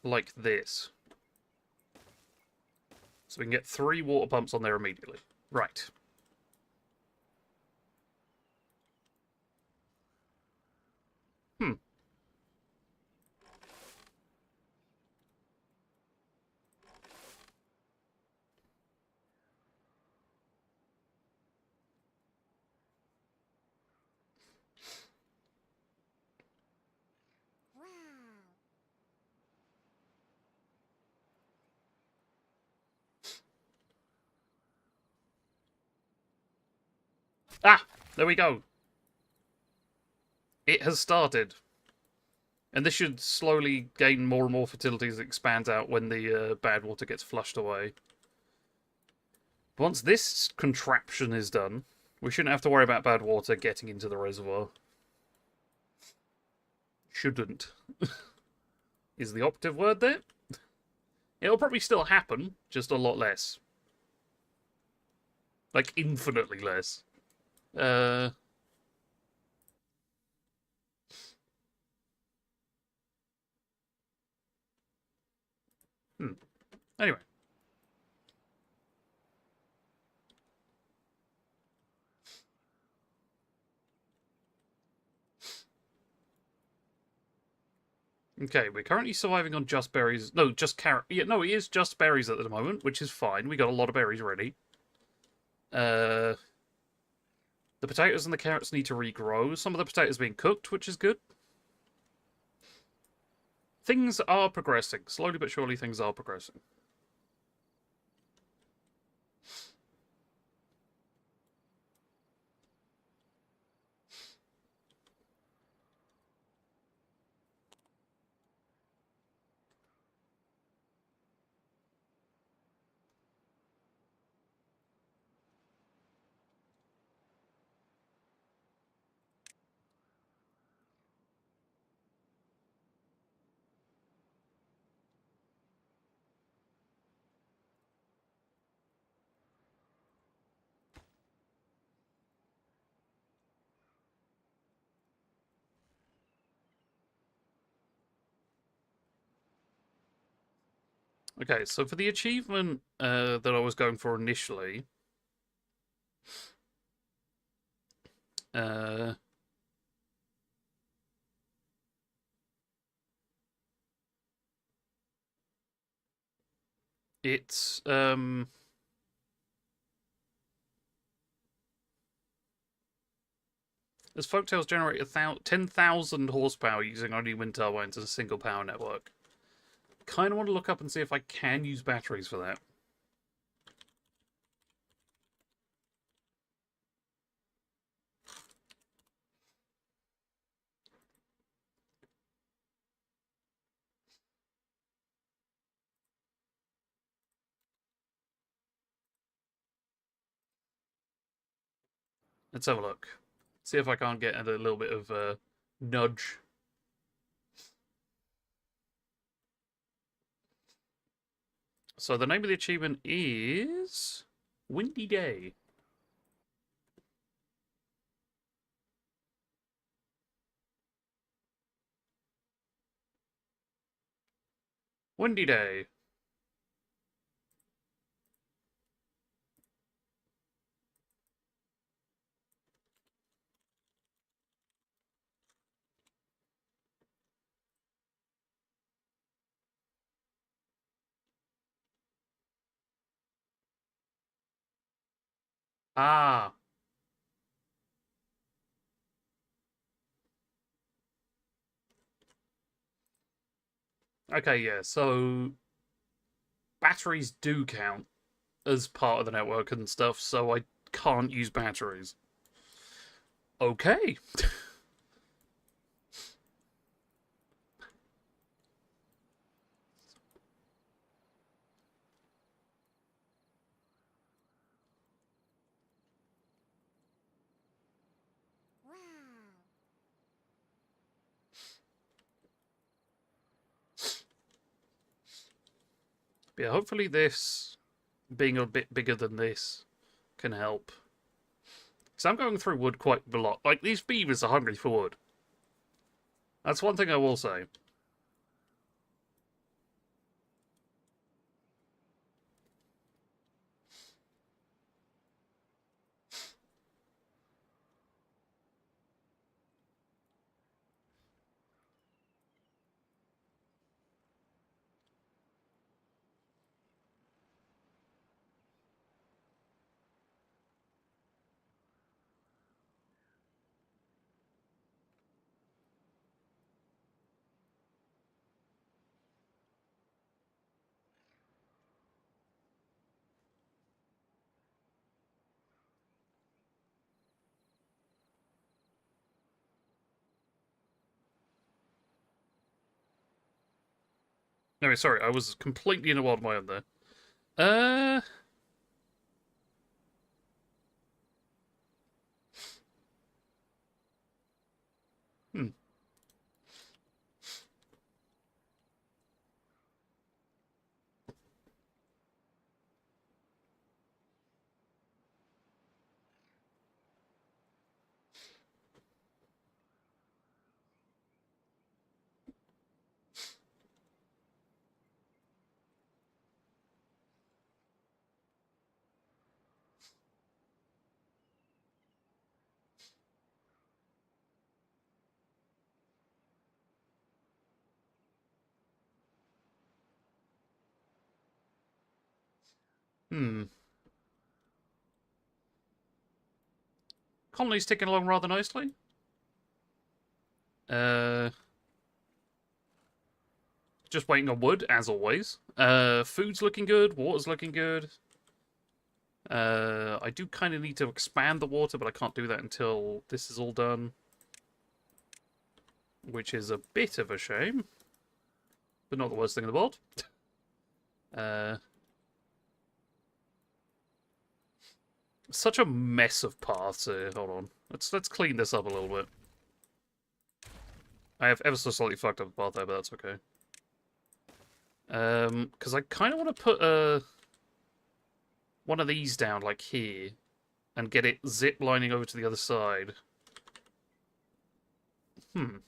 Like this. So we can get 3 water pumps on there immediately. Right. Hmm. Ah! There we go. It has started. And this should slowly gain more and more fertility as it expands out when the bad water gets flushed away. Once this contraption is done, we shouldn't have to worry about bad water getting into the reservoir. Shouldn't. Is the operative word there? It'll probably still happen, just a lot less. Like, infinitely less. Uh... Anyway. Okay, we're currently surviving on just berries. No, just carrot. Yeah, no, it is just berries at the moment, which is fine. We got a lot of berries ready. The potatoes and the carrots need to regrow. Some of the potatoes being cooked, which is good. Things are progressing. Slowly but surely, things are progressing. Okay, so for the achievement that I was going for initially, uh, it's as Folktales generate 10,000 horsepower using only wind turbines as a single power network. Kind of want to look up and see if I can use batteries for that. Let's have a look. See if I can't get a little bit of a nudge. So the name of the achievement is Windy Day. Windy Day. Ah. Okay, yeah, so batteries do count as part of the network and stuff, so I can't use batteries. Okay. But yeah, hopefully this being a bit bigger than this can help. So I'm going through wood quite a lot. Like, these beavers are hungry for wood. That's one thing I will say. No, sorry, I was completely in a world of my own there. Uh... Hmm. Hmm. Colony's ticking along rather nicely. Uh... Just waiting on wood, as always. Food's looking good, water's looking good. I do kind of need to expand the water, but I can't do that until this is all done. Which is a bit of a shame. But not the worst thing in the world. Such a mess of paths here. Hold on. Let's clean this up a little bit. I have ever so slightly fucked up the path there, but that's okay. Because I kind of want to put one of these down, like here, and get it zip lining over to the other side. Because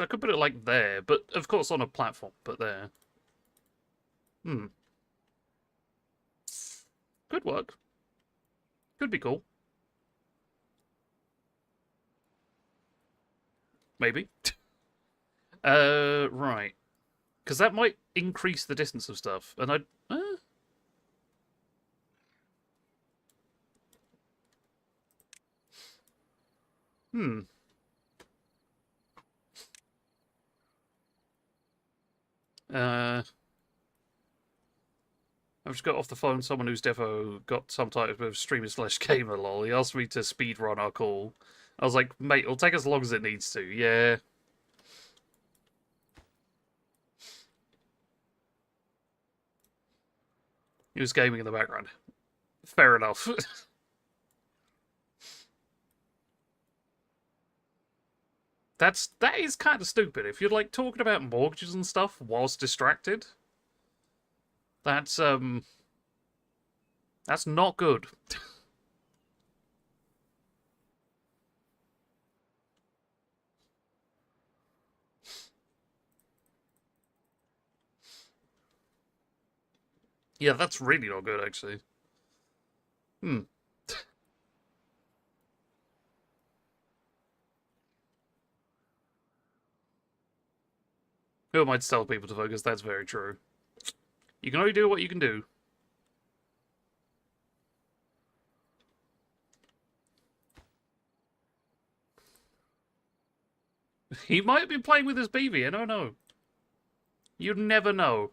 I could put it like there, but of course on a platform, but there. Could work. Could be cool. Maybe. Right. Because that might increase the distance of stuff, and I'd... I've just got off the phone someone who's defo got some type of streamer/gamer lol. He asked me to speedrun our call. I was like, mate, it'll take as long as it needs to. Yeah. He was gaming in the background. Fair enough. That is kind of stupid. If you're like talking about mortgages and stuff whilst distracted, that's not good. Yeah, that's really not good, actually. Who am I to tell people to focus? That's very true. You can only do what you can do. He might have been playing with his BB, I don't know. You'd never know.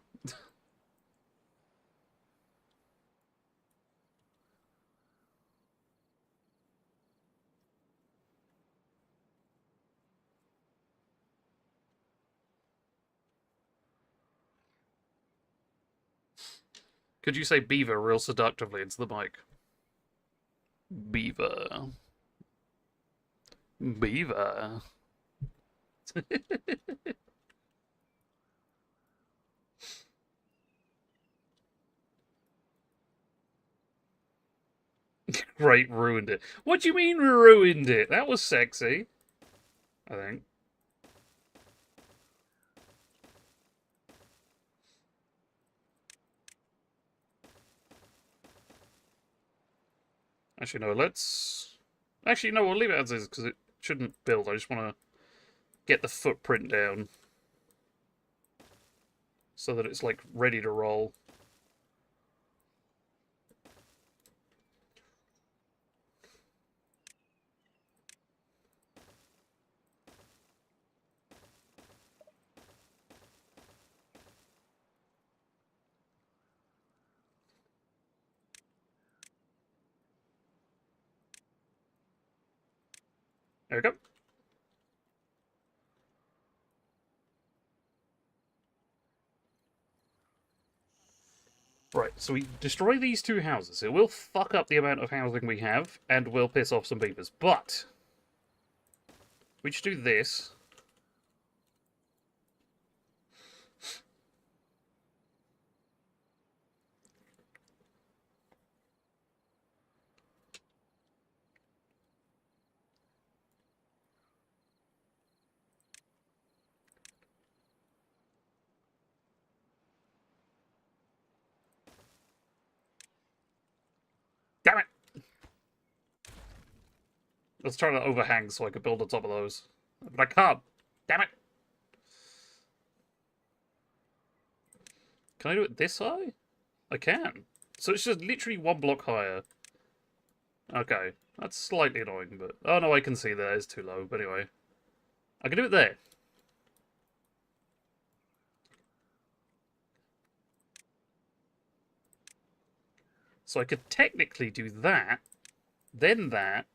Could you say beaver real seductively into the mic? Beaver. Beaver. Great, ruined it. What do you mean ruined it? That was sexy, I think. Actually, no, let's... Actually, no, we'll leave it as is, because it shouldn't build. I just want to get the footprint down. So that it's, like, ready to roll. There we go. Right, so we destroy these two houses. It will fuck up the amount of housing we have, and will piss off some beavers. But we just do this. Damn it! Let's try to overhang so I can build on top of those. But I can't. Damn it! Can I do it this high? I can. So it's just literally one block higher. Okay. That's slightly annoying, but... Oh no, I can see that. It's too low. But anyway. I can do it there. So I could technically do that. Then that.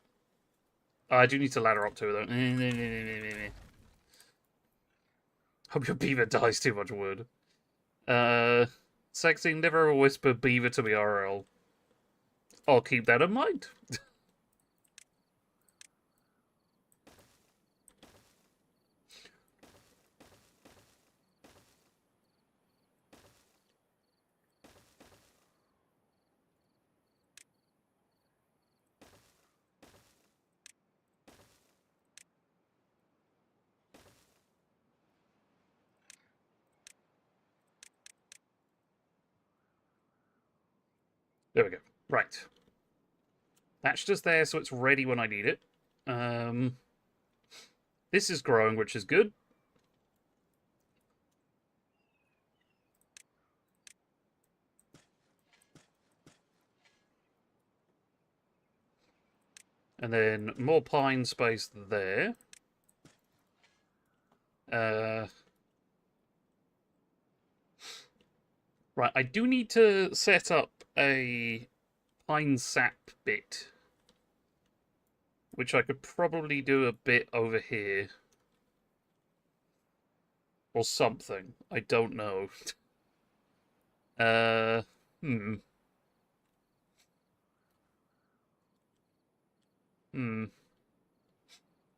Oh, I do need to ladder up to it, though. Hope your beaver dies too much wood. Sexy, never whisper beaver to me, RL. I'll keep that in mind. There we go. Right. That's just there, so it's ready when I need it. This is growing, which is good. And then more pine space there. Right, I do need to set up a pine sap bit. Which I could probably do a bit over here. Or something. I don't know. Hmm.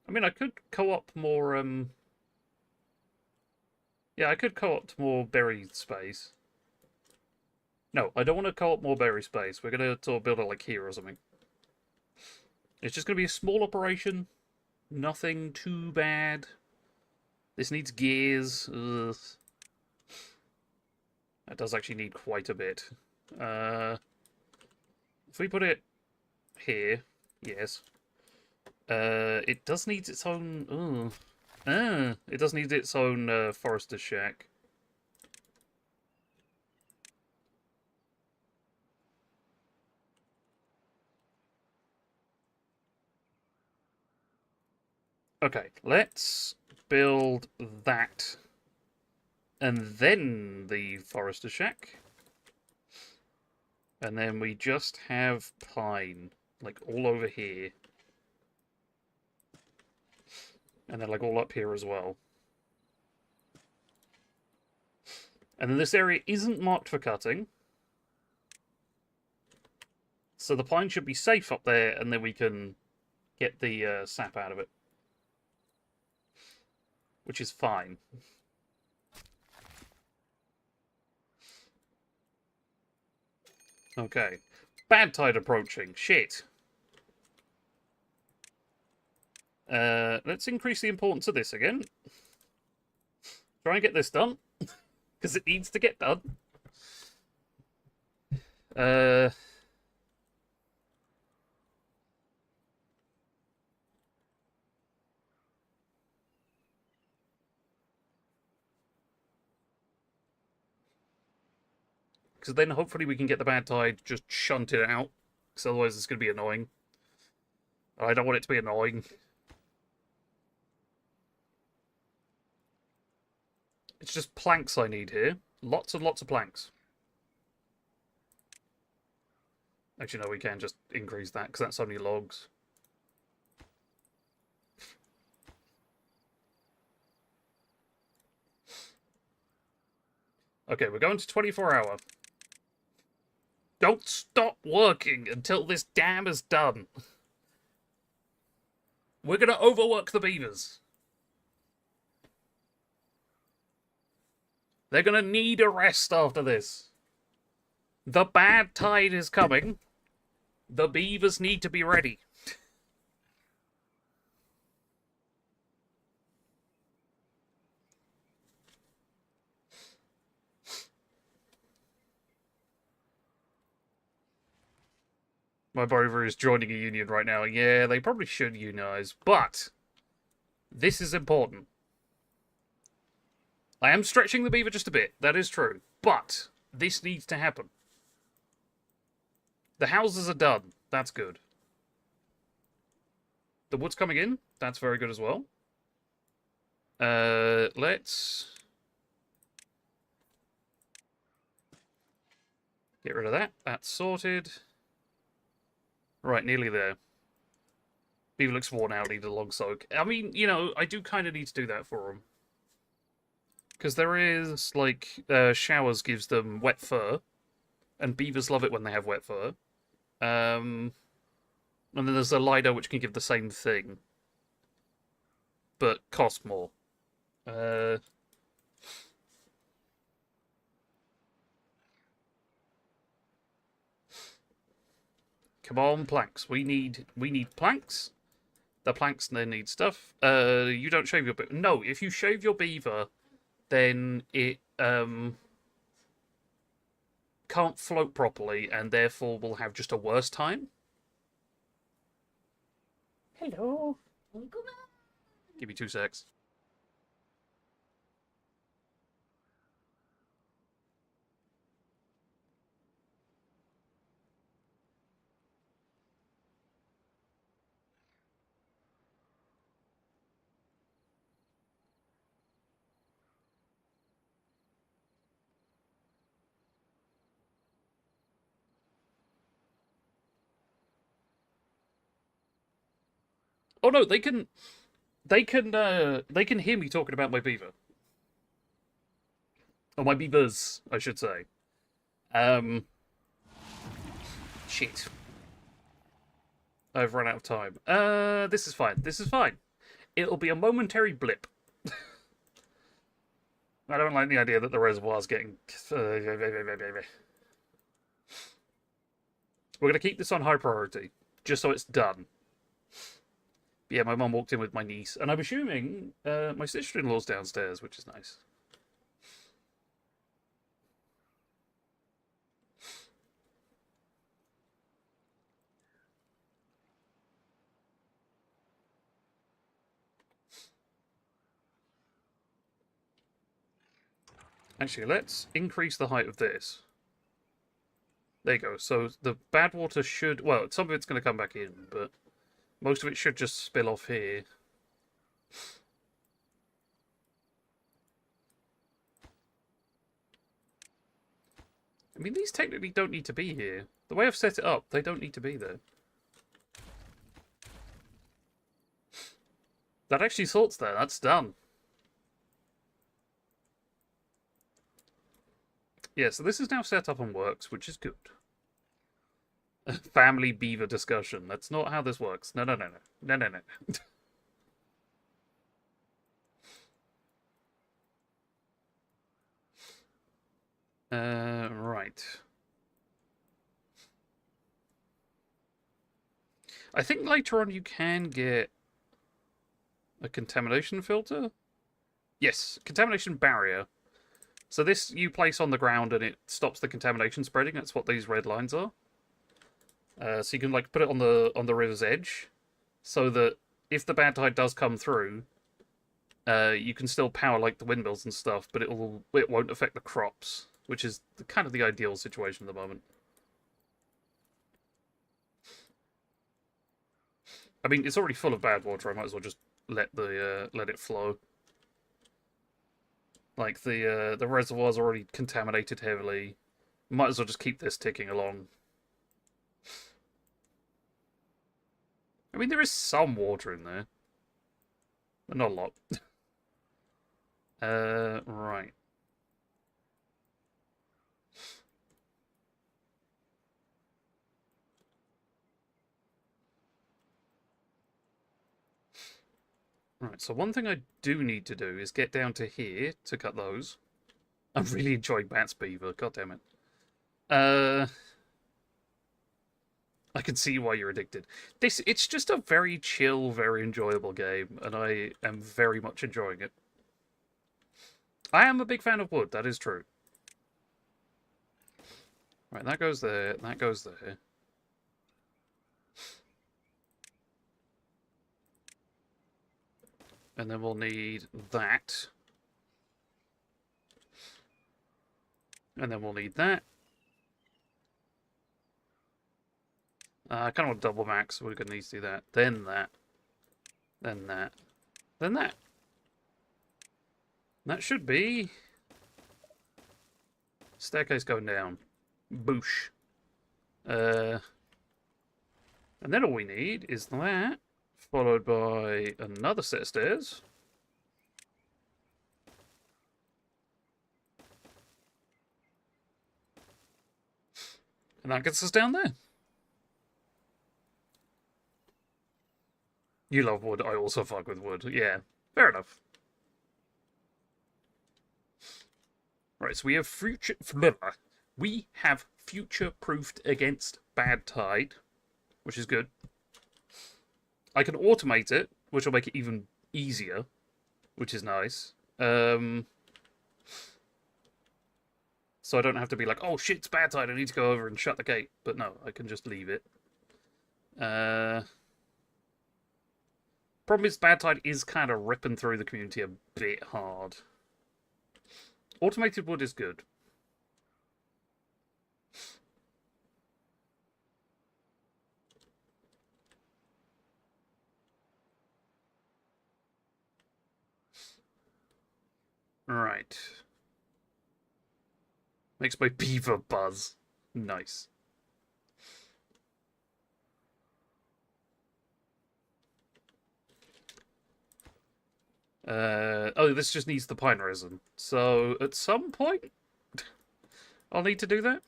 I mean, I could co-op more, Yeah, I could co-op more berry space. No, I don't want to co-op more berry space. We're going to sort of build it like here or something. It's just going to be a small operation. Nothing too bad. This needs gears. Ugh. That does actually need quite a bit. If we put it here, yes. It does need its own... it does need its own forester's shack. Okay, let's build that. And then the forester's shack. And then we just have pine, like, all over here. And then, like, all up here as well. And then this area isn't marked for cutting. So the pine should be safe up there, and then we can get the sap out of it. Which is fine. Okay. Bad tide approaching. Shit. Let's increase the importance of this again. Try and get this done. Because it needs to get done. Because then hopefully we can get the bad tide just shunted out. Because otherwise it's going to be annoying. I don't want it to be annoying. It's just planks I need here. Lots and lots of planks. Actually, no, we can just increase that because that's only logs. Okay, we're going to 24-hour. Don't stop working until this dam is done. We're going to overwork the beavers. They're going to need a rest after this. The bad tide is coming. The beavers need to be ready. My brother is joining a union right now. Yeah, they probably should unionize, but this is important. I am stretching the beaver just a bit, that is true, but this needs to happen. The houses are done, that's good. The wood's coming in, that's very good as well. Let's get rid of that, that's sorted. Right, nearly there. Beaver looks worn out, need a log soak. I mean, you know, I do kind of need to do that for them. Because there is, like, showers gives them wet fur. And beavers love it when they have wet fur. And then there's a Lido which can give the same thing. But cost more. Come on, planks. We need planks. The planks then need stuff. You don't shave your beaver. No, if you shave your beaver, then it can't float properly and therefore will have just a worse time. Hello. Give me 2 secs. Oh no, they can hear me talking about my beaver. Or my beavers, I should say. Shit. I've run out of time. This is fine. This is fine. It'll be a momentary blip. I don't like the idea that the reservoir's getting... We're going to keep this on high priority, just so it's done. Yeah, my mum walked in with my niece, and I'm assuming my sister-in-law's downstairs, which is nice. Actually, let's increase the height of this. There you go. So the bad water should... Well, some of it's going to come back in, but most of it should just spill off here. I mean, these technically don't need to be here. The way I've set it up, they don't need to be there. That actually sorts there. That's done. Yeah, so this is now set up and works, which is good. Family beaver discussion. That's not how this works. No, no, no, no. No, no, no. Right. I think later on you can get A contamination filter? Yes, contamination barrier. So this you place on the ground and it stops the contamination spreading. That's what these red lines are. So you can like put it on the river's edge, so that if the bad tide does come through, you can still power like the windmills and stuff, but it won't affect the crops, which is kind of the ideal situation at the moment. I mean, it's already full of bad water. I might as well just let it flow. Like the reservoir's already contaminated heavily. Might as well just keep this ticking along. I mean, there is some water in there, but not a lot. Right. Right, so one thing I do need to do is get down to here to cut those. I'm really enjoying Bats Beaver, god damn it. I can see why you're addicted. It's just a very chill, very enjoyable game, and I am very much enjoying it. I am a big fan of wood, that is true. Right, that goes there, that goes there. And then we'll need that. And then we'll need that. I kind of want double max, so we're going to need to do that. Then that. Then that. Then that. That should be... staircase going down. Boosh. And then all we need is that, followed by another set of stairs. And that gets us down there. You love wood, I also fuck with wood. Yeah, fair enough. Right, so we have future-proofed against bad tide, which is good. I can automate it, which will make it even easier, which is nice. So I don't have to be like, oh shit, it's bad tide, I need to go over and shut the gate. But no, I can just leave it. Problem is, bad tide is kind of ripping through the community a bit hard. Automated wood is good. Right. Makes my beaver buzz. Nice. Oh, this just needs the pine resin. So, at some point, I'll need to do that.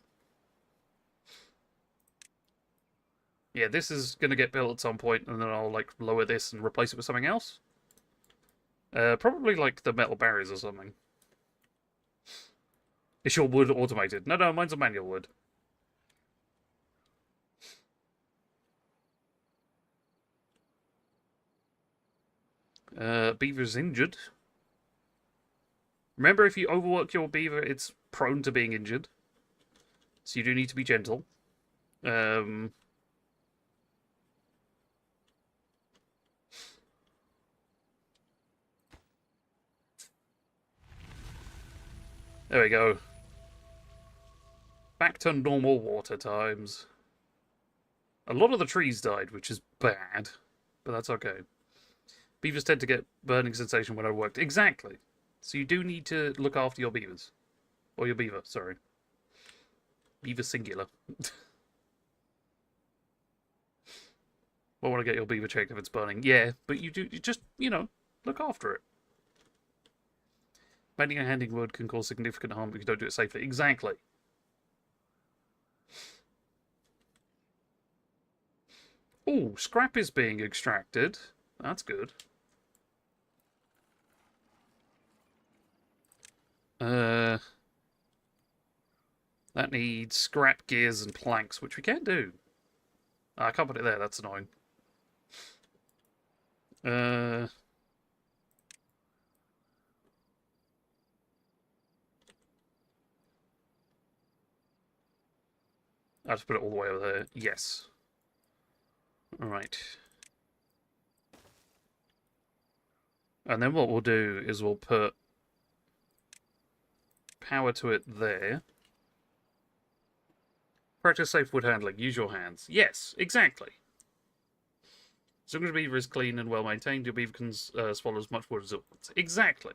Yeah, this is going to get built at some point, and then I'll, like, lower this and replace it with something else. Probably, like, the metal barriers or something. Is your wood automated? No, mine's a manual wood. Beaver's injured. Remember, if you overwork your beaver, it's prone to being injured. So you do need to be gentle. There we go. Back to normal water times. A lot of the trees died, which is bad. But that's okay. Beavers tend to get burning sensation when overworked. Exactly. So you do need to look after your beavers. Or your beaver, sorry. Beaver singular. I want to get your beaver checked if it's burning. Yeah, but you just, look after it. Bending and handing wood can cause significant harm if you don't do it safely. Exactly. Oh, scrap is being extracted. That's good. That needs scrap gears and planks, which we can do. I can't put it there, that's annoying. I have to put it all the way over there. Yes. Alright. And then what we'll do is we'll put power to it there. Practice safe wood handling. Use your hands. Yes, exactly. As long as your beaver is clean and well maintained, your beaver can swallow as much wood as it wants. Exactly.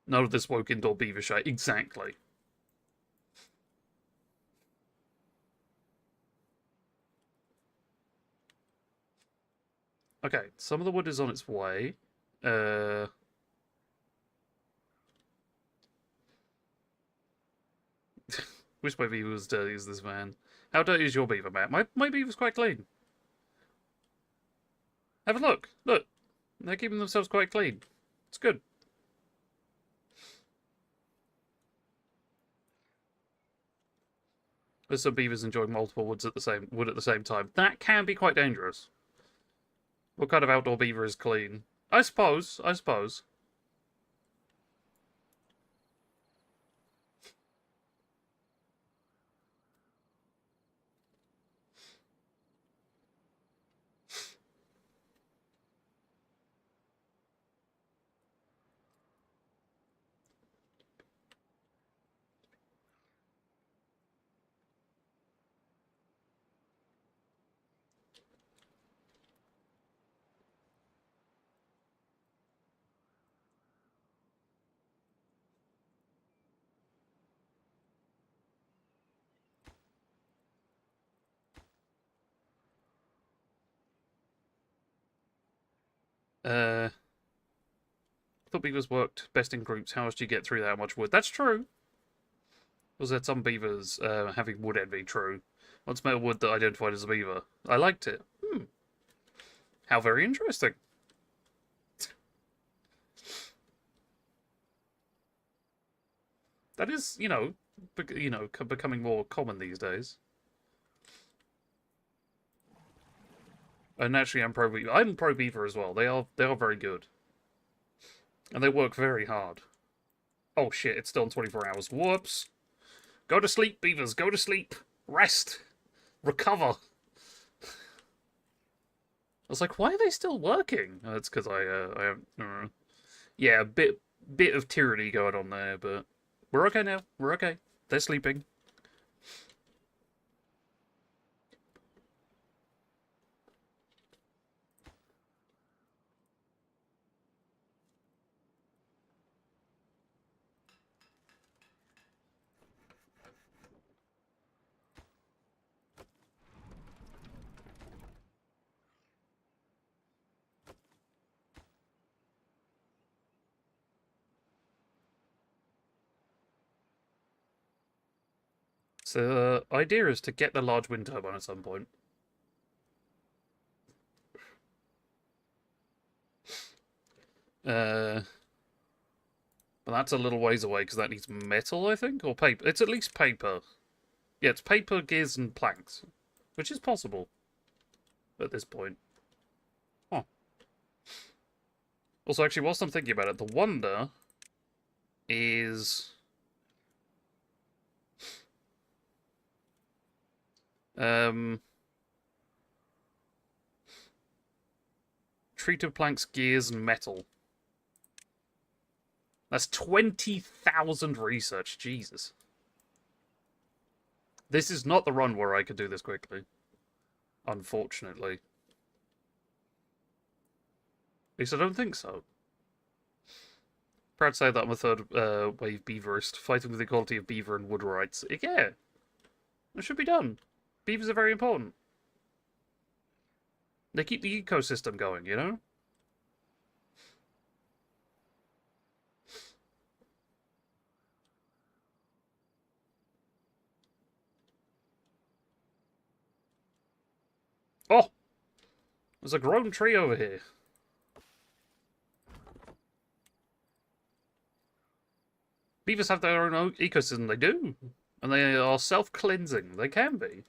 None of this woke indoor beaver shit. Exactly. Okay, some of the wood is on its way. Wish my beaver was dirty as this man. How dirty is your beaver, Matt? My beaver's quite clean. Have a look. Look. They're keeping themselves quite clean. It's good. There's some beavers enjoying multiple wood at the same time. That can be quite dangerous. What kind of outdoor beaver is clean? I suppose. I thought beavers worked best in groups. How else do you get through that much wood? That's true. Was that some beavers having wood envy? True. Once met a wood that identified as a beaver. I liked it. How very interesting. That is, becoming more common these days. And naturally, I'm pro beaver. I'm pro beaver as well. They are very good, and they work very hard. Oh shit! It's still in 24 hours. Whoops. Go to sleep, beavers. Go to sleep. Rest. Recover. I was like, why are they still working? That's because I yeah, a bit of tyranny going on there, but we're okay now. We're okay. They're sleeping. So the idea is to get the large wind turbine at some point. But that's a little ways away because that needs metal, I think, or paper. It's at least paper. Yeah, it's paper, gears, and planks, which is possible at this point. Huh. Also, actually, whilst I'm thinking about it, the wonder is treated planks, gears, and metal. That's 20,000 research. Jesus. This is not the run where I could do this quickly. Unfortunately. At least I don't think so. Proud to say that I'm a third wave beaverist, fighting for the equality of beaver and wood rights. Yeah. It should be done. Beavers are very important. They keep the ecosystem going, you know? Oh! There's a grown tree over here. Beavers have their own ecosystem. They do. And they are self-cleansing. They can be.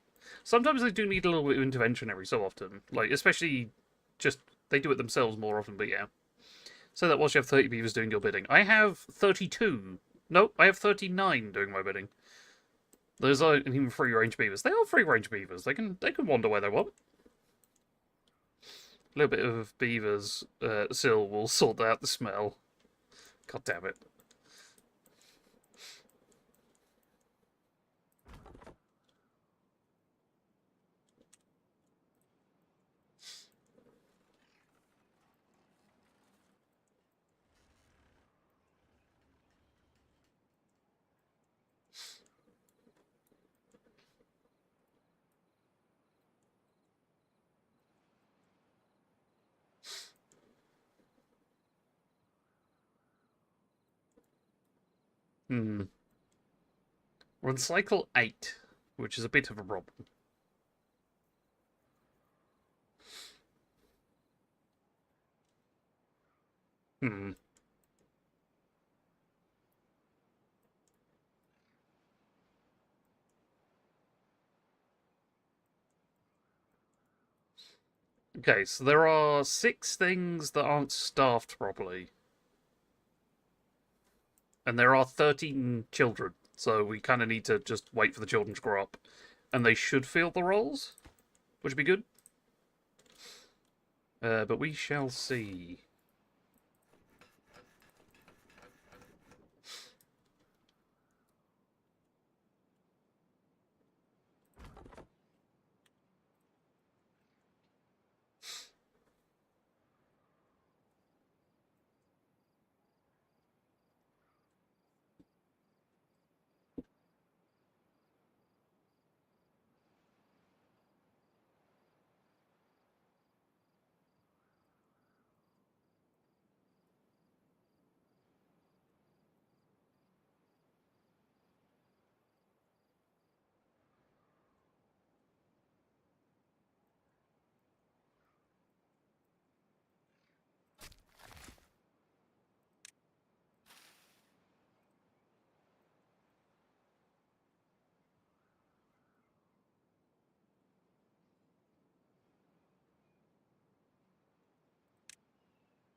Sometimes they do need a little bit of intervention every so often. Like, especially just, they do it themselves more often, but yeah. So that whilst you have 30 beavers doing your bidding. I have 32. Nope, I have 39 doing my bidding. Those aren't even free-range beavers. They are free-range beavers. They can wander where they want. A little bit of beavers sill will sort out the smell. God damn it. Hmm. We're on cycle 8, which is a bit of a problem. Hmm. Okay, so there are 6 things that aren't staffed properly. And there are 13 children, so we kind of need to just wait for the children to grow up. And they should fill the roles, which would be good. But we shall see.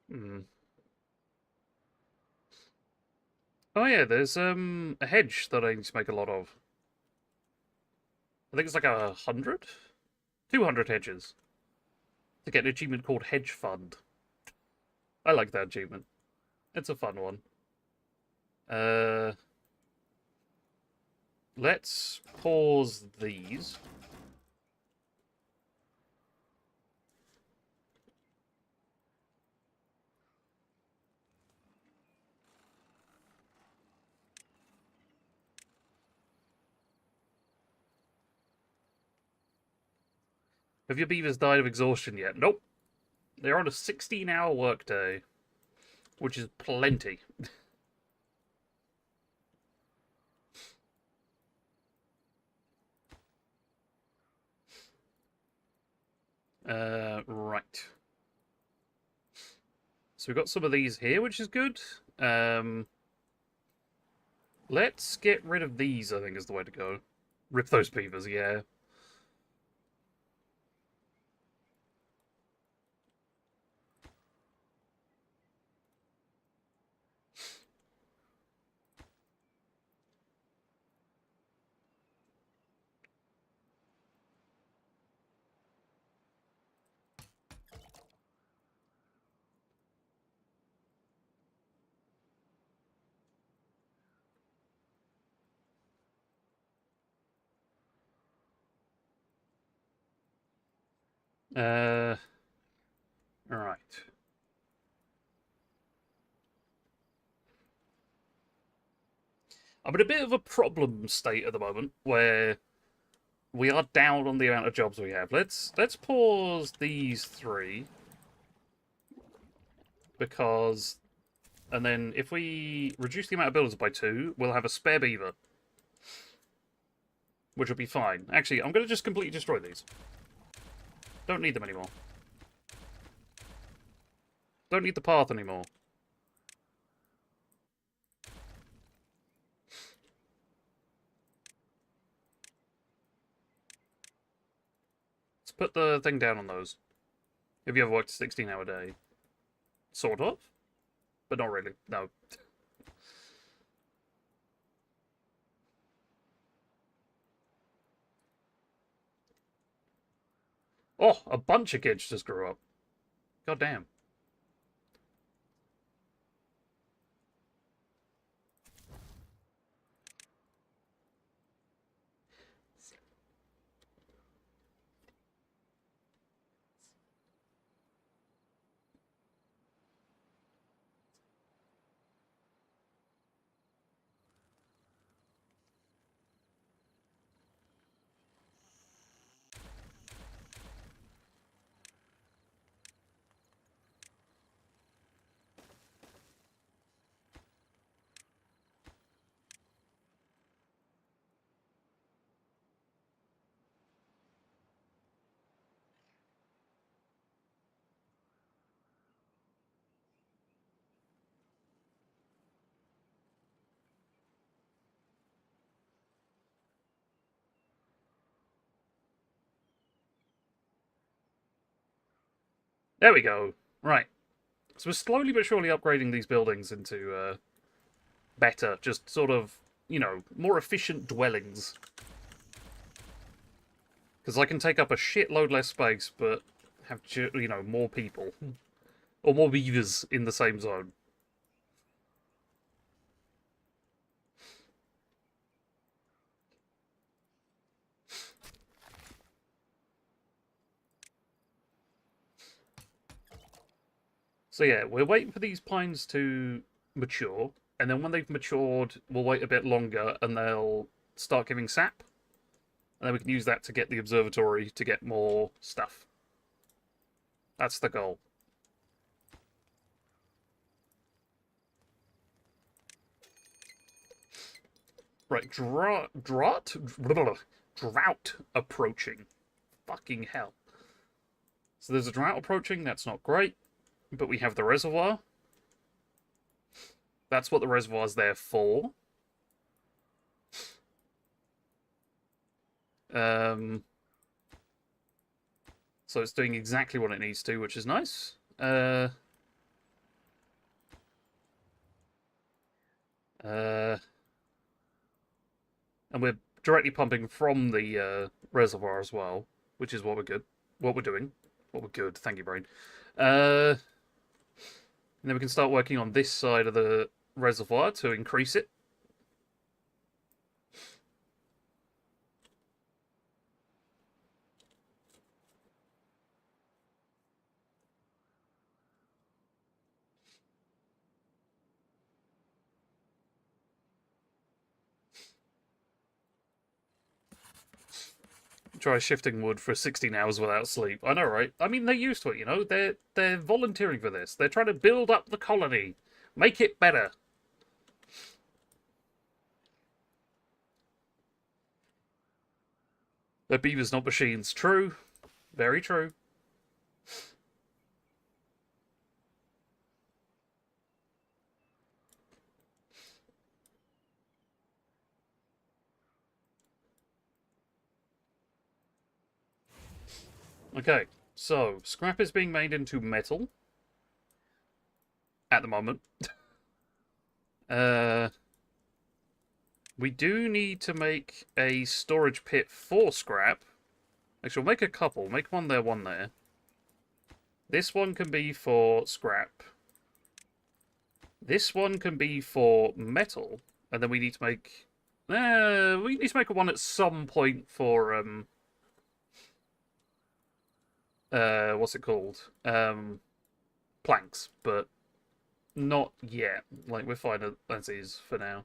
Hmm. Oh yeah, there's a hedge that I need to make a lot of. I think it's like 100? 200 hedges. To get an achievement called Hedge Fund. I like that achievement. It's a fun one. Uh, let's pause these. Have your beavers died of exhaustion yet? Nope. They're on a 16-hour workday, which is plenty. Right. So we've got some of these here, which is good. Let's get rid of these, I think is the way to go. Rip those beavers, yeah. Uh, right. I'm in a bit of a problem state at the moment, where we are down on the amount of jobs we have. Let's pause these 3, because, and then if we reduce the amount of builders by 2, we'll have a spare beaver, which will be fine. Actually, I'm going to just completely destroy these. Don't need them anymore. Don't need the path anymore. Let's put the thing down on those. Have you ever worked a 16-hour day? Sort of. But not really. No. Oh, a bunch of kids just grew up. God damn. There we go. Right. So we're slowly but surely upgrading these buildings into better, just sort of, you know, more efficient dwellings. Because I can take up a shitload less space, but have, you know, more people. Or more beavers in the same zone. So yeah, we're waiting for these pines to mature, and then when they've matured, we'll wait a bit longer, and they'll start giving sap. And then we can use that to get the observatory to get more stuff. That's the goal. Right, drought approaching. Fucking hell. So there's a drought approaching, that's not great. But we have the reservoir. That's what the reservoir's there for. So it's doing exactly what it needs to, which is nice. And we're directly pumping from the reservoir as well, which is what we're good. What we're doing. What we're good. Thank you, brain. And then we can start working on this side of the reservoir to increase it. Try shifting wood for 16 hours without sleep. I know, right? I mean, they're used to it, you know? They're volunteering for this. They're trying to build up the colony. Make it better. They're beavers, not machines. True. Very true. Okay, so scrap is being made into metal at the moment. We do need to make a storage pit for scrap. Actually, we'll make a couple. Make one there, one there. This one can be for scrap. This one can be for metal. And then we need to make... we need to make one at some point for... what's it called? Planks, but not yet. Like, we're fine as is for now.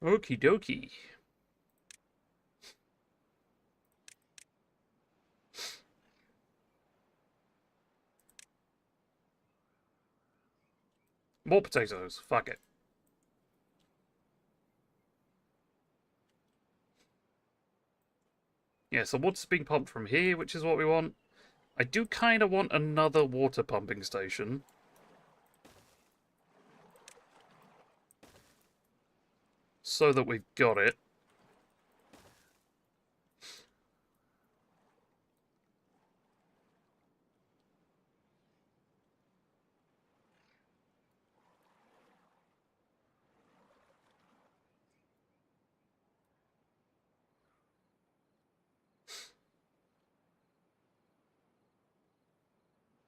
Okie dokie. More potatoes. Fuck it. Yeah, so water's being pumped from here, which is what we want. I do kind of want another water pumping station. so that we've got it.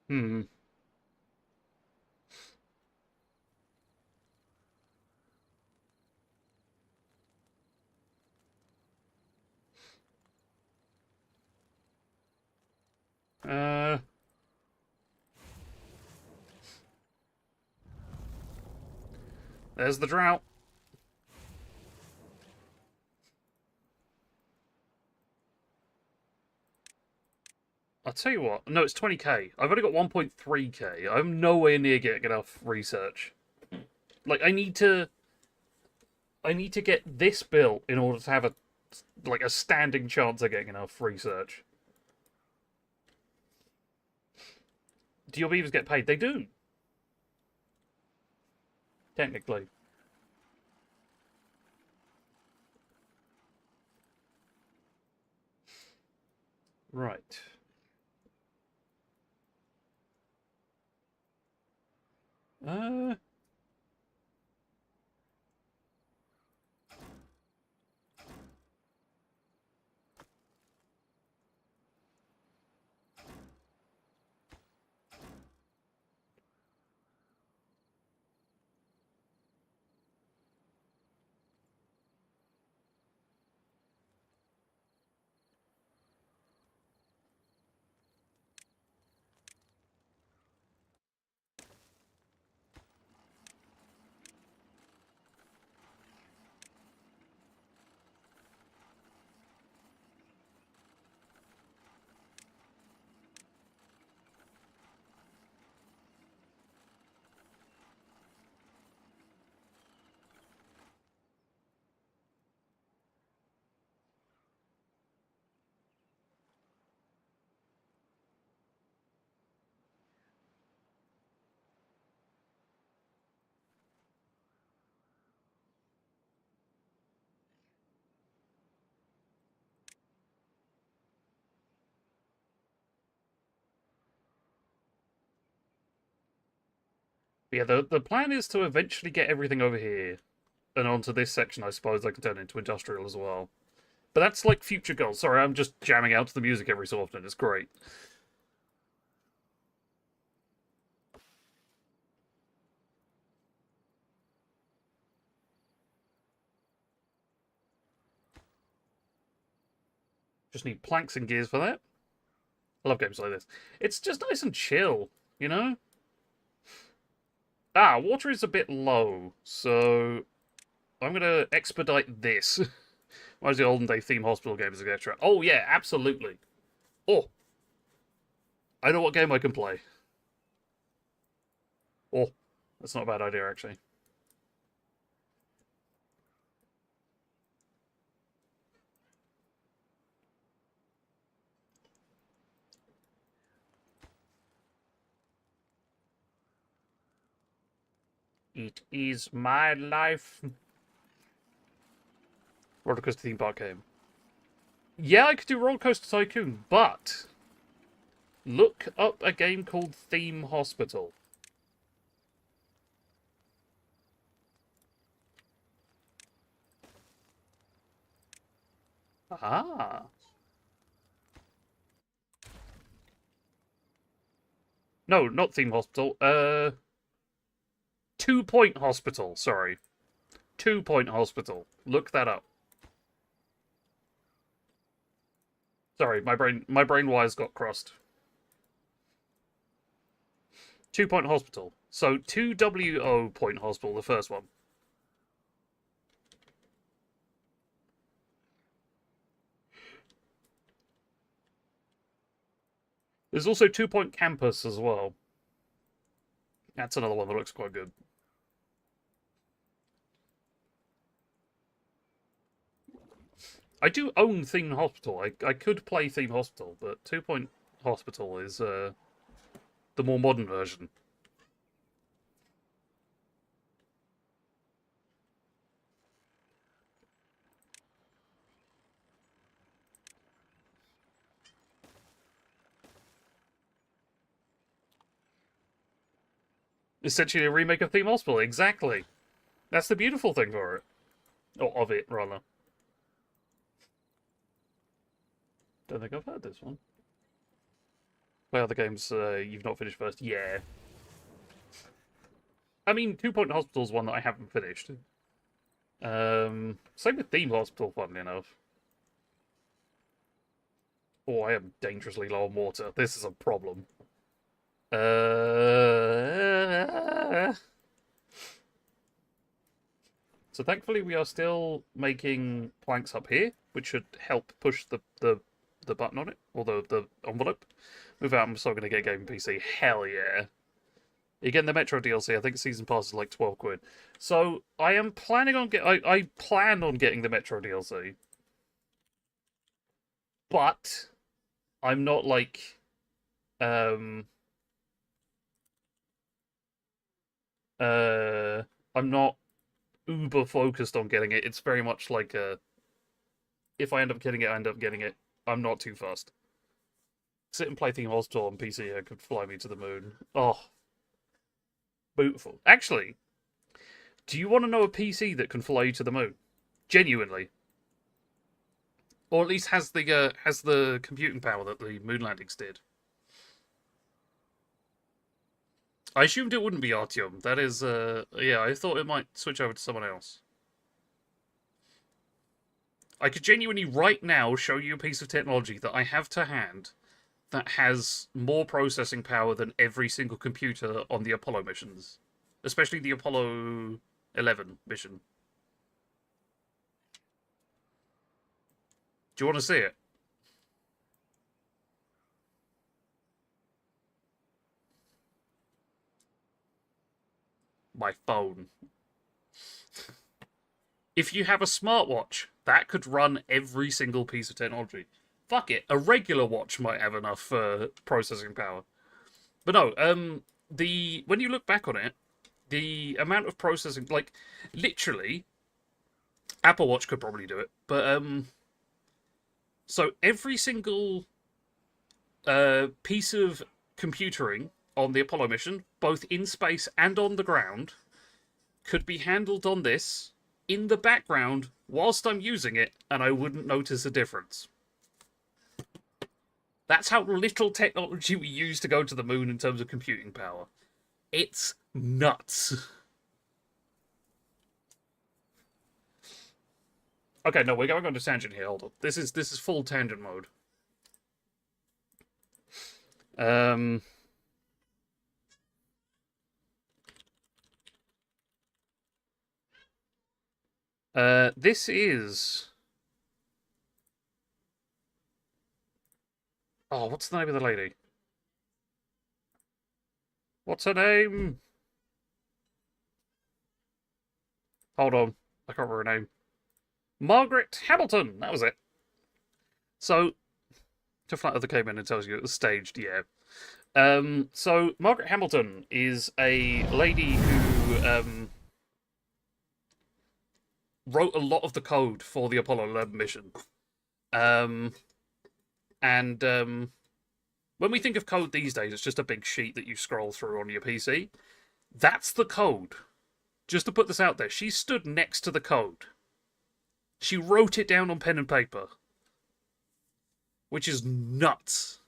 Hmm. There's the drought. I'll tell you what. No, it's 20k. I've only got 1.3k. I'm nowhere near getting enough research. Like, I need to get this built in order to have a standing chance of getting enough research. Do your beavers get paid? They do. Technically. Right. Uh, yeah, the plan is to eventually get everything over here and onto this section. I suppose I can turn into industrial as well. But that's like future goals. Sorry, I'm just jamming out to the music every so often. It's great. Just need planks and gears for that. I love games like this. It's just nice and chill, you know? Ah, water is a bit low, so I'm going to expedite this. Where's the olden day theme hospital games, etc.? Oh, yeah, absolutely. Oh, I know what game I can play. Oh, that's not a bad idea, actually. It is my life. Roller Coaster Theme Park game. Yeah, I could do Roller Coaster Tycoon, but look up a game called Theme Hospital. Ah. No, not Theme Hospital. 2 Point Hospital, sorry. 2 Point Hospital. Look that up. Sorry, my brain wires got crossed. 2 Point Hospital. So 2WO Point Hospital, the first one. There's also 2 Point Campus as well. That's another one that looks quite good. I do own Theme Hospital. I could play Theme Hospital, but 2 Point Hospital is the more modern version. Essentially a remake of Theme Hospital, exactly. That's the beautiful thing for it. Or of it, rather. Don't think I've heard this one. Play other games you've not finished first. Yeah. I mean, 2 Point Hospital's one that I haven't finished. Same with Theme Hospital, funnily enough. Oh, I am dangerously low on water. This is a problem. So thankfully we are still making planks up here, which should help push the button on it, or the envelope. Move out, I'm still going to get a game PC. Hell yeah. You're getting the Metro DLC. I think Season Pass is like 12 quid. So I am planning on I plan on getting the Metro DLC. But I'm not like I'm not uber focused on getting it. It's very much like if I end up getting it, I end up getting it. I'm not too fussed. Sit and play Theme Hospital on PC could fly me to the moon. Oh, beautiful. Actually, do you want to know a PC that can fly you to the moon? Genuinely. Or at least has the computing power that the moon landings did. I assumed it wouldn't be Artyom. That is, yeah, I thought it might switch over to someone else. I could genuinely right now show you a piece of technology that I have to hand that has more processing power than every single computer on the Apollo missions. Especially the Apollo 11 mission. Do you want to see it? My phone. If you have a smartwatch, that could run every single piece of technology. Fuck it, a regular watch might have enough processing power. But no, when you look back on it, the amount of processing, like, literally, Apple Watch could probably do it, but, so every single piece of computering on the Apollo mission, both in space and on the ground, could be handled on this in the background whilst I'm using it, and I wouldn't notice a difference. That's how little technology we use to go to the moon in terms of computing power. It's nuts. Okay, no, we're going on a tangent here. Hold on. This is full tangent mode. This is... Oh, what's the name of the lady? What's her name? Hold on. I can't remember her name. Margaret Hamilton! That was it. So, to Flat Earther came in and tells you it was staged, yeah. So, Margaret Hamilton is a lady who, wrote a lot of the code for the Apollo 11 mission. When we think of code these days, it's just a big sheet that you scroll through on your PC. That's the code. Just to put this out there, she stood next to the code. She wrote it down on pen and paper. Which is nuts.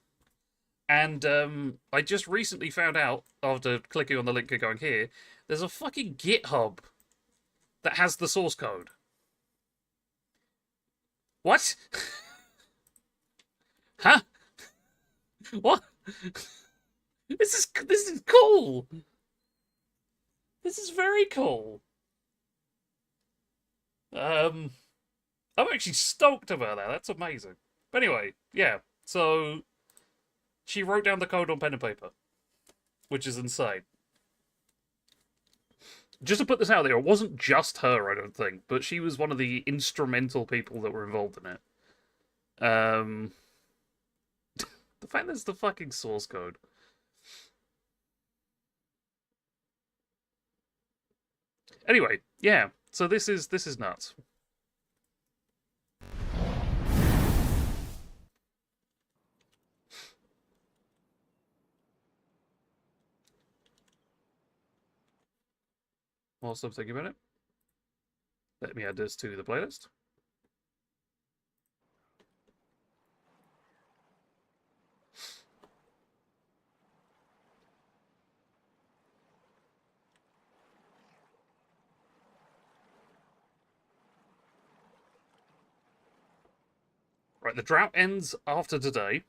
And I just recently found out, after clicking on the link and going here, there's a fucking GitHub that has the source code. What? Huh? What? This is cool. This is very cool. I'm actually stoked about that. That's amazing. But anyway, yeah. So she wrote down the code on pen and paper, which is insane. Just to put this out there, it wasn't just her, I don't think, but she was one of the instrumental people that were involved in it. The fact there's the fucking source code. Anyway, yeah. So this is nuts. whilst I'm thinking about it. Let me add this to the playlist. Right, the drought ends after today.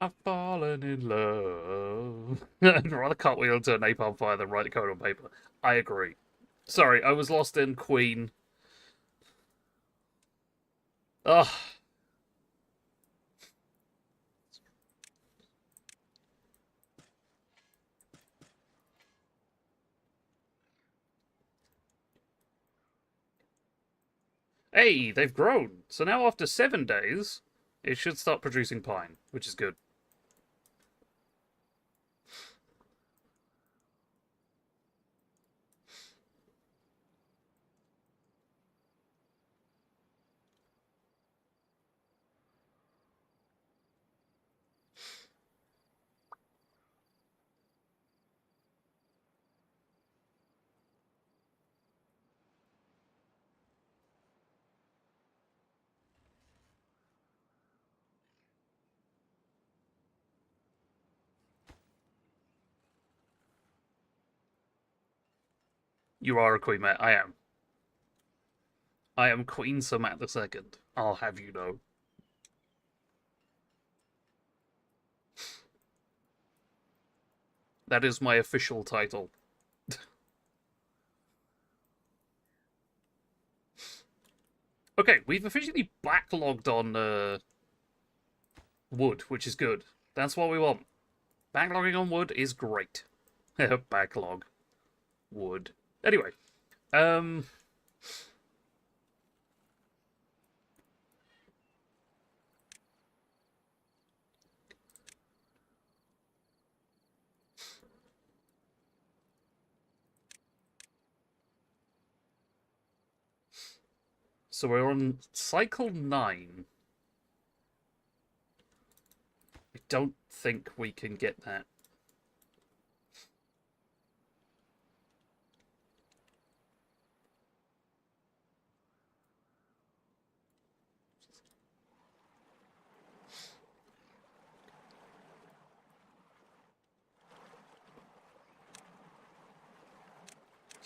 I've fallen in love. I'd rather cartwheel into a napalm fire than write a code on paper. I agree. Sorry, I was lost in Queen. Ugh. Hey, they've grown. So now after 7 days, it should start producing pine, which is good. You are a queen, mate. I am. I am Queen Sir Matt II. I'll have you know. That is my official title. Okay, we've officially backlogged on wood, which is good. That's what we want. Backlogging on wood is great. Backlog. Wood. Anyway, so we're on cycle 9. I don't think we can get that.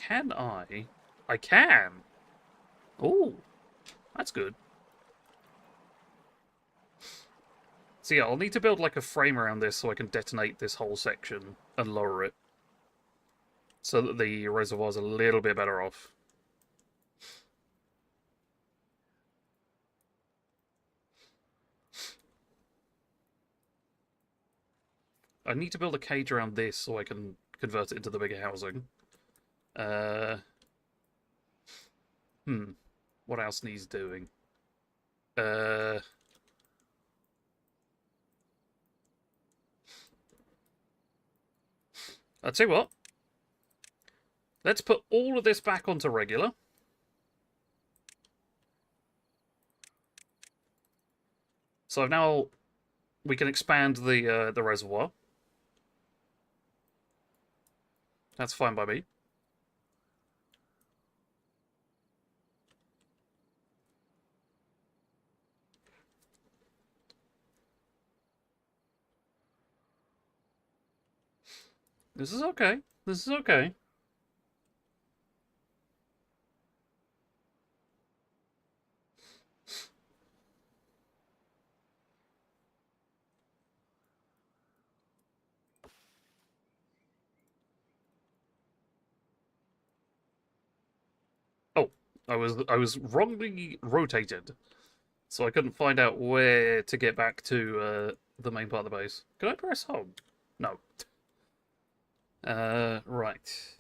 Can I? I can. Oh, that's good. So yeah, I'll need to build like a frame around this so I can detonate this whole section and lower it. So that the reservoir's a little bit better off. I need to build a cage around this so I can convert it into the bigger housing. What else needs doing? I'll tell you what. Let's put all of this back onto regular. So now we can expand the reservoir. That's fine by me. This is okay. This is okay. I was wrongly rotated, so I couldn't find out where to get back to the main part of the base. Can I press home? No. Right.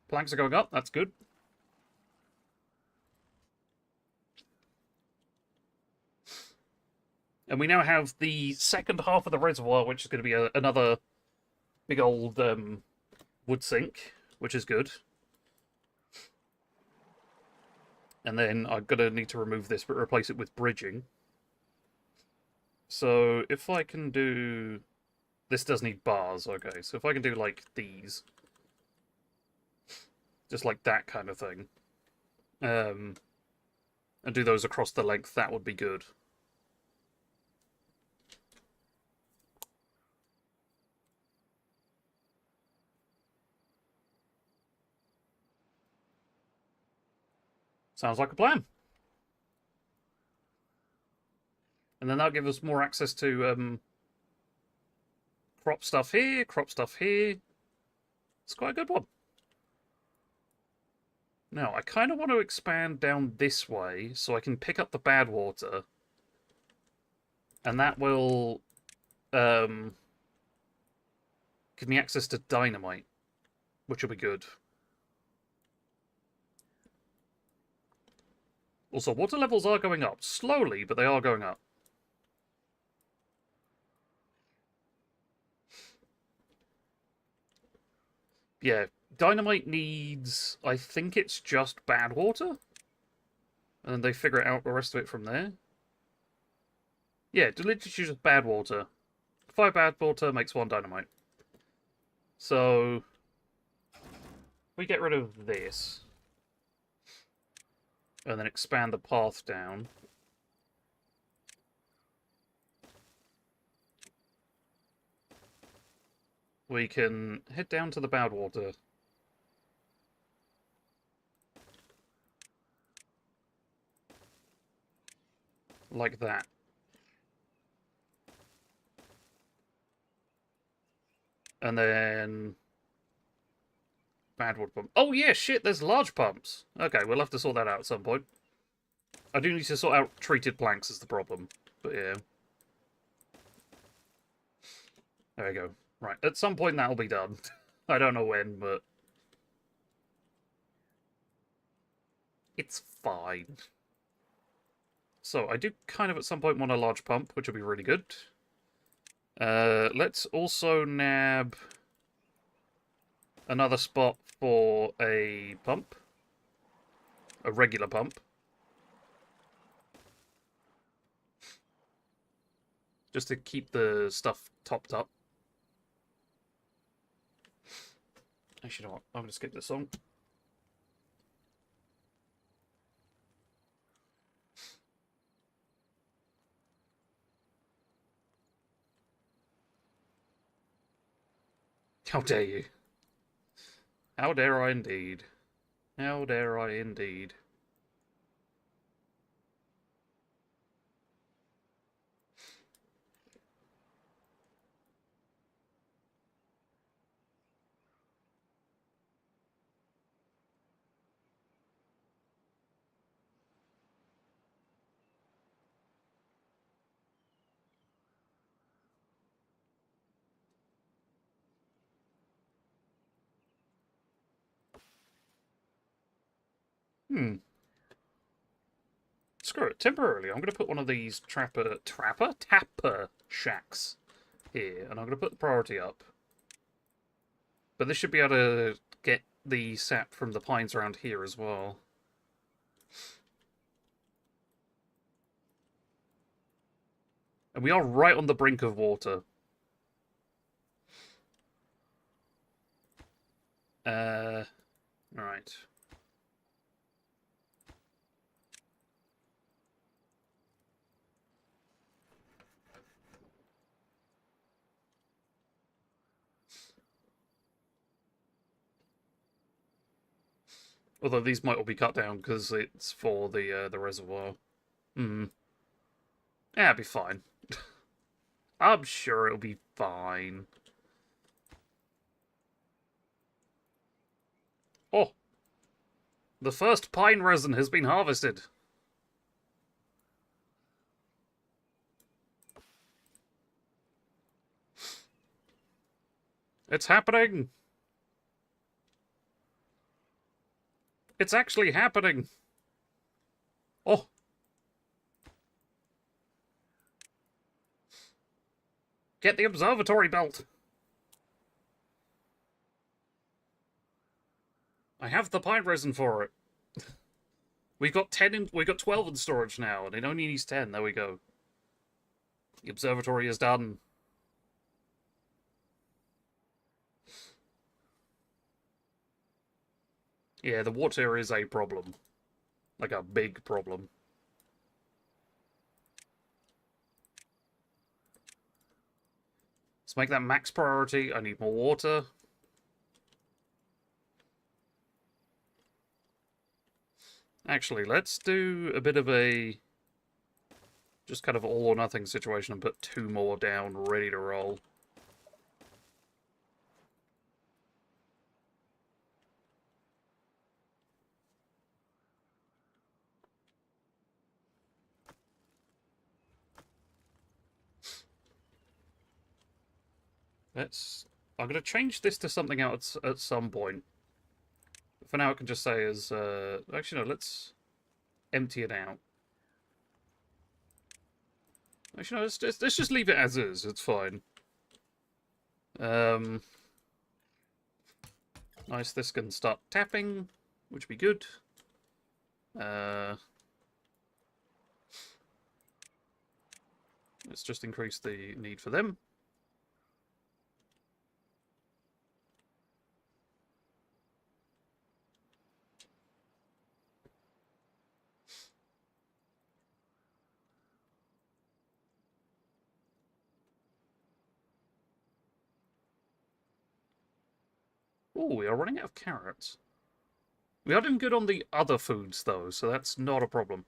Planks are going up. That's good. And we now have the second half of the reservoir, which is going to be another big old wood sink, which is good. And then I'm going to need to remove this, but replace it with bridging. So if I can do... This does need bars, okay. So if I can do, like, these. Just like that kind of thing. And do those across the length, that would be good. Sounds like a plan. And then that'll give us more access to crop stuff here, crop stuff here. It's quite a good one. Now, I kind of want to expand down this way so I can pick up the bad water. And that will give me access to dynamite, which will be good. Also, water levels are going up. Slowly, but they are going up. Yeah, dynamite needs... I think it's just bad water? And then they figure out the rest of it from there. Yeah, literally just bad water. 5 bad water makes 1 dynamite. So... we get rid of this. And then expand the path down. We can head down to the bad water. Like that. And then... bad water pump. Oh yeah, shit, there's large pumps. Okay, we'll have to sort that out at some point. I do need to sort out treated planks as the problem. But yeah. There we go. Right, at some point that'll be done. I don't know when, but... it's fine. So, I do kind of at some point want a large pump, which will be really good. Let's also nab another spot for a pump. A regular pump. Just to keep the stuff topped up. Actually, you know what? I'm going to skip this song. How dare you? How dare I indeed? How dare I indeed? Screw it. Temporarily, I'm going to put one of these tapper shacks here, and I'm going to put the priority up. But this should be able to get the sap from the pines around here as well. And we are right on the brink of water. Right. Although these might all be cut down because it's for the reservoir. Hmm. Yeah, it'll be fine. I'm sure it'll be fine. Oh! The first pine resin has been harvested. It's happening! It's actually happening! Oh! Get the observatory belt! I have the pine resin for it. We've got 12 in storage now, and it only needs 10. There we go. The observatory is done. Yeah, the water is a problem. Like a big problem. Let's make that max priority. I need more water. Actually, let's do a bit of a just kind of all or nothing situation and put 2 more down, ready to roll. I'm going to change this to something else at some point. For now, it can just say as... actually, no, let's empty it out. Actually, no, let's just leave it as is. It's fine. Nice, this can start tapping, which would be good. Let's just increase the need for them. Oh, we are running out of carrots. We are doing good on the other foods, though, so that's not a problem.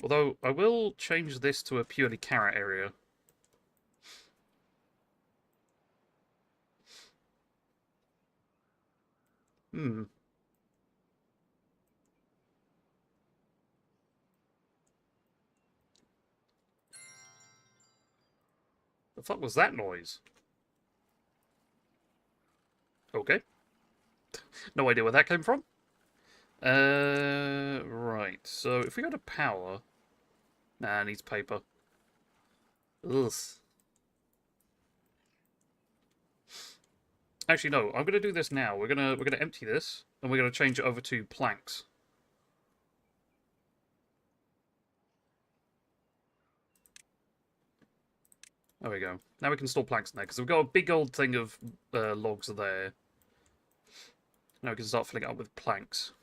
Although, I will change this to a purely carrot area. Hmm. The fuck was that noise? Okay. No idea where that came from. Right. So, if we go to power... Nah, it needs paper. Ugh. Actually, no. I'm gonna do this now. We're gonna empty this, and we're gonna change it over to planks. There we go. Now we can store planks in there, because we've got a big old thing of logs there. Now we can start filling it up with planks.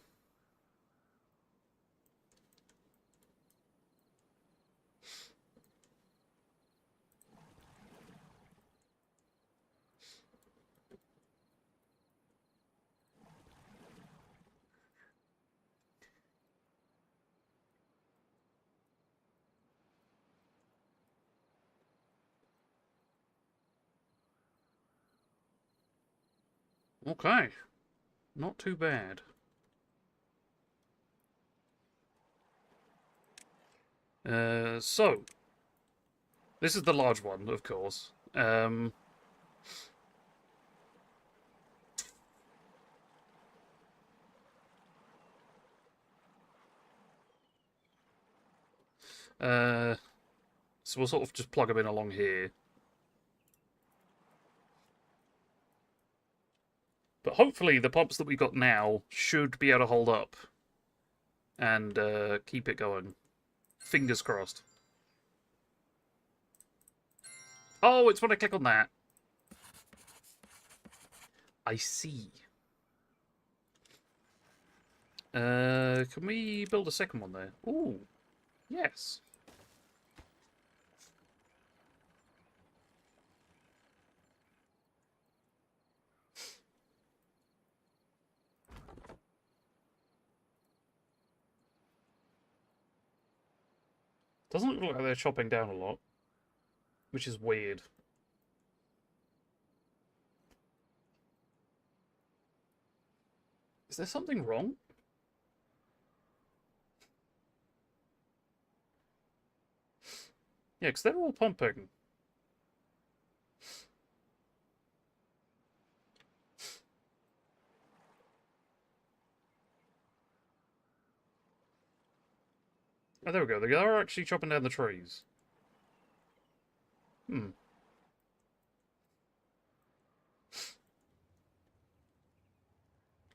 Okay. Not too bad. So, this is the large one, of course. So we'll sort of just plug them in along here. But hopefully the pumps that we've got now should be able to hold up. And keep it going. Fingers crossed. Oh, it's when I click on that. I see. Can we build a second one there? Ooh, yes. Doesn't look like they're chopping down a lot, which is weird. Is there something wrong? Yeah, because they're all pumping. Oh, there we go. They are actually chopping down the trees. Hmm.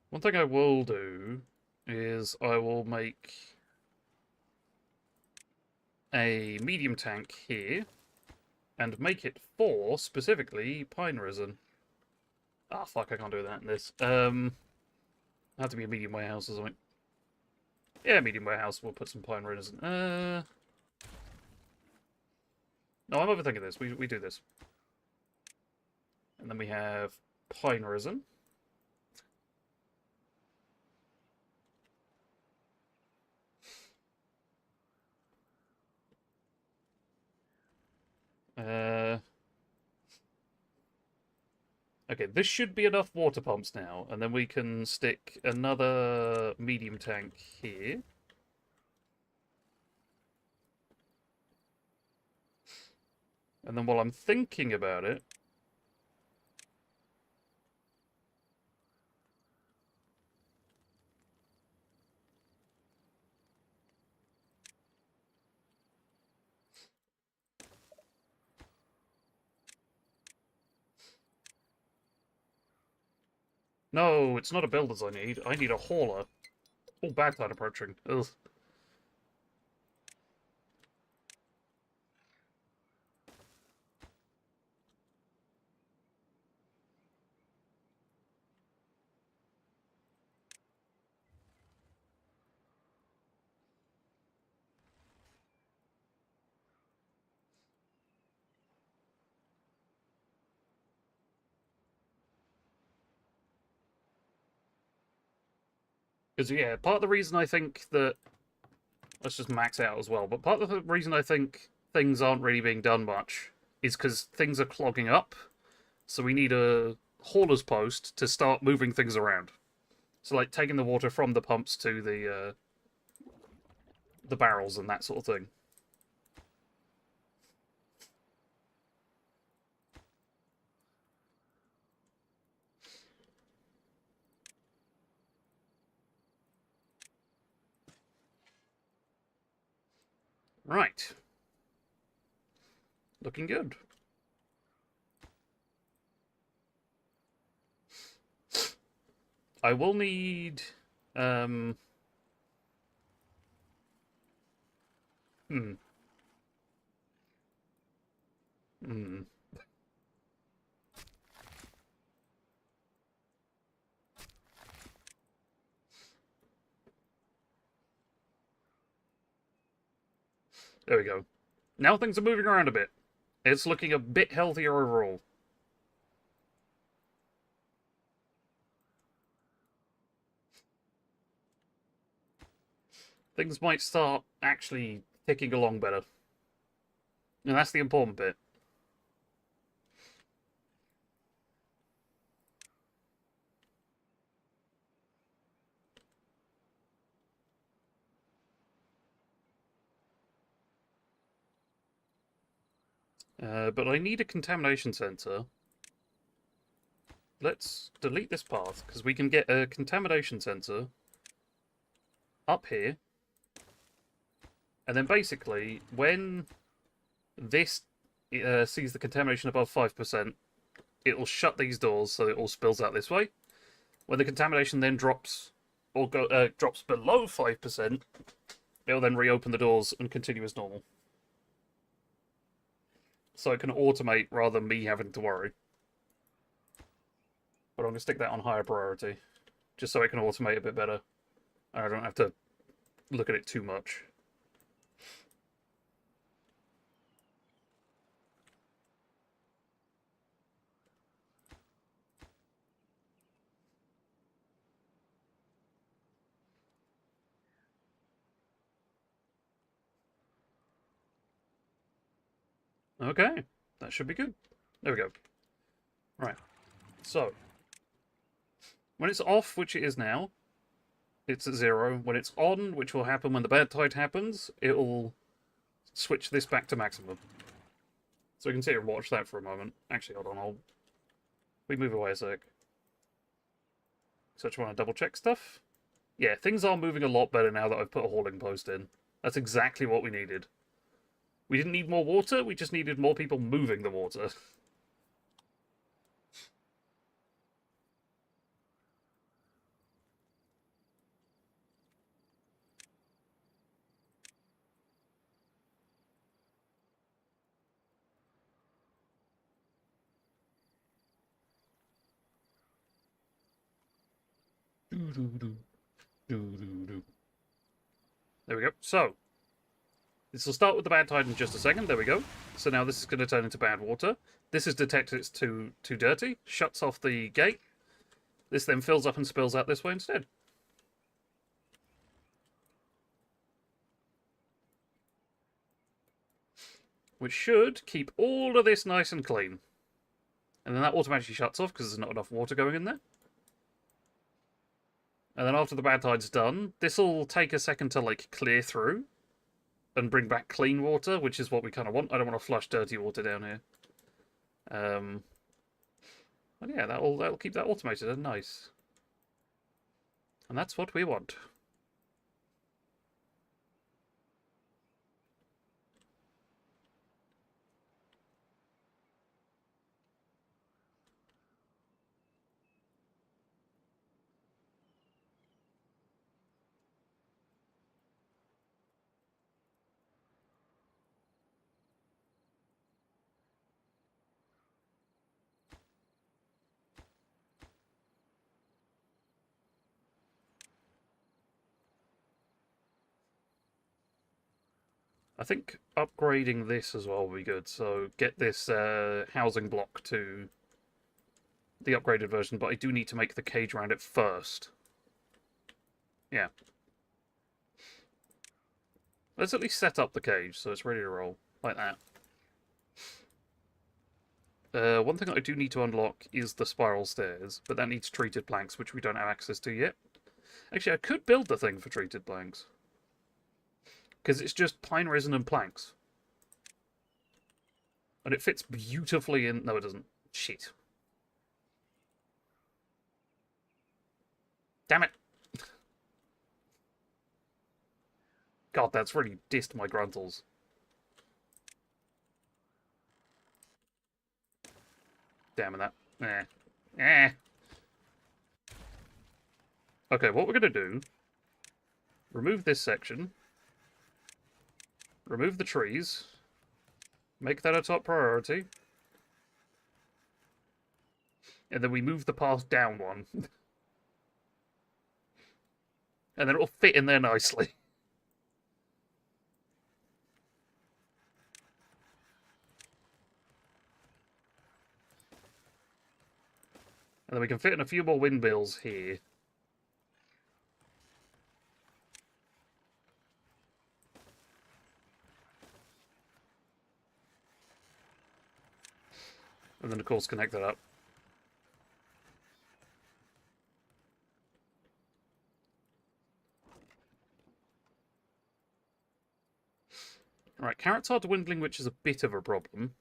One thing I will do is I will make a medium tank here and make it for, specifically, pine resin. Ah, fuck, I can't do that in this. Have to be a medium warehouse or something. Yeah, medium warehouse. We'll put some pine resin. No, I'm overthinking this. We do this. And then we have pine resin. Okay, this should be enough water pumps now, and then we can stick another medium tank here. And then while I'm thinking about it... No, it's not a builder's I need. I need a hauler. Oh, bad tide approaching. Ugh. Because, yeah, part of the reason I think that... Let's just max out as well. But part of the reason I think things aren't really being done much is because things are clogging up. So we need a hauler's post to start moving things around. So, like, taking the water from the pumps to the barrels and that sort of thing. Right. Looking good. I will need... Hmm. Hmm. There we go. Now things are moving around a bit. It's looking a bit healthier overall. Things might start actually ticking along better. And that's the important bit. But I need a contamination sensor. Let's delete this path, because we can get a contamination sensor up here. And then basically, when this sees the contamination above 5%, it'll shut these doors so it all spills out this way. When the contamination then drops or drops below 5%, it'll then reopen the doors and continue as normal. So it can automate rather than me having to worry. But I'm going to stick that on higher priority, just so it can automate a bit better. I don't have to look at it too much. Okay, that should be good. There we go. Right, so when it's off, which it is now, it's at 0. When it's on, which will happen when the bad tide happens, it'll switch this back to maximum. So we can sit here and watch that for a moment. Actually, hold on, we move away a sec. So I just want to double check stuff. Yeah, things are moving a lot better now that I've put a hauling post in. That's exactly what we needed. We didn't need more water, we just needed more people moving the water. There we go. So, this will start with the bad tide in just a second. There we go. So now this is going to turn into bad water. This is detected it's too dirty. Shuts off the gate. This then fills up and spills out this way instead. Which should keep all of this nice and clean. And then that automatically shuts off because there's not enough water going in there. And then after the bad tide's done, this will take a second to, like, clear through and bring back clean water, which is what we kind of want. I don't want to flush dirty water down here. And yeah, that'll keep that automated and nice. And that's what we want. I think upgrading this as well will be good. So get this housing block to the upgraded version, but I do need to make the cage around it first. Yeah. Let's at least set up the cage so it's ready to roll, like that. One thing that I do need to unlock is the spiral stairs, but that needs treated planks, which we don't have access to yet. Actually, I could build the thing for treated planks. Because it's just pine resin and planks. And it fits beautifully in... No, it doesn't. Shit. Damn it. God, that's really dissed my gruntles. Damn it, that. Okay, what we're going to do... Remove this section. Remove the trees. Make that a top priority. And then we move the path down one. And then it'll fit in there nicely. And then we can fit in a few more windmills here. And then, of course, connect that up. Alright, carrots are dwindling, which is a bit of a problem.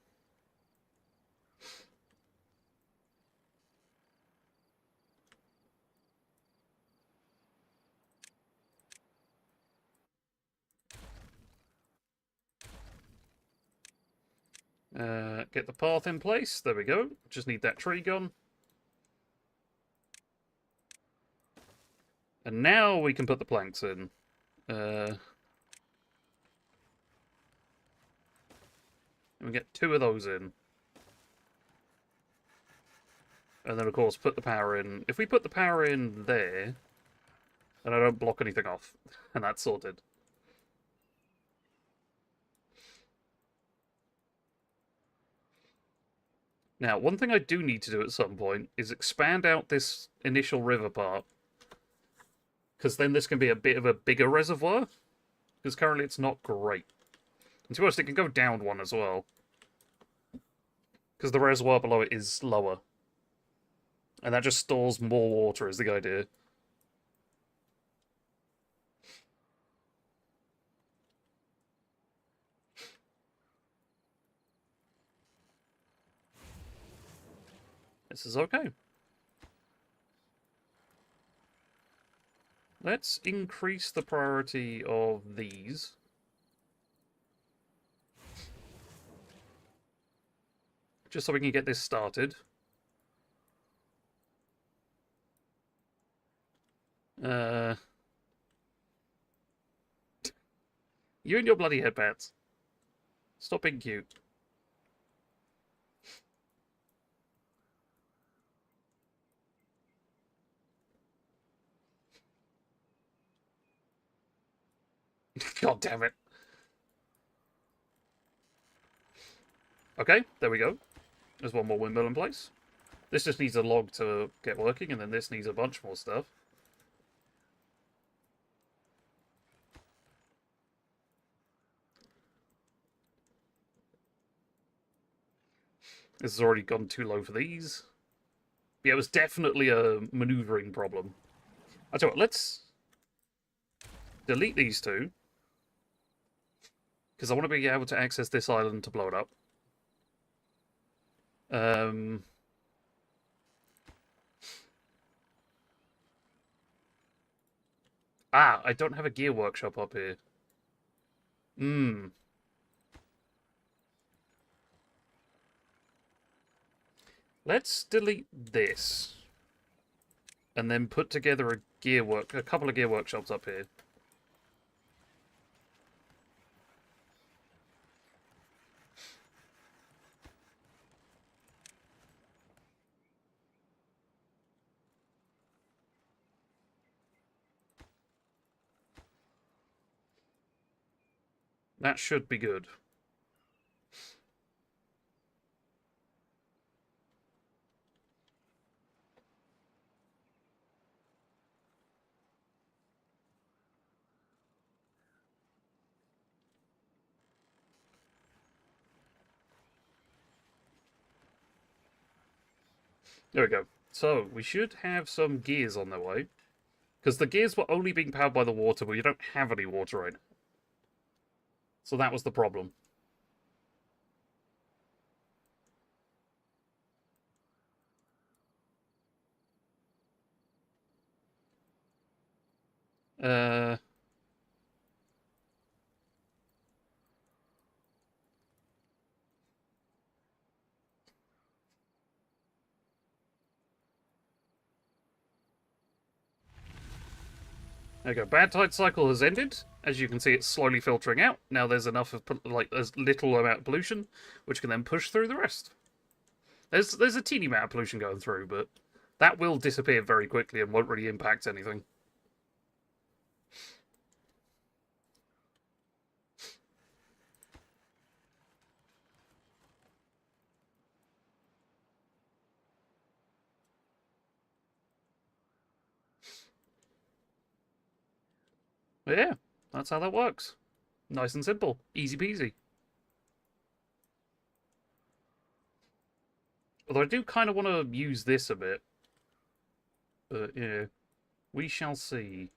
Get the path in place. There we go. Just need that tree gone. And now we can put the planks in. And we get 2 of those in. And then, of course, put the power in. If we put the power in there, then I don't block anything off. And that's sorted. Now, one thing I do need to do at some point is expand out this initial river part. Because then this can be a bit of a bigger reservoir. Because currently it's not great. And to be honest, it can go down one as well. Because the reservoir below it is lower. And that just stores more water is the idea. This is okay. Let's increase the priority of these. Just so we can get this started. You and your bloody headbands. Stop being cute. God damn it. Okay, there we go. There's one more windmill in place. This just needs a log to get working, and then this needs a bunch more stuff. This has already gone too low for these. Yeah, it was definitely a maneuvering problem. I tell you what, let's delete these two. Because I want to be able to access this island to blow it up. I don't have a gear workshop up here. Let's delete this. And then put together a couple of gear workshops up here. That should be good. There we go. So, we should have some gears on their way. Because the gears were only being powered by the water, but you don't have any water right now. So that was the problem. There we go. Bad tide cycle has ended. As you can see, it's slowly filtering out. Now there's enough of, like, there's little amount of pollution, which can then push through the rest. There's a teeny amount of pollution going through, but that will disappear very quickly and won't really impact anything. But yeah, that's how that works. Nice and simple. Easy peasy. Although I do kind of want to use this a bit. But yeah, we shall see.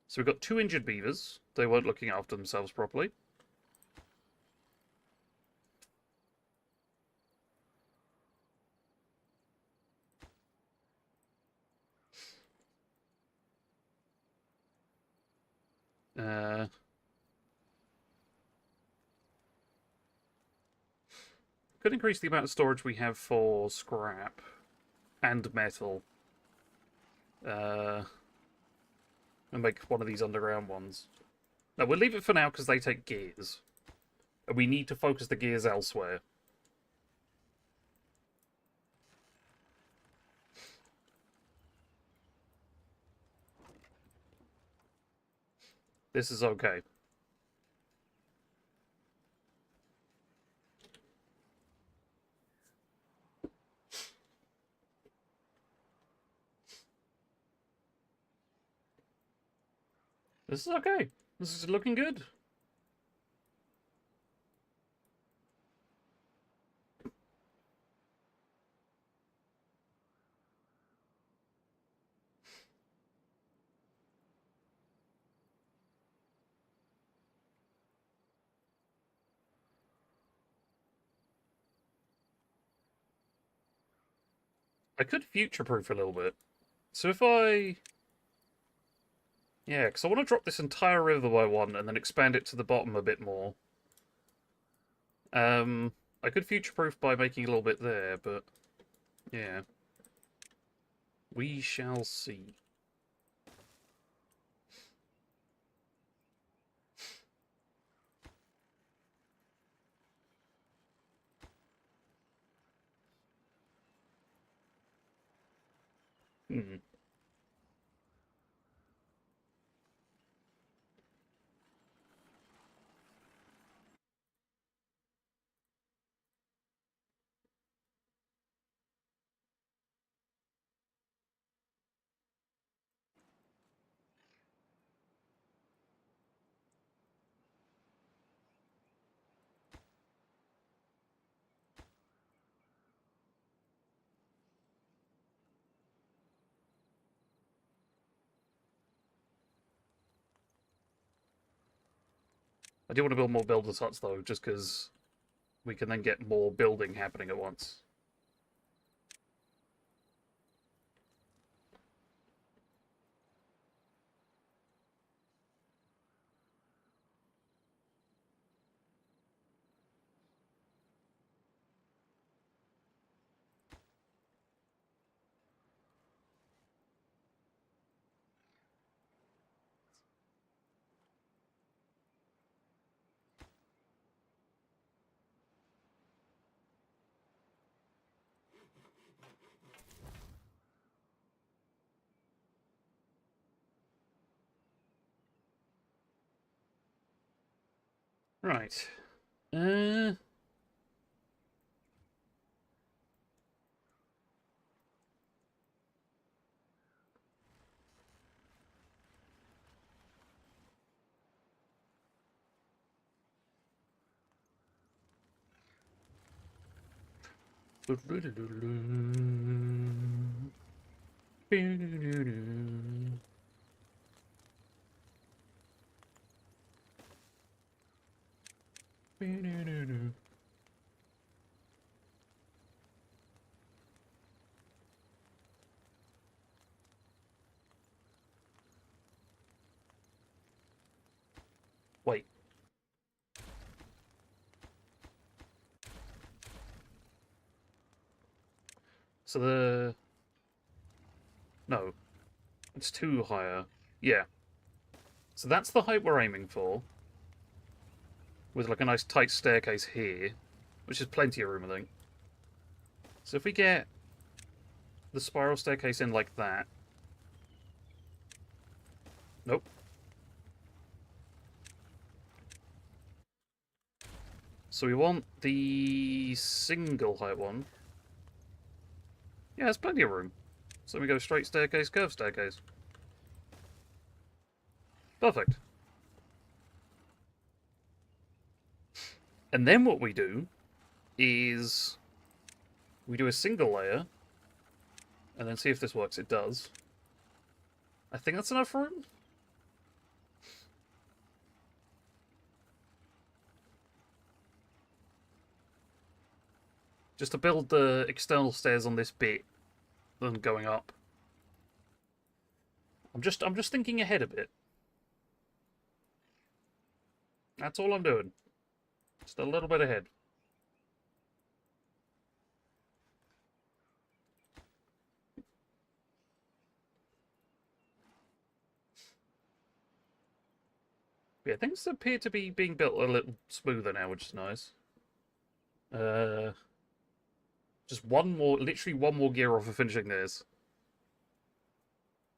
So we've got 2 injured beavers. They weren't looking after themselves properly. Could increase the amount of storage we have for scrap and metal. And make one of these underground ones. No, we'll leave it for now because they take gears. And we need to focus the gears elsewhere. This is okay. This is okay. This is looking good. I could future-proof a little bit. So if I... Yeah, because I want to drop this entire river by one and then expand it to the bottom a bit more. I could future-proof by making a little bit there, but... Yeah. We shall see. Hmm. I do want to build more builders' huts, though, just because we can then get more building happening at once. Right. Uh... Wait. So the... No. It's too higher. Yeah. So that's the height we're aiming for. With like a nice tight staircase here. Which is plenty of room, I think. So if we get the spiral staircase in like that. Nope. So we want the single height one. Yeah, there's plenty of room. So we go straight staircase, curved staircase. Perfect. And then what we do is we do a single layer and then see if this works. It does. I think that's enough room. Just to build the external stairs on this bit, then going up. I'm just thinking ahead a bit. That's all I'm doing. Just a little bit ahead. Yeah, things appear to be being built a little smoother now, which is nice. Just one more, literally one more gear off of finishing this.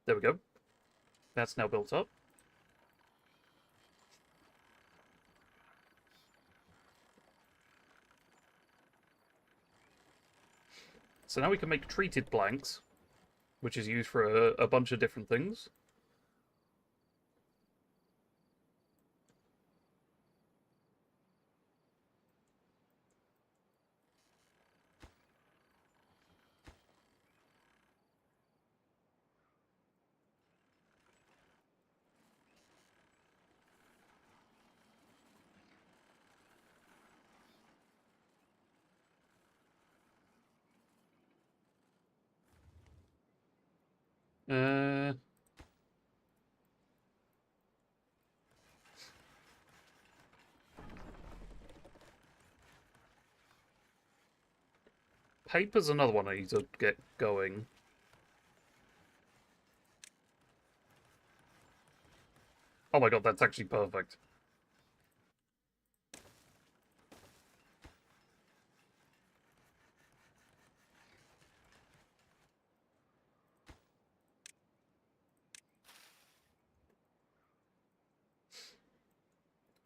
There we go. That's now built up. So now we can make treated planks, which is used for a bunch of different things. Uh... Paper's another one I need to get going. Oh my god, that's actually perfect.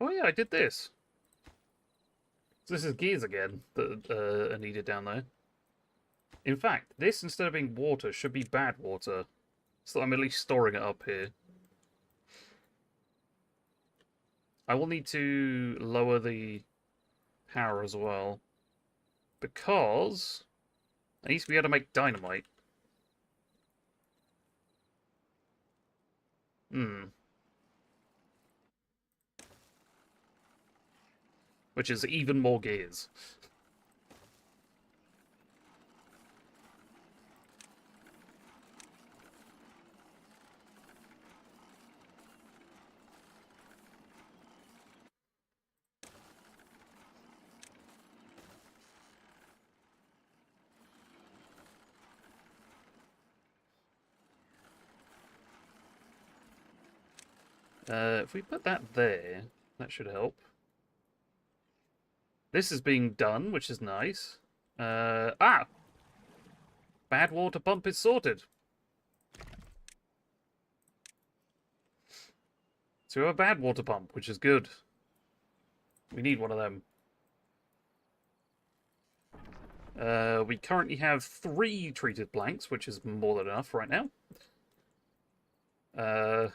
Oh yeah, I did this. So this is gears again that are needed down there. In fact, this, instead of being water, should be bad water. So I'm at least storing it up here. I will need to lower the power as well. Because I need to be able to make dynamite. Hmm. Which is even more gears. If we put that there, that should help. This is being done, which is nice. Bad water pump is sorted. So we have a bad water pump, which is good. We need one of them. We currently have 3 treated planks, which is more than enough right now. Uh,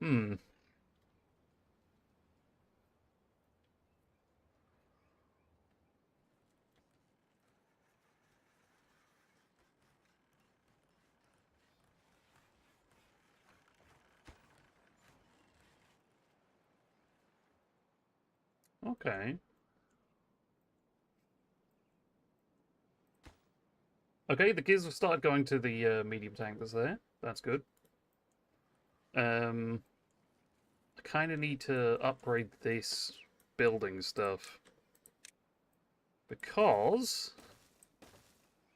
hmm. Okay. Okay, the gears have started going to the medium tankers there. That's good. I kind of need to upgrade this building stuff. Because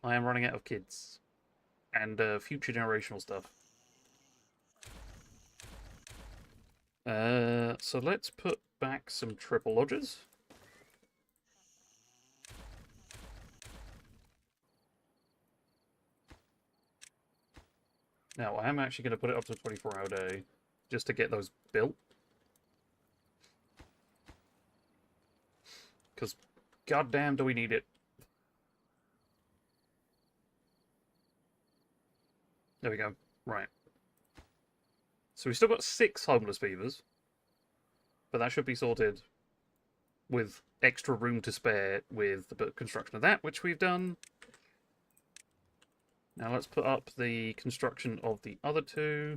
I am running out of kids. And future generational stuff. So let's put back some triple lodges. Now, I am actually going to put it up to a 24-hour day, just to get those built. Because, goddamn, do we need it. There we go. Right. So we've still got 6 homeless beavers. But that should be sorted with extra room to spare with the construction of that, which we've done. Now let's put up the construction of the other 2.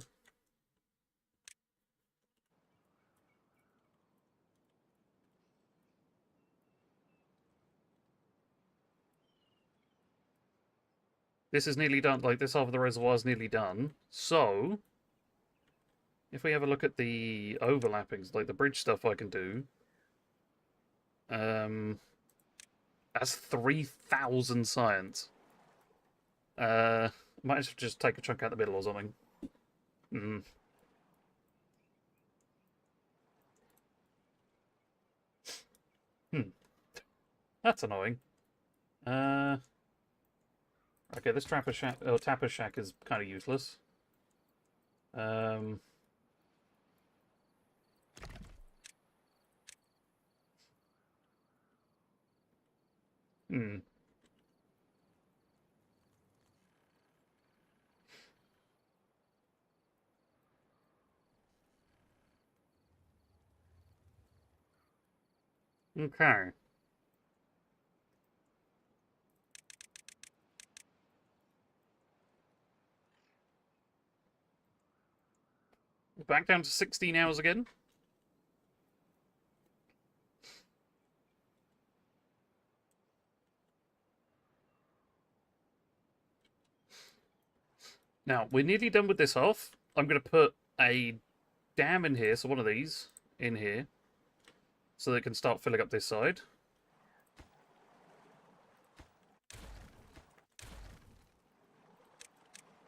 This is nearly done. Like, this half of the reservoir is nearly done. So, if we have a look at the overlappings, like the bridge stuff I can do, that's 3,000 science. Might as well just take a chunk out the middle or something. Mm. Hmm. That's annoying. Okay, this Tapper Shack is kind of useless. Um. Hmm. Okay. back down to 16 hours again. Now, we're nearly done with this half. I'm going to put a dam in here, so one of these in here, so they can start filling up this side.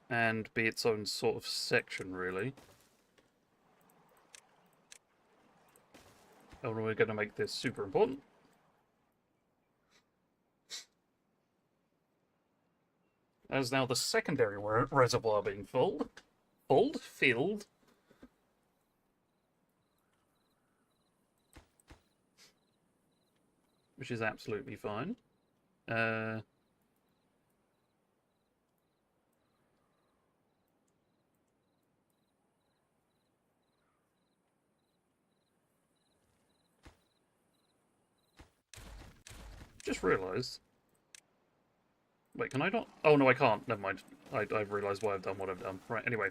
And be its own sort of section, really. And we're going to make this super important. As now the secondary reservoir being filled. Filled. Which is absolutely fine. Just realised. Wait, can I not? Oh, no, I can't. Never mind. I've realised why I've done what I've done. Right, anyway.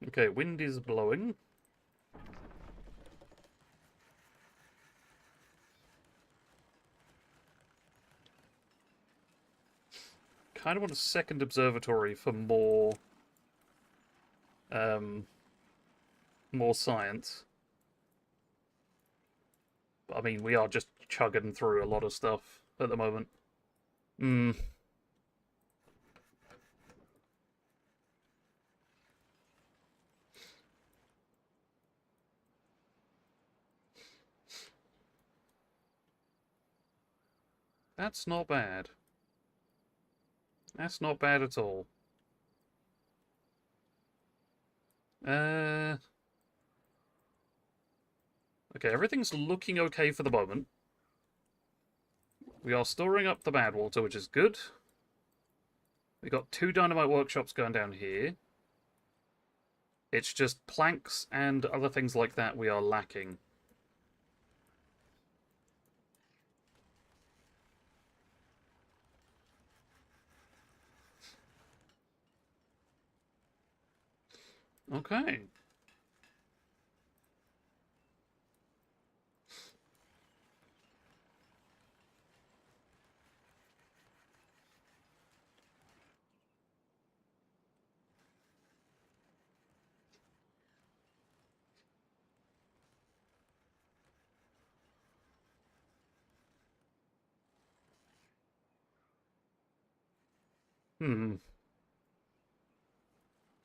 Okay, wind is blowing. Kind of want a second observatory for more science. But, I mean, we are just chugging through a lot of stuff at the moment. That's not bad. That's not bad at all. Okay, everything's looking okay for the moment. We are storing up the bad water, which is good. We got 2 dynamite workshops going down here. It's just planks and other things like that we are lacking. Okay.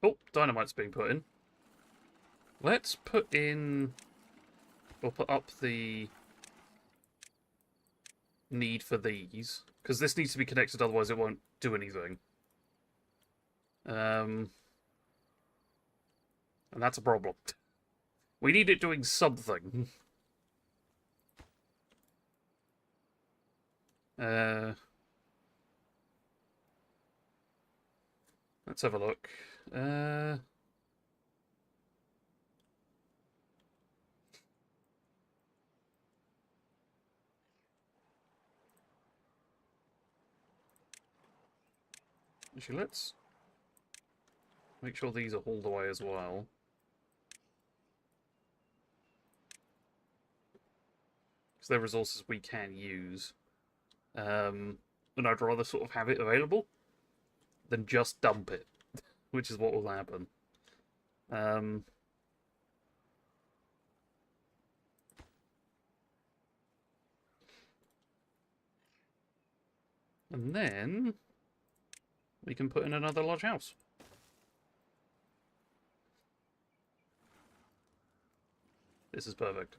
Oh, dynamite's being put in. Let's put in... We'll put up the need for these. Because this needs to be connected, otherwise it won't do anything. And that's a problem. We need it doing something. Let's have a look. Actually, let's make sure these are hauled away as well. Because they're resources we can use. And I'd rather sort of have it available than just dump it, which is what will happen. And then we can put in another large house. This is perfect.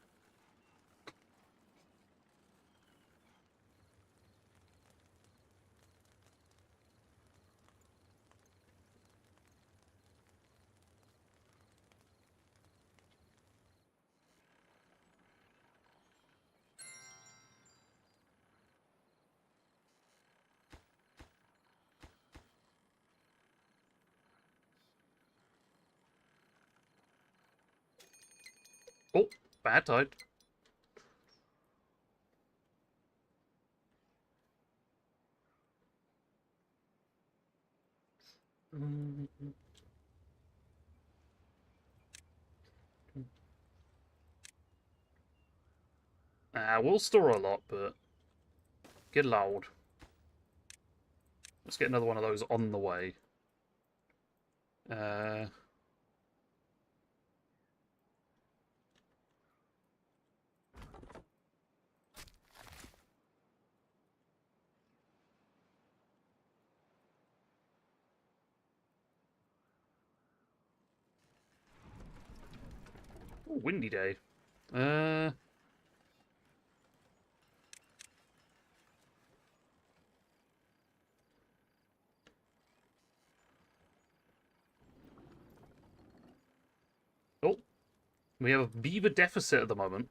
Oh, bad tide. We'll store a lot, but get loud. Let's get another one of those on the way. Ooh, windy day. Oh, we have a beaver deficit at the moment.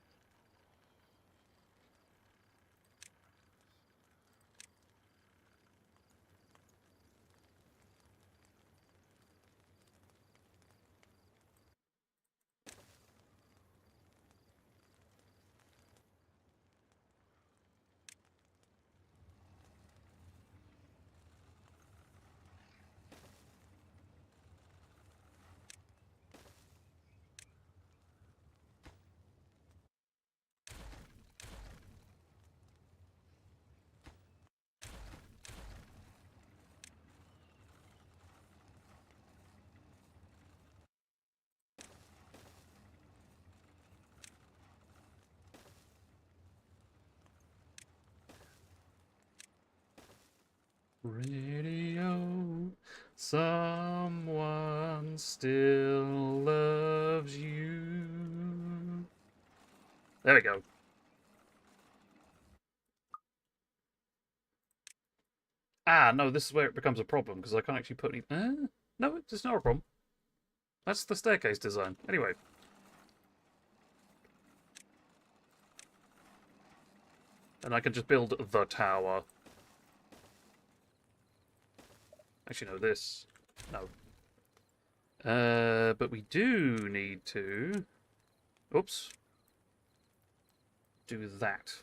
Radio, someone still loves you. There we go. No, this is where it becomes a problem, because I can't actually put any... no, it's not a problem. That's the staircase design. Anyway. And I can just build the tower. Actually, no, this. No. But we do need to... Oops. Do that.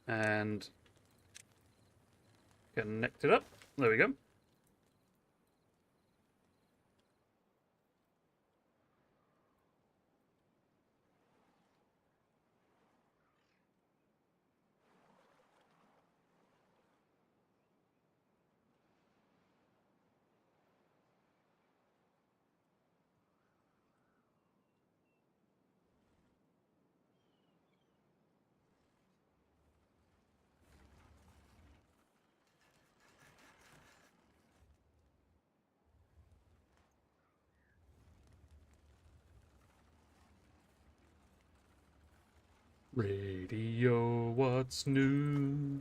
And... connect it up. There we go. Radio, what's new?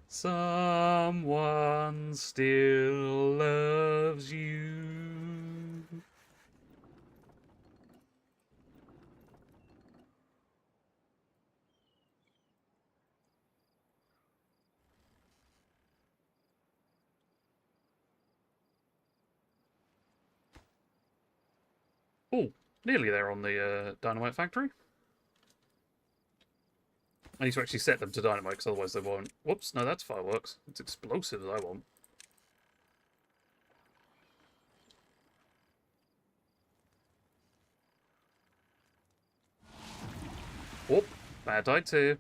Someone still loves you. Oh, nearly there on the dynamite factory. I need to actually set them to dynamite, because otherwise they won't. Whoops, no, that's fireworks. It's explosives I want. Whoop, bad idea.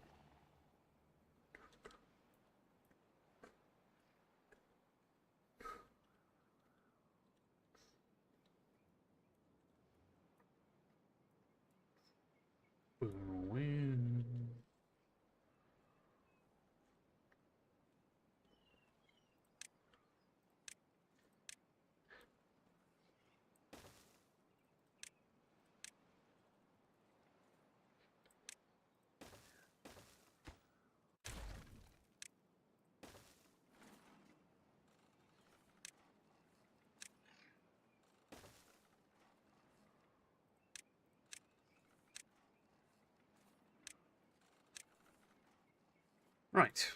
Right.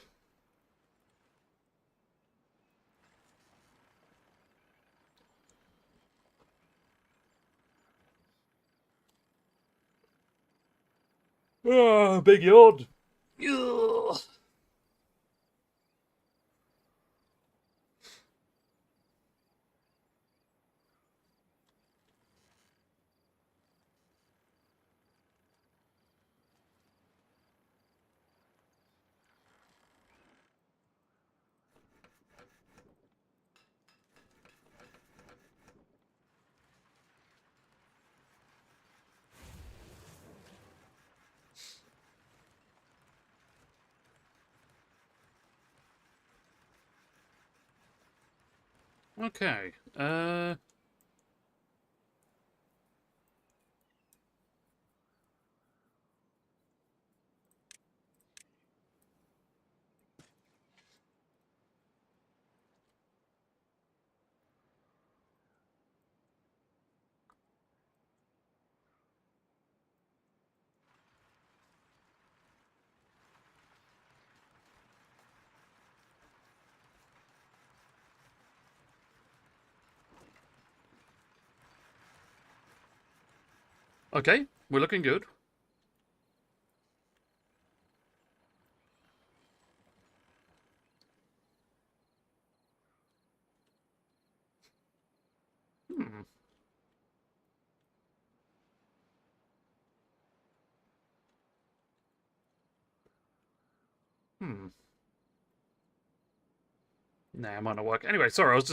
Ah, big yawn. Ugh. Okay. Okay, we're looking good. Hmm. Hmm. Nah, it might not work. Anyway, sorry, I was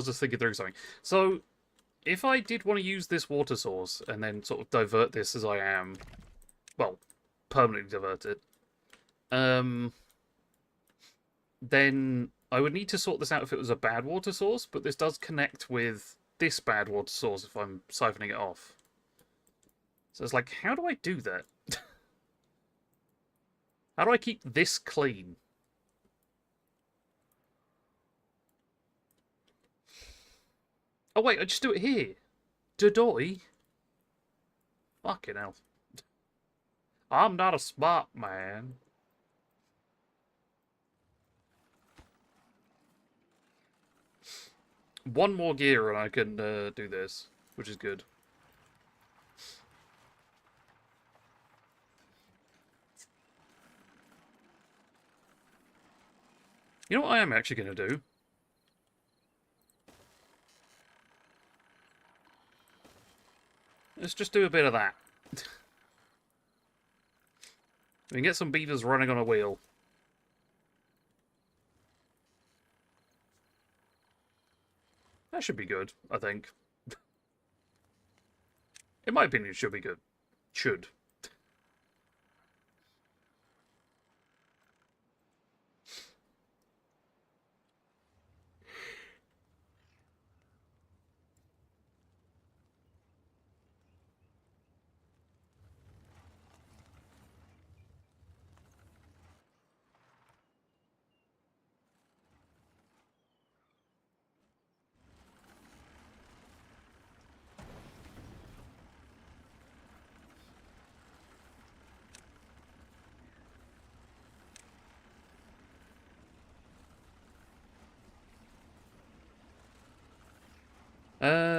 just thinking through something. So, if I did want to use this water source and then sort of divert this as I am, well, permanently divert it, um, then I would need to sort this out if it was a bad water source, but this does connect with this bad water source if I'm siphoning it off. So it's like, how do I do that? How do I keep this clean? Oh wait, I just do it here. Dodoy? Fucking hell. I'm not a smart man. One more gear and I can do this, which is good. You know what I am actually going to do? Let's just do a bit of that. We can get some beavers running on a wheel. That should be good, I think. In my opinion, it should be good. Should.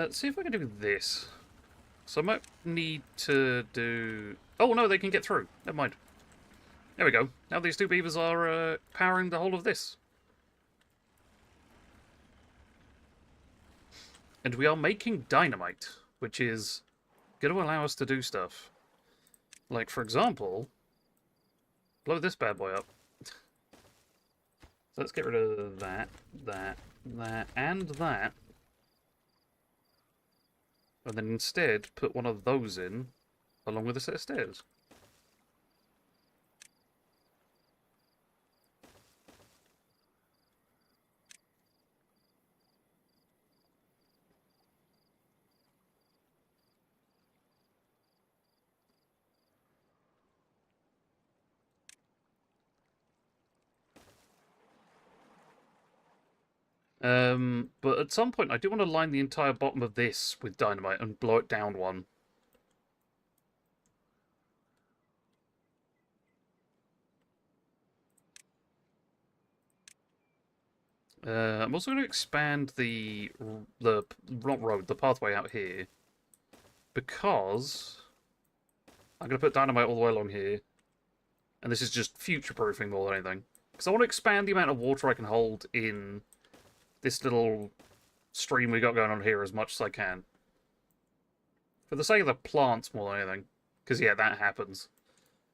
Let's see if I can do this. So I might need to do... Oh, no, they can get through. Never mind. There we go. Now these two beavers are powering the whole of this. And we are making dynamite, which is going to allow us to do stuff. Like, for example, blow this bad boy up. So let's get rid of that, and that. And then instead put one of those in, along with a set of stairs. But at some point, I do want to line the entire bottom of this with dynamite and blow it down one. I'm also going to expand the not road, the pathway out here, because I'm going to put dynamite all the way along here, And this is just future-proofing more than anything. Because I want to expand the amount of water I can hold in this little stream we got going on here as much as I can. For the sake of the plants more than anything. Because, yeah, that happens.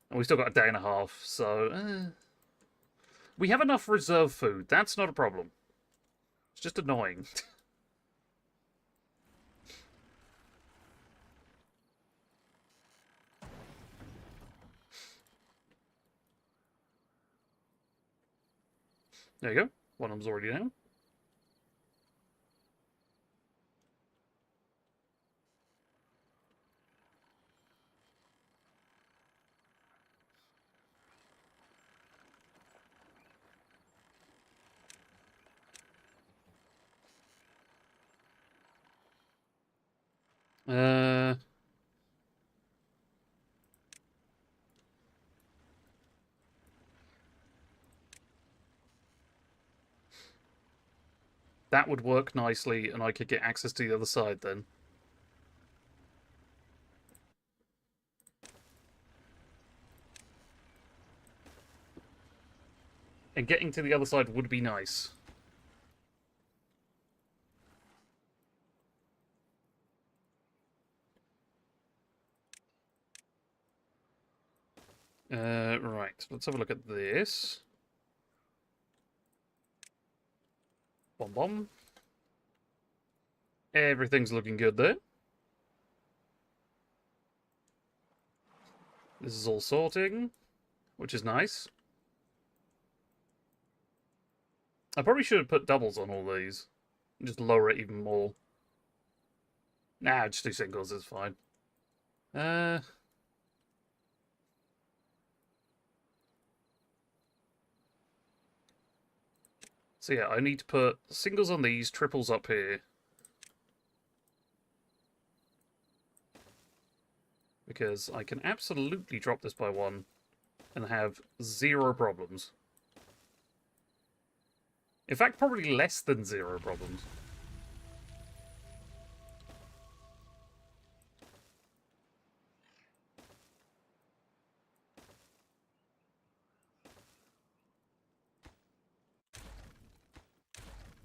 And we've still got a day and a half, so... We have enough reserve food. That's not a problem. It's just annoying. There you go. One of them's already down. That would work nicely, and I could get access to the other side then. And getting to the other side would be nice. Right, let's have a look at this. Bomb bomb. Everything's looking good there. This is all sorting, which is nice. I probably should have put doubles on all these. Just lower it even more. Nah, just do singles, it's fine. So yeah, I need to put singles on these, triples up here. Because I can absolutely drop this by one and have zero problems. In fact, probably less than zero problems.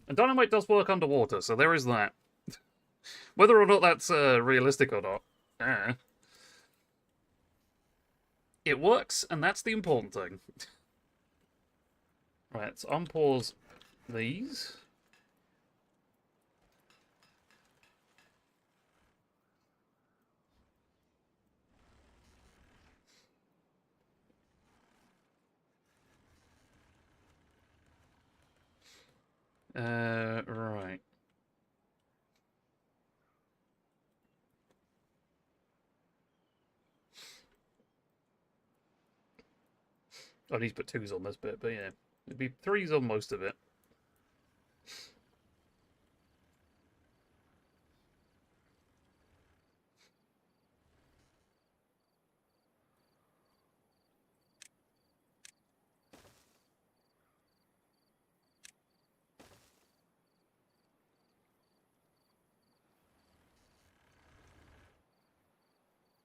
And dynamite does work underwater, so there is that. Whether or not that's realistic or not. It works, and that's the important thing. Right, let's unpause these. Right. I need to put twos on this bit, but yeah. It'd be threes on most of it.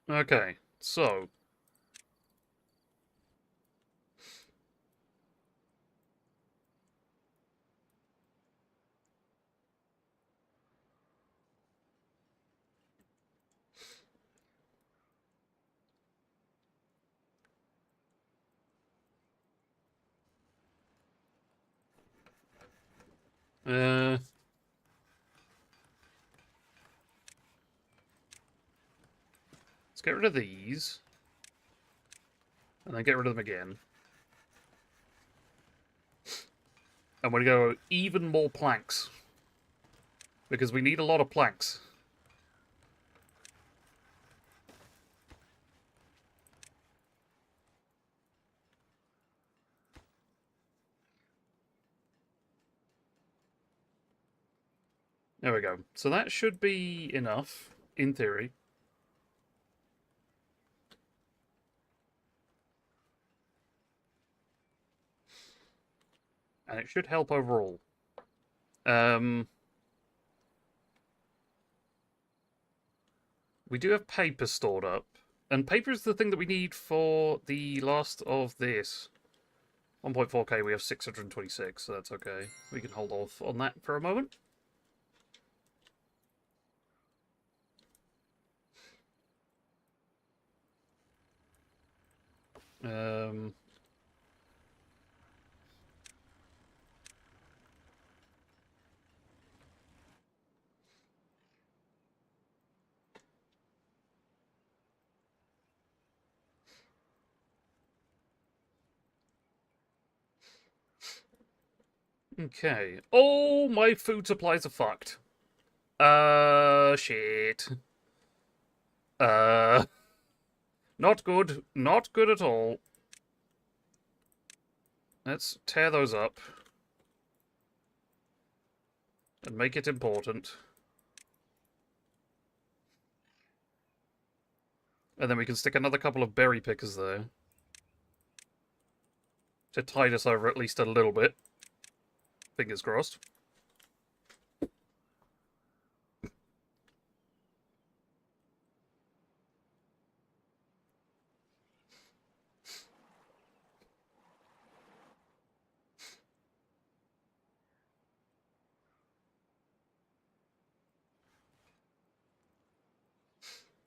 Okay, so... let's get rid of these. And then get rid of them again. And we're going to go even more planks. Because we need a lot of planks. There we go. So that should be enough, in theory. And it should help overall. We do have paper stored up. And paper is the thing that we need for the last of this. 1.4k, we have 626, so that's okay. We can hold off on that for a moment. Okay. Oh, my food supplies are fucked. Shit. Not good. Not good at all. Let's tear those up. And make it important. And then we can stick another couple of berry pickers there. To tide us over at least a little bit. Fingers crossed.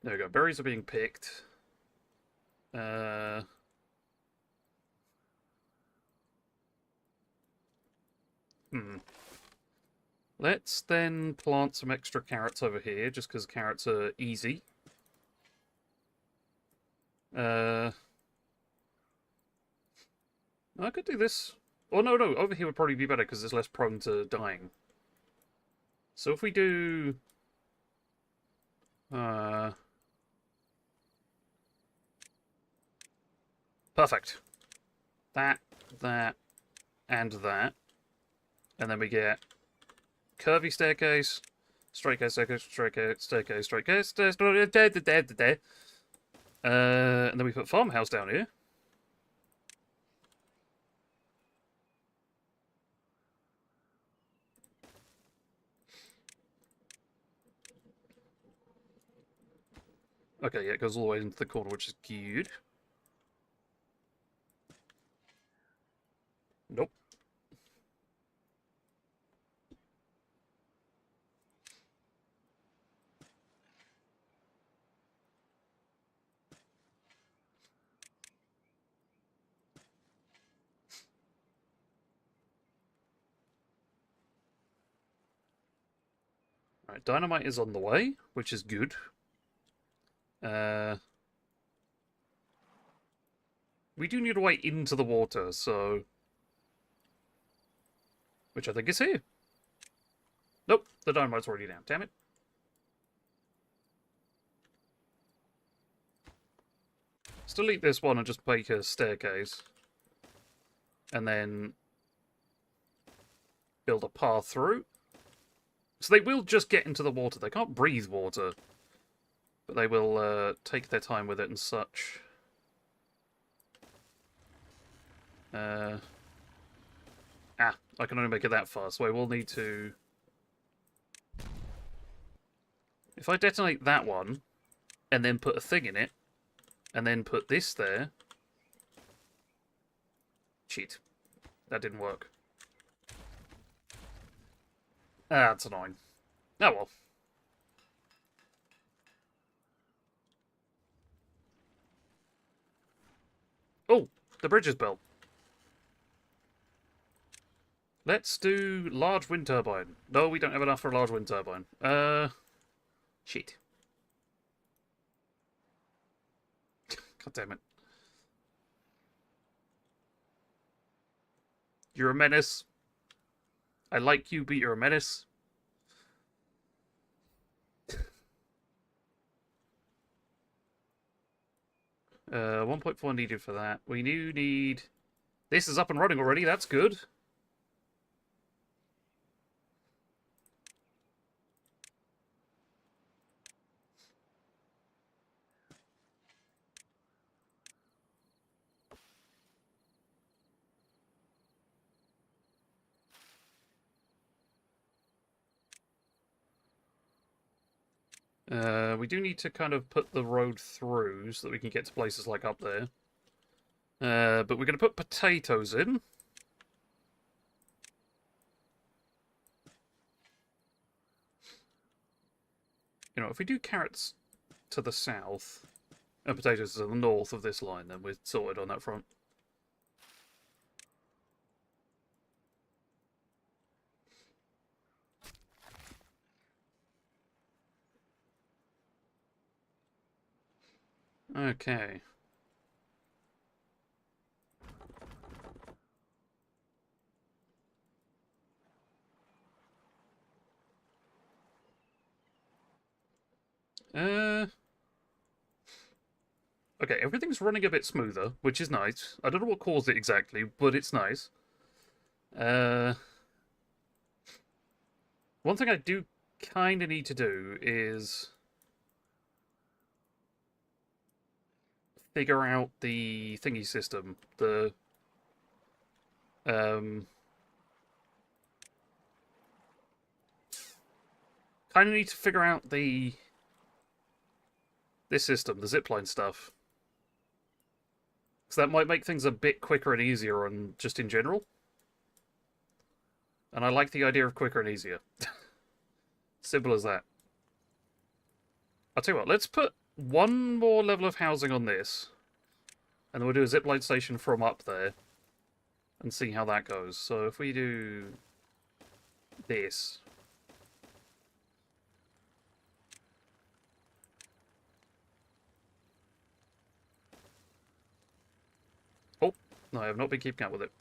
There we go. Berries are being picked. Let's then plant some extra carrots over here, just because carrots are easy. I could do this. Oh, no, over here would probably be better, because it's less prone to dying. So if we do... perfect. That, and that. And then we get curvy staircase, straight case, staircase, straight case, staircase, straight case, staircase, and then we put farmhouse down here. Okay, yeah, it goes all the way into the corner, which is good. Nope. Right, dynamite is on the way, which is good. We do need a way into the water, so... which I think is here. Nope, the dynamite's already down, damn it. Let's delete this one and just make a staircase. And then... build a path through. So they will just get into the water. They can't breathe water. But they will take their time with it and such. I can only make it that far, so I will need to... if I detonate that one, and then put a thing in it, and then put this there... cheat. That didn't work. Ah, that's annoying. Oh well. Oh, the bridge is built. Let's do large wind turbine. No, we don't have enough for a large wind turbine. Shit. God damn it. You're a menace. I like you, but you're a menace. 1.4 needed for that. We do need... this is up and running already, that's good. We do need to kind of put the road through so that we can get to places like up there. But we're going to put potatoes in. You know, if we do carrots to the south and potatoes to the north of this line, then we're sorted on that front. Okay. Okay, everything's running a bit smoother, which is nice. I don't know what caused it exactly, but it's nice. One thing I do kind of need to do is figure out the thingy system. Um, kind of need to figure out this system, the zipline stuff. Because that might make things a bit quicker and easier on just in general. And I like the idea of quicker and easier. Simple as that. I'll tell you what, let's put one more level of housing on this. And then we'll do a zipline station from up there. And see how that goes. So if we do this. Oh, no, I have not been keeping up with it.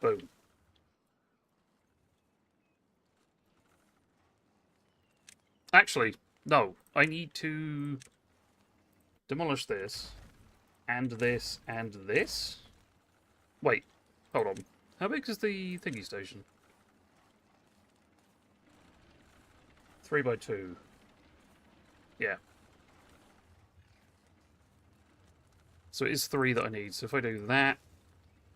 Boom. Actually, no. I need to demolish this, and this, and this. Wait, hold on. How big is the thingy station? 3x2. Yeah. So it is 3 that I need. So if I do that,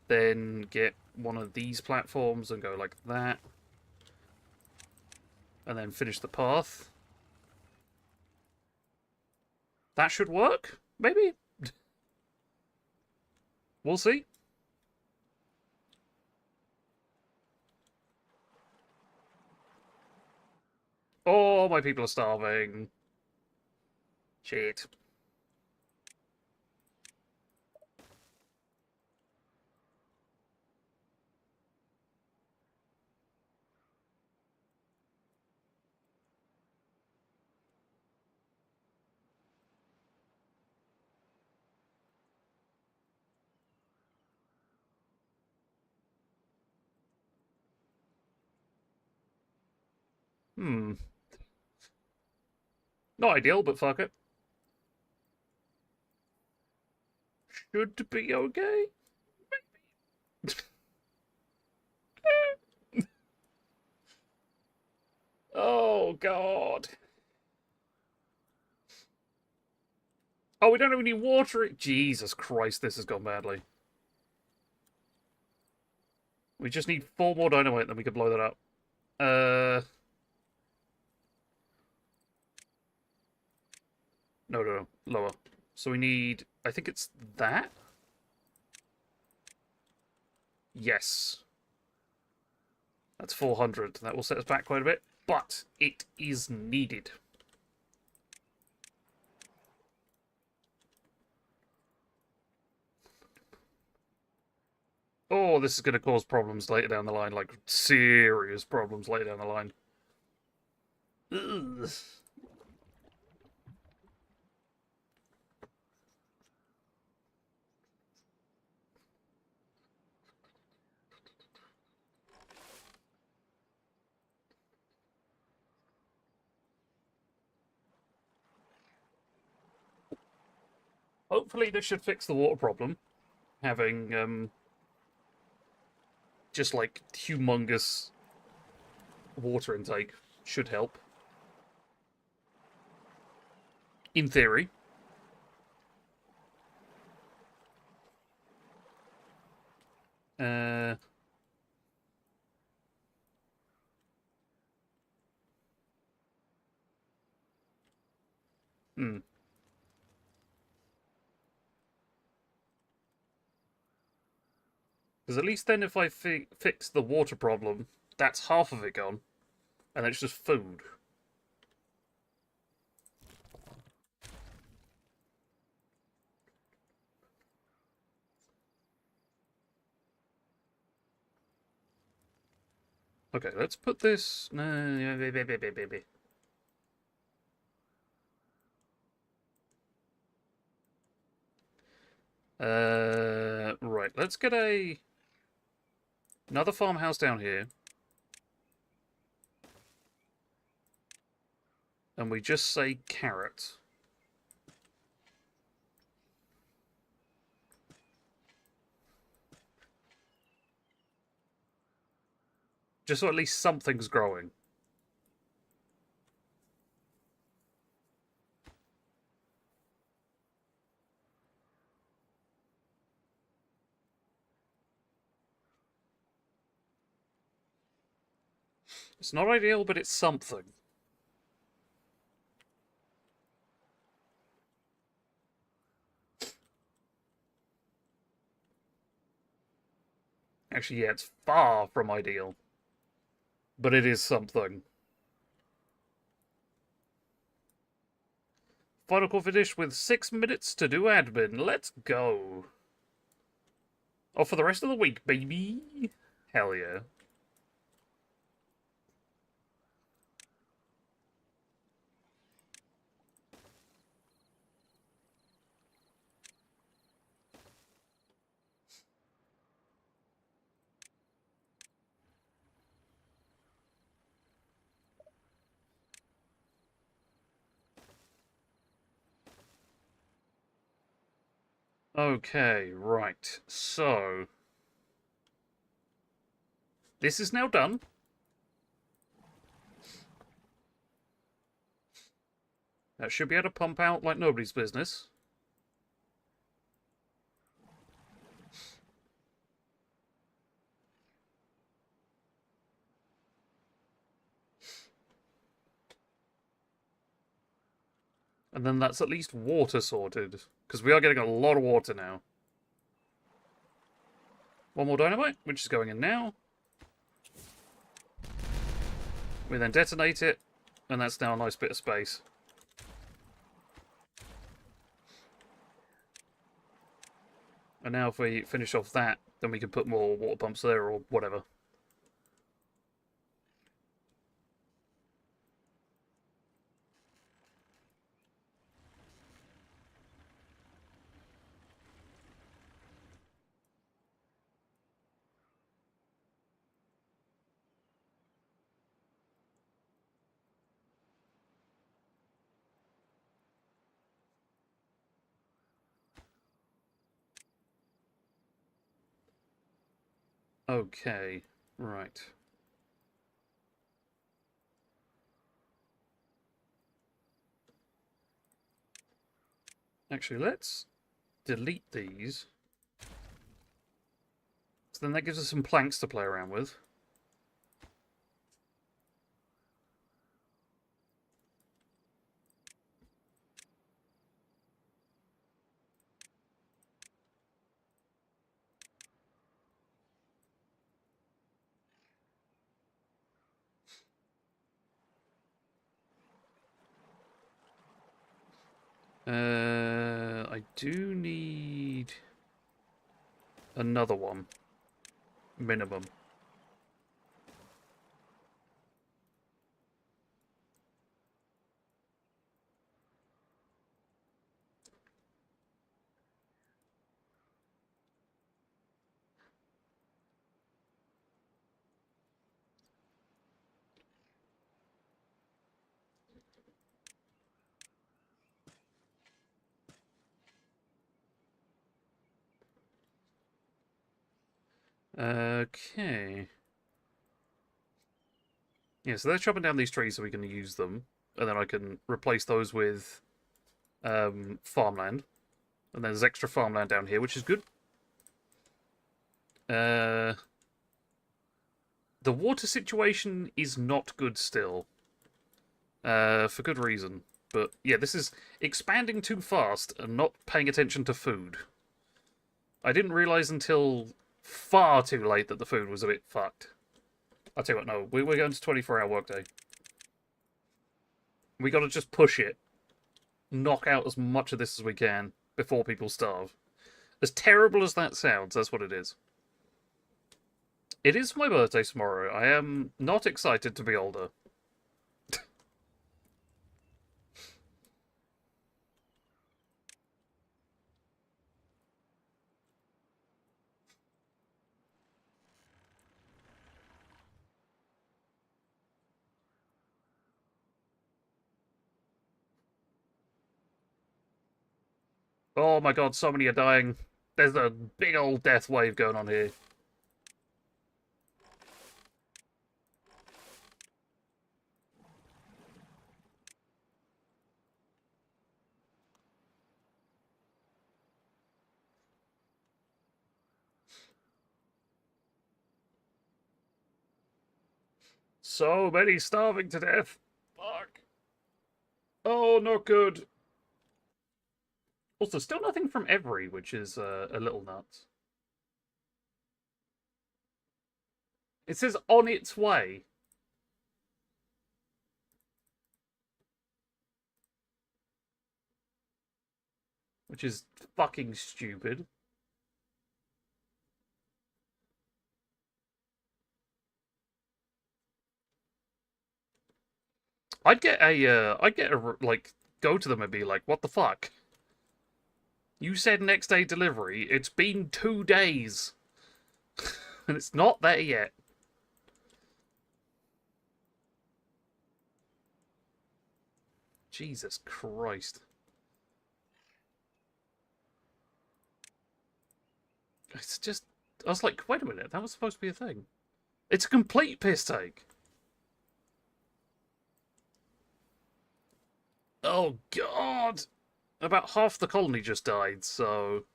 then get one of these platforms and go like that. And then finish the path. That should work, maybe? We'll see. Oh, my people are starving. Shit. Hmm. Not ideal, but fuck it. Should be okay. Oh, God. Oh, we don't have any water. Jesus Christ, this has gone badly. We just need 4 more dynamite, then we can blow that up. No, lower. So we need, I think it's that? Yes. That's 400. That will set us back quite a bit, but it is needed. Oh, this is going to cause problems later down the line, like serious problems later down the line. Ugh. Hopefully this should fix the water problem. Having, just like humongous water intake should help. In theory. Uh... Hmm. Because at least then if I fix the water problem, that's half of it gone. And it's just food. Okay, let's put this... Right, let's get another farmhouse down here. And we just say carrot. Just so at least something's growing. It's not ideal, but it's something. Actually, yeah, it's far from ideal. But it is something. Final call finish with 6 minutes to do admin. Let's go. Oh, for the rest of the week, baby. Hell yeah. Okay, right. So... this is now done. That should be able to pump out like nobody's business. And then that's at least water sorted. Because we are getting a lot of water now. One more dynamite, which is going in now. We then detonate it, and that's now a nice bit of space. And now if we finish off that, then we can put more water pumps there or whatever. Okay, right. Actually, let's delete these. So then that gives us some planks to play around with. I do need another one. Minimum. Okay. Yeah, so they're chopping down these trees so we can use them, and then I can replace those with farmland. And there's extra farmland down here, which is good. The water situation is not good still. For good reason. But yeah, this is expanding too fast and not paying attention to food. I didn't realise until far too late that the food was a bit fucked. I'll tell you what, no, we're going to 24-hour workday. We gotta just push it. Knock out as much of this as we can before people starve. As terrible as that sounds, that's what it is. It is my birthday tomorrow. I am not excited to be older. Oh my god, so many are dying. There's a big old death wave going on here. So many starving to death. Fuck. Oh, not good. Also, still nothing from Every, which is a little nuts. It says on its way. Which is fucking stupid. I'd get a, like, go to them and be like, what the fuck? You said next day delivery. It's been 2 days. And it's not there yet. Jesus Christ. It's just... I was like, wait a minute, that was supposed to be a thing. It's a complete piss take. Oh, God. About half the colony just died, so...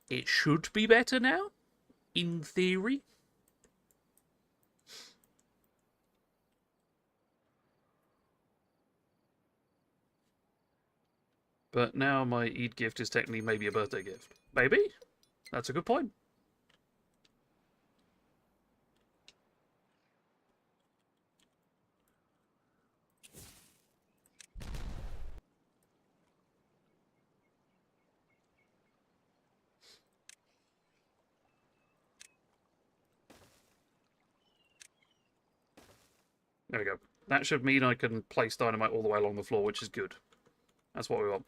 It should be better now? In theory? But now my Eid gift is technically maybe a birthday gift. Maybe? That's a good point. There we go. That should mean I can place dynamite all the way along the floor, which is good. That's what we want.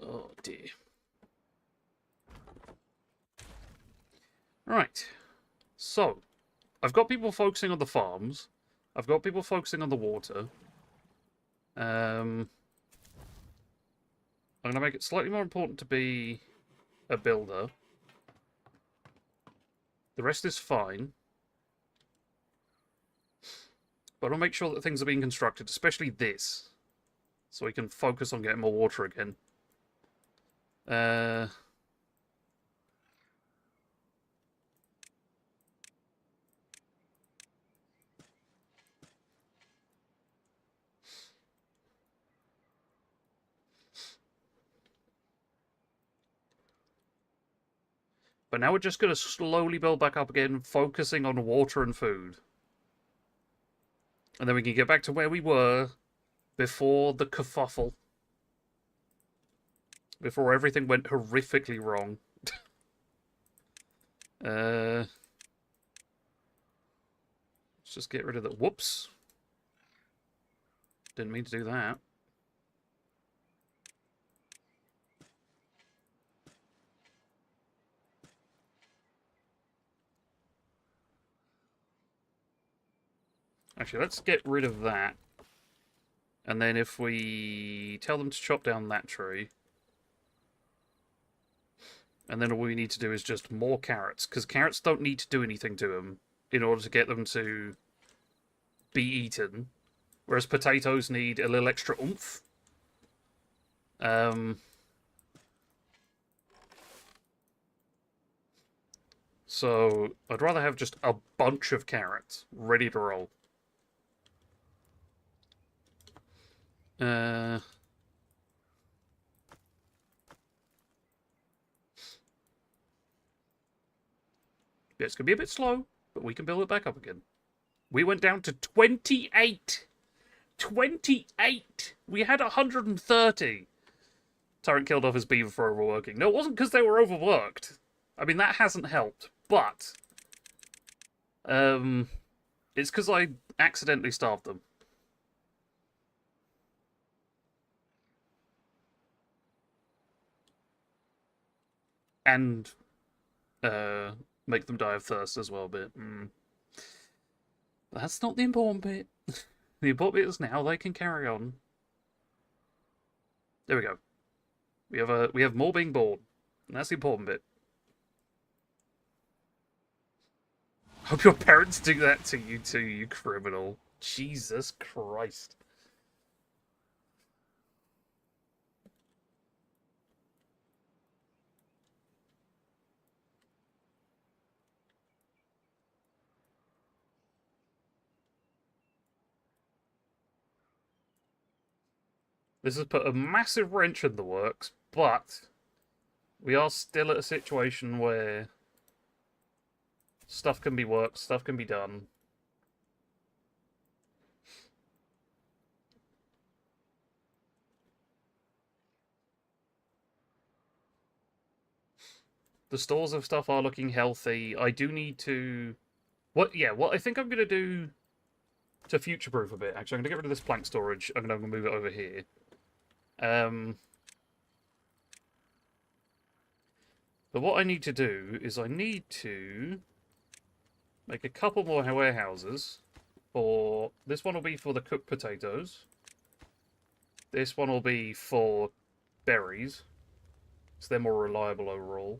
Oh dear. Right. So, I've got people focusing on the farms. I've got people focusing on the water. I'm going to make it slightly more important to be a builder. The rest is fine. But I'll make sure that things are being constructed, especially this. So we can focus on getting more water again. But now we're just going to slowly build back up again, focusing on water and food. And then we can get back to where we were before the kerfuffle. Before everything went horrifically wrong. Let's just get rid of the... Whoops. Didn't mean to do that. Actually, let's get rid of that. And then if we tell them to chop down that tree... And then all we need to do is just more carrots, because carrots don't need to do anything to them in order to get them to be eaten, whereas potatoes need a little extra oomph. So I'd rather have just a bunch of carrots ready to roll. Yeah, it's going to be a bit slow, but we can build it back up again. We went down to 28. 28! We had 130. Tyrant killed off his beaver for overworking. No, it wasn't because they were overworked. I mean, that hasn't helped. But, it's because I accidentally starved them. And, make them die of thirst as well a bit. That's not the important bit. The important bit is now they can carry on. There we go. We have more being born. And that's the important bit. Hope your parents do that to you too, you criminal. Jesus Christ. This has put a massive wrench in the works, but we are still at a situation where stuff can be worked, stuff can be done. The stores of stuff are looking healthy. I do need to... What I think I'm going to do to future-proof a bit, actually, I'm going to get rid of this plank storage. I'm going to move it over here. But what I need to do is I need to make a couple more warehouses. This one will be for the cooked potatoes. This one will be for berries, so they're more reliable overall.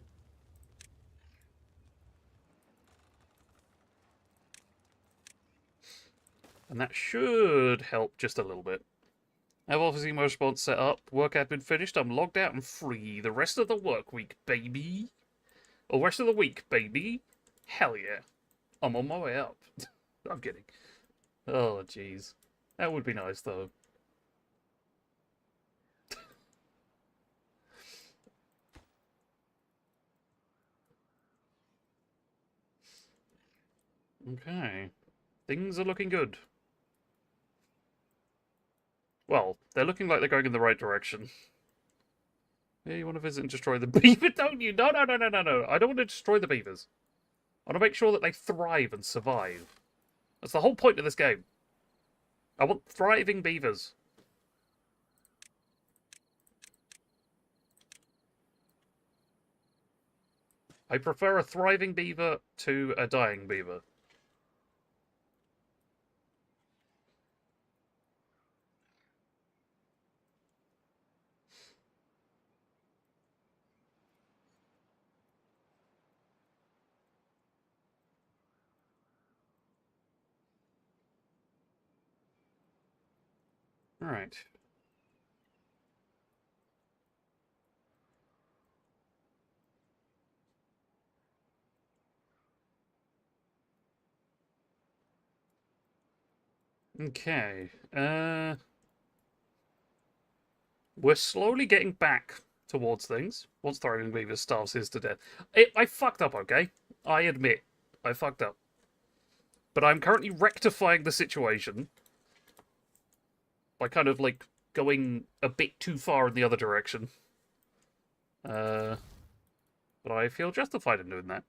And that should help just a little bit. I have Office Emo response set up. Work admin finished. I'm logged out and free. The rest of the work week, baby. Or rest of the week, baby. Hell yeah. I'm on my way up. I'm kidding. Oh, jeez. That would be nice, though. Okay. Things are looking good. Well, they're looking like they're going in the right direction. Yeah, you want to visit and destroy the beaver, don't you? No. I don't want to destroy the beavers. I want to make sure that they thrive and survive. That's the whole point of this game. I want thriving beavers. I prefer a thriving beaver to a dying beaver. Alright. Okay. We're slowly getting back towards things. Once Thriving Beaver starves his to death. I fucked up, okay? I admit. I fucked up. But I'm currently rectifying the situation by kind of, like, going a bit too far in the other direction. But I feel justified in doing that.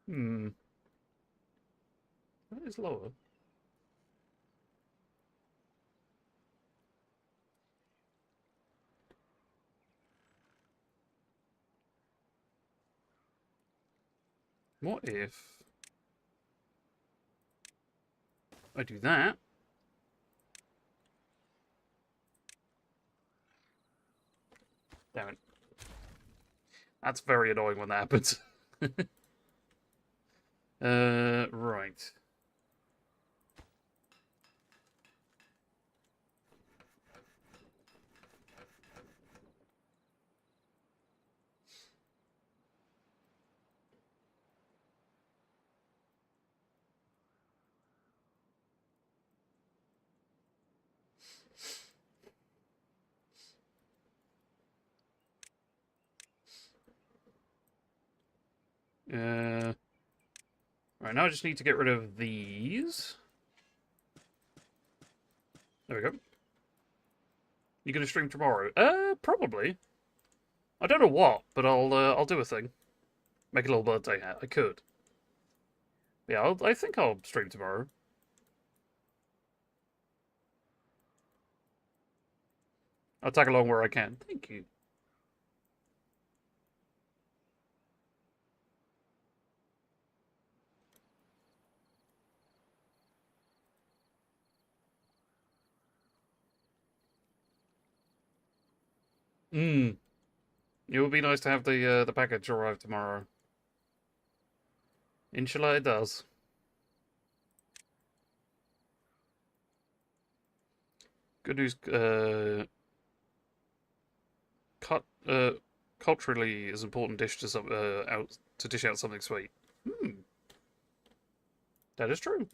Hmm. That is lower. What if I do that? Damn it. That's very annoying when that happens. Right. Right, now I just need to get rid of these. There we go. You gonna stream tomorrow? Probably. I don't know what, but I'll do a thing. Make a little birthday hat. I could. Yeah, I think I'll stream tomorrow. I'll tag along where I can. Thank you. It would be nice to have the package arrive tomorrow. Inshallah, it does. Good news. Cut. Culturally is important dish to some out to dish out something sweet. That is true.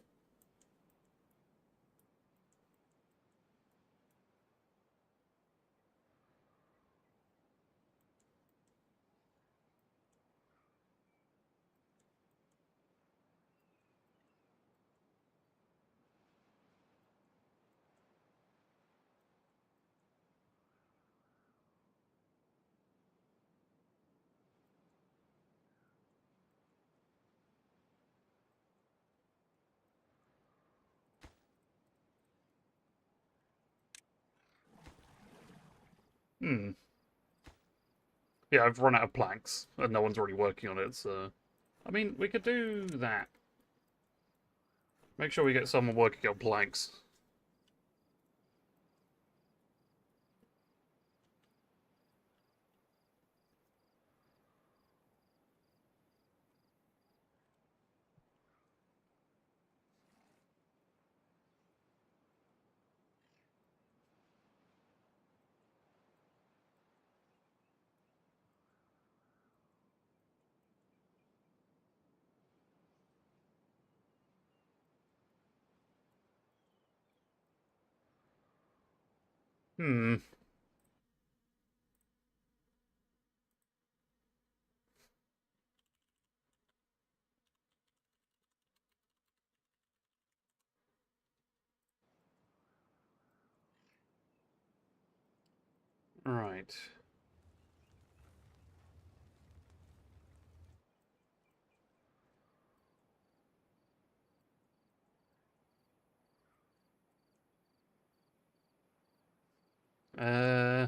Hmm. Yeah, I've run out of planks, and no one's really working on it, so... I mean, we could do that. Make sure we get someone working on planks. Hmm. Right. Uh...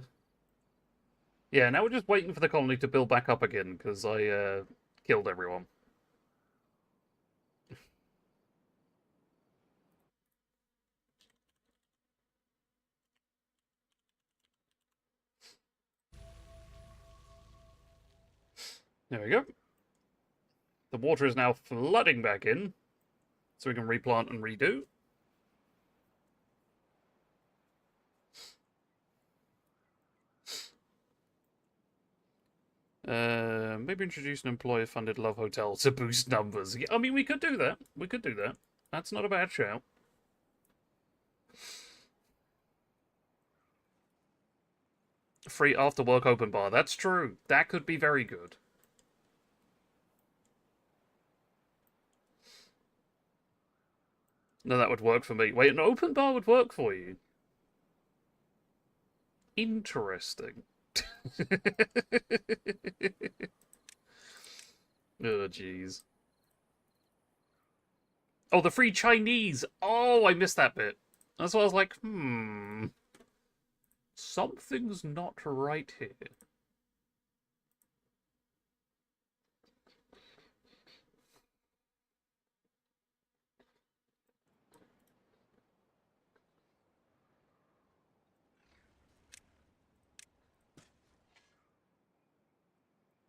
Yeah, now we're just waiting for the colony to build back up again, because I, killed everyone. There we go. The water is now flooding back in, so we can replant and redo. Maybe introduce an employer-funded love hotel to boost numbers. Yeah, I mean, we could do that. We could do that. That's not a bad shout. Free after-work open bar. That's true. That could be very good. No, that would work for me. Wait, an open bar would work for you? Interesting. Oh, jeez. Oh, the free Chinese. Oh, I missed that bit. That's why I was like, something's not right here.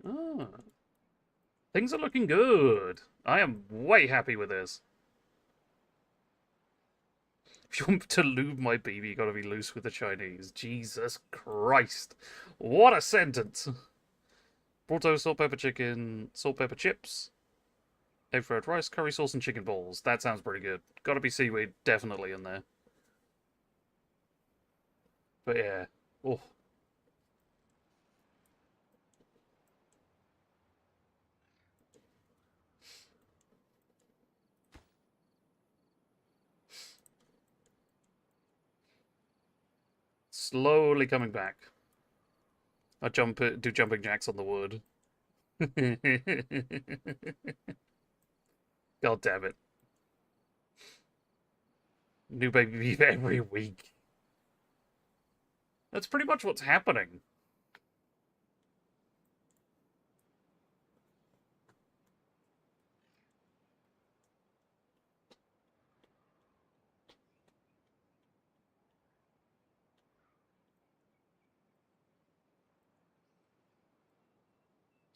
Ah, things are looking good. I am way happy with this. If you want to lube my baby, you gotta be loose with the Chinese. Jesus Christ. What a sentence. Porto, salt, pepper chicken, salt, pepper chips, egg fried rice, curry sauce, and chicken balls. That sounds pretty good. Gotta be seaweed, definitely in there. But yeah. Oh. Slowly coming back. I do jumping jacks on the wood. God damn it. New baby beef every week. That's pretty much what's happening.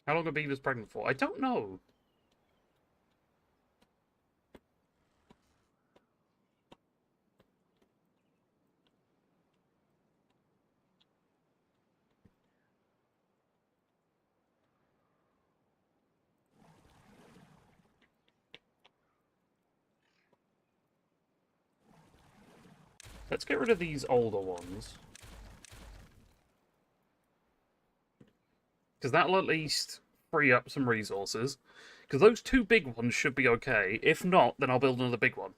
How long are beavers pregnant for? I don't know. Let's get rid of these older ones. Because that'll at least free up some resources. Because those two big ones should be okay. If not, then I'll build another big one.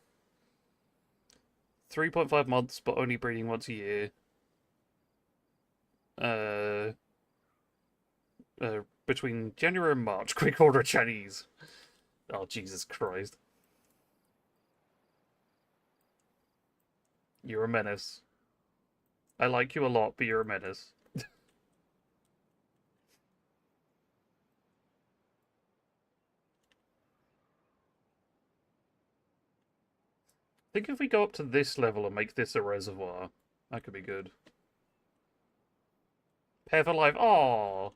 3.5 months, but only breeding once a year. Uh, between January and March. Quick order Chinese. Oh, Jesus Christ. You're a menace. I like you a lot, but you're a menace. I think if we go up to this level and make this a reservoir, that could be good. Pair for life. Aww.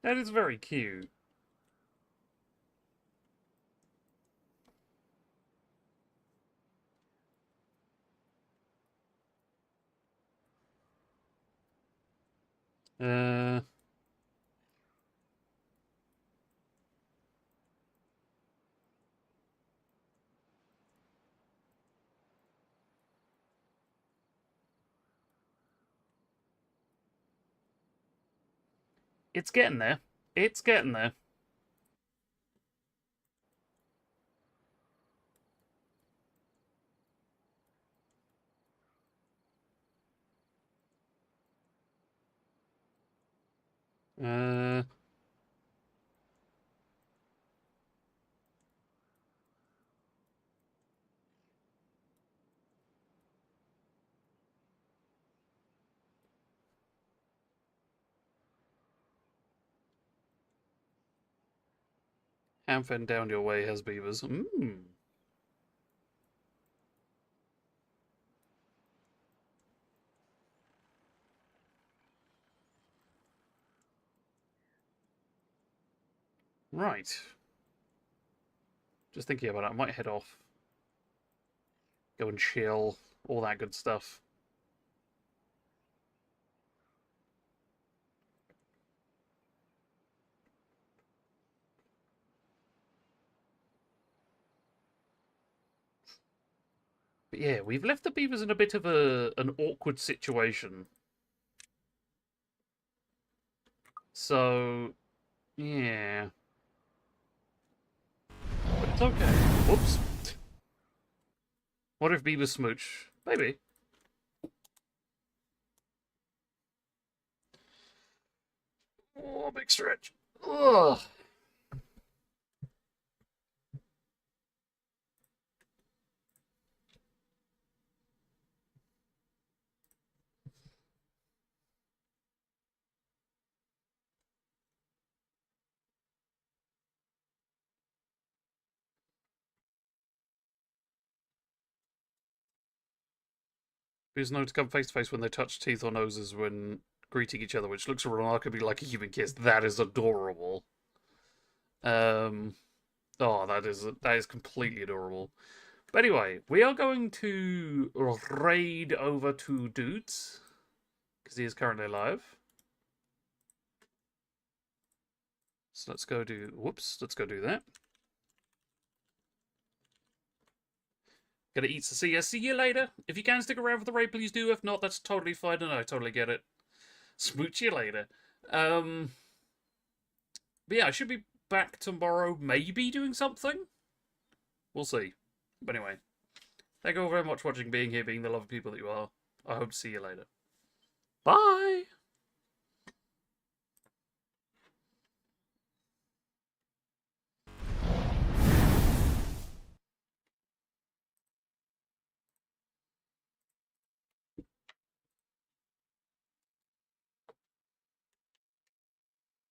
That is very cute. Uh, it's getting there. It's getting there. Uh, Hamfen down your way has beavers. Right. Just thinking about it, I might head off. Go and chill. All that good stuff. But yeah, we've left the beavers in a bit of an awkward situation. So, yeah. But it's okay. Whoops. What if beavers smooch? Maybe. Oh, big stretch. Ugh. Beavers know to come face to face when they touch teeth or noses when greeting each other, which looks remarkably like a human kiss. That is adorable. Oh, that is completely adorable. But anyway, we are going to raid over to Dudes because he is currently alive. So let's go do. Whoops, let's go do that. Gonna eat. See you later. If you can stick around for the raid, please do. If not, that's totally fine, and I totally get it. Smooch you later. But yeah, I should be back tomorrow, maybe doing something. We'll see. But anyway, thank you all very much for watching, being here, being the lovely people that you are. I hope to see you later. Bye!